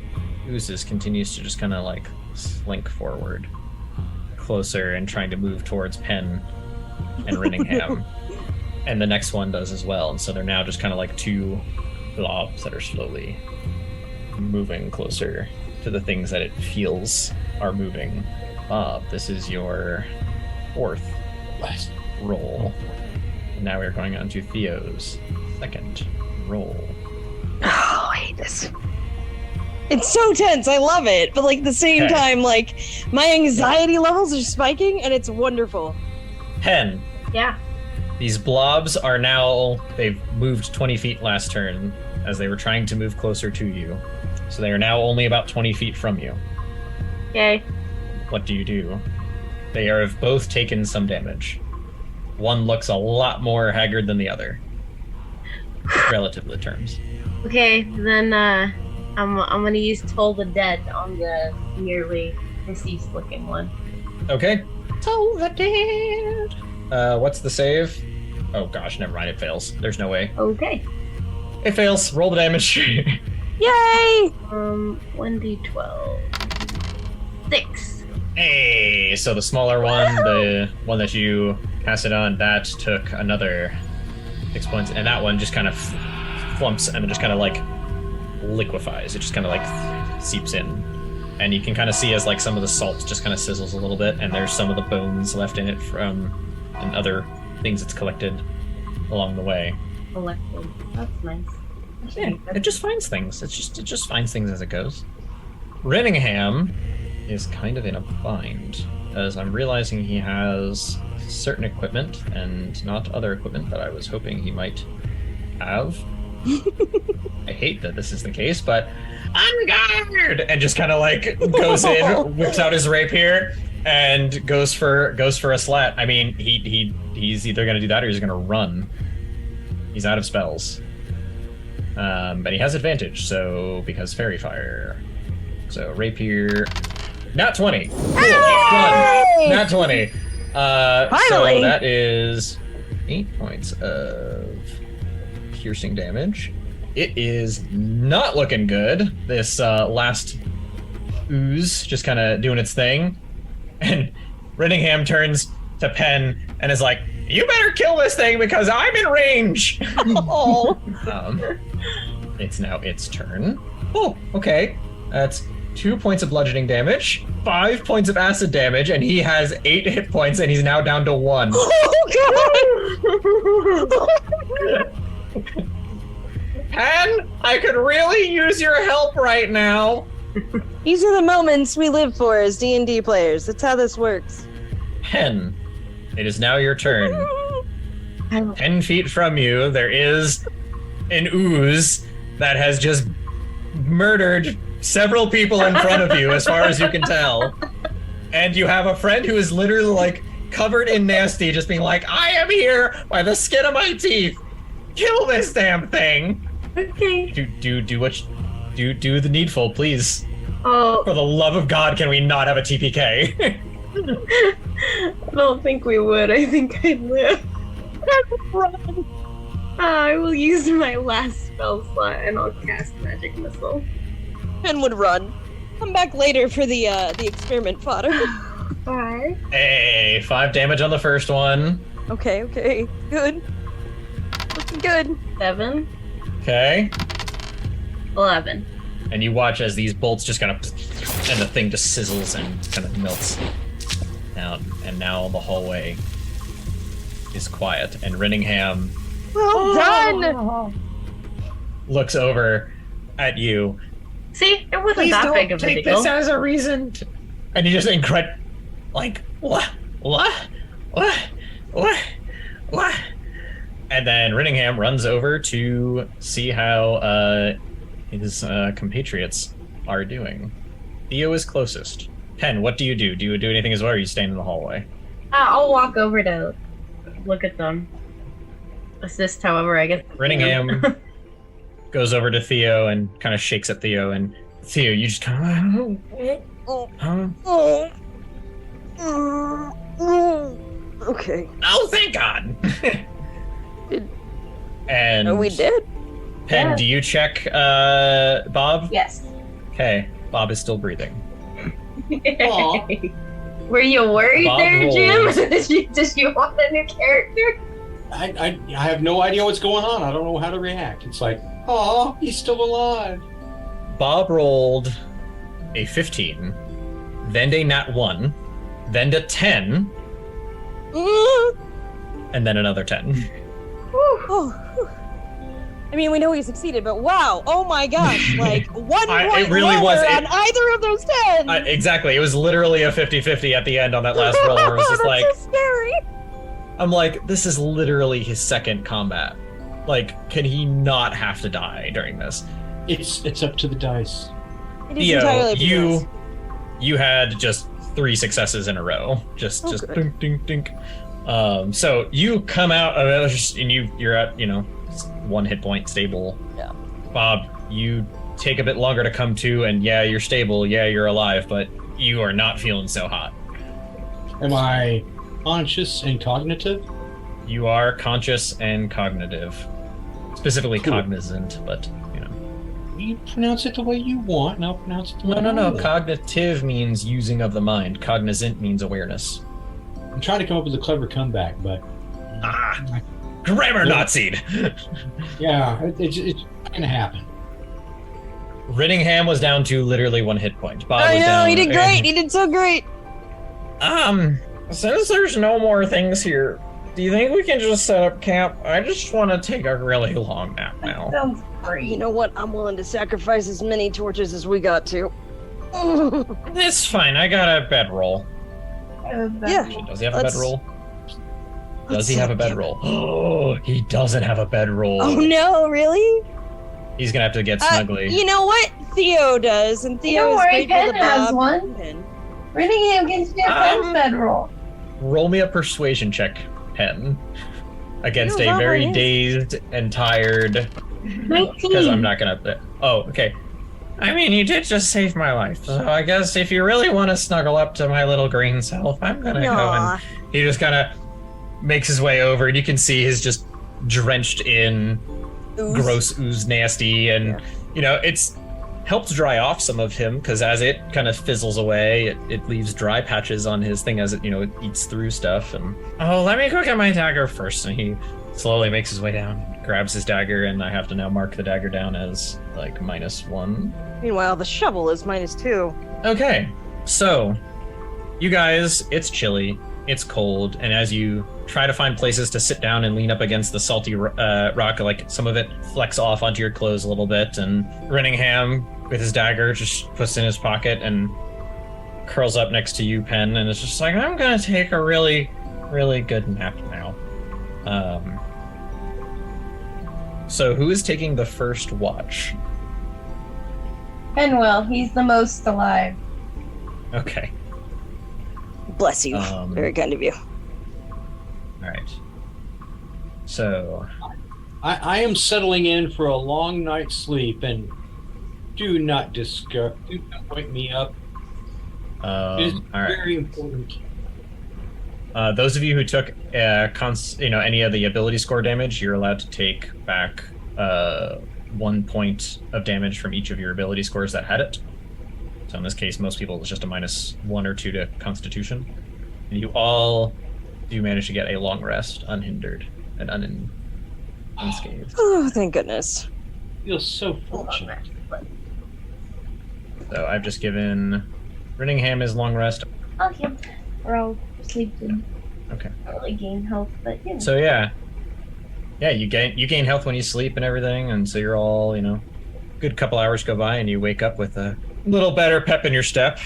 oozes continues to just kind of like slink forward, closer and trying to move towards Pen and Rinningham. And the next one does as well. And so they're now just kind of like 2 blobs that are slowly moving closer to the things that it feels are moving. Bob, this is your 4th roll. And now we're going on to Theo's 2nd roll. Oh, I hate this. It's so tense. I love it. But at the same time, my anxiety levels are spiking, and it's wonderful. Pen. Yeah. These blobs are now, they've moved 20 feet last turn as they were trying to move closer to you. So they are now only about 20 feet from you. Okay. What do you do? They have both taken some damage. One looks a lot more haggard than the other. Relatively terms. Okay, then I'm gonna use Toll the Dead on the nearly deceased looking one. Okay. Toll the Dead! What's the save? Oh gosh, never mind, it fails. There's no way. Okay. It fails. Roll the damage. Yay! 1d12. 6. Hey, so the smaller one, the one that you cast it on, that took another 6 points, and that one just kind of flumps and it just kind of liquefies. It just kind of seeps in. And you can kind of see as some of the salt just kind of sizzles a little bit, and there's some of the bones left in it from and other things it's collected along the way. Collected. That's nice. Yeah, it just finds things. It just finds things as it goes. Rinningham is kind of in a bind, as I'm realizing he has certain equipment and not other equipment that I was hoping he might have. I hate that this is the case, but on guard! And just kind of goes in, whips out his rapier, and goes for a slat. I mean, he's either gonna do that or he's gonna run. He's out of spells. But he has advantage, so because fairy fire. So rapier, not 20. Hey! Not 20. Finally! So that is 8 points of piercing damage. It is not looking good. This last ooze just kind of doing its thing. And Rinningham turns to Pen and is like, "You better kill this thing because I'm in range." Oh. It's now its turn. Oh, okay. That's 2 points of bludgeoning damage, 5 points of acid damage, and he has 8 hit points, and he's now down to 1. Oh, God! Pen, I could really use your help right now. These are the moments we live for as D&D players. That's how this works. Pen, it is now your turn. 10 feet from you, there is an ooze that has just murdered several people in front of you, as far as you can tell. And you have a friend who is literally covered in nasty, just being like, "I am here by the skin of my teeth. Kill this damn thing." Okay. Do the needful, please. Oh. For the love of God, can we not have a TPK? I don't think we would. I think I'd live. Run. I will use my last spell slot and I'll cast Magic Missile. Pen would run. Come back later for the experiment fodder. 5. Hey, 5 damage on the first one. Okay, good. Looking good. 7. Okay. 11. And you watch as these bolts just kind of, and the thing just sizzles and kind of melts down. And now the hallway is quiet. And Rinningham Well done! looks over at you. See, it wasn't that big of a deal. Please don't take this as a reason. And you just like, what? And then Rittingham runs over to see how his compatriots are doing. Theo is closest. Pen, what do you do? Do you do anything as well, or are you staying in the hallway? I'll walk over to look at them. Assist, however, I guess. Rittingham goes over to Theo and kind of shakes at Theo, and Theo, you just kind of... Okay. Oh, thank God! And Oh, we did? Pen, Yeah. do you check Bob? Yes. Okay, Bob is still breathing. Were you worried Bob there, rolls. Jim? Did you want a new character? I have no idea what's going on. I don't know how to react. It's like, oh, he's still alive. Bob rolled a 15, then a nat 1, then a 10, and then another 10. I mean, we know he succeeded, but wow! Oh my gosh! Like 1 point it really lower was. on either of those 10. Exactly. It was literally a 50-50 at the end on that last roll. Where it was just like, That's so scary. I'm like, this is literally his second combat. Like, can he not have to die during this? It's up to the dice. It is Theo, entirely up to us. you had just 3 successes in a row. Just good. dink, dink, dink. So you come out of it, and you're at 1 hit point stable. Yeah. Bob, you take a bit longer to come to, and yeah, you're stable, yeah, you're alive, but you are not feeling so hot. Am I conscious and cognitive? You are conscious and cognitive. Specifically cognizant, but You pronounce it the way you want, and I'll pronounce it the way I No. want. Cognitive means using of the mind. Cognizant means awareness. I'm trying to come up with a clever comeback, but Grammar Nazi'd! yeah, it's not gonna happen. Rittingham was down to literally 1 hit point. Bob I was know, down. he did great. He did so great. Since there's no more things here, do you think we can just set up camp? I just want to take a really long nap now. Sounds great. You know what? I'm willing to sacrifice as many torches as we got to. It's fine. I got a bedroll. Yeah. Does he have a bedroll? Does he have a bedroll? Oh, he doesn't have a bedroll. Oh no, really? He's gonna have to get snuggly. You know what? Theo does, and Theo Don't is worry, grateful Pen to has Bob. one. Pen. Rittingham gets you a Pen's bedroll. Roll me a persuasion check, Pen, against You know, a very Mama is. dazed and tired. 19. Because I'm not gonna. Oh, okay. I mean, you did just save my life, so I guess if you really want to snuggle up to my little green self, I'm gonna go. Aw. And he just kind of makes his way over, and you can see he's just drenched in Ooze. gross ooze, nasty, and it's helped dry off some of him because as it kind of fizzles away, it leaves dry patches on his thing as it it eats through stuff. And let me go get my dagger first. And he slowly makes his way down, grabs his dagger, and I have to now mark the dagger down as like -1. Meanwhile, the shovel is -2. Okay, so you guys, it's chilly, it's cold, and as you try to find places to sit down and lean up against the salty rock, like some of it flecks off onto your clothes a little bit, and Rittingham with his dagger just puts it in his pocket and curls up next to you, Pen, and it's just like, I'm gonna take a really, really good nap now. So who is taking the first watch? Pen will. He's the most alive. Okay. Bless you. Very kind of you. All right. So I am settling in for a long night's sleep, and do not wake me up. It is all right. very important. Those of you who took any of the ability score damage, you're allowed to take back 1 point of damage from each of your ability scores that had it. So in this case, most people it's just a -1 or 2 to Constitution, and you all do manage to get a long rest, unhindered and unscathed. Oh, thank goodness. Feel so fortunate. So I've just given Rittingham his long rest. Okay. Or I'll sleep and Okay. really gain health, but So yeah, you gain health when you sleep and everything, and so you're all good couple hours go by, and you wake up with a little better pep in your step.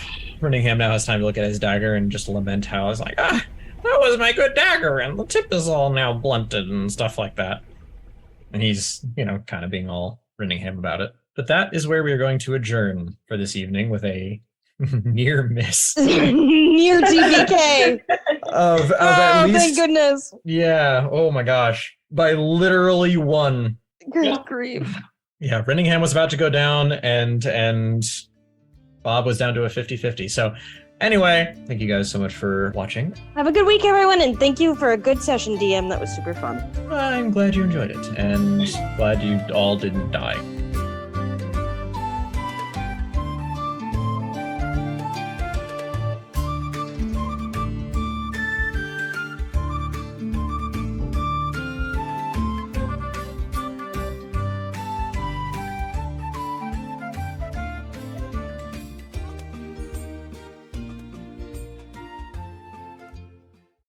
Birmingham now has time to look at his dagger and just lament how it's like, that was my good dagger, and the tip is all now blunted and stuff like that. And he's, kind of being all Birmingham about it. But that is where we are going to adjourn for this evening with a near miss. Near TPK. of at least, thank goodness. Yeah, oh my gosh. By literally one. Good grief. Yeah, Birmingham was about to go down, and Bob was down to a 50-50. So anyway, thank you guys so much for watching. Have a good week, everyone, and thank you for a good session, DM. That was super fun. I'm glad you enjoyed it, and glad you all didn't die.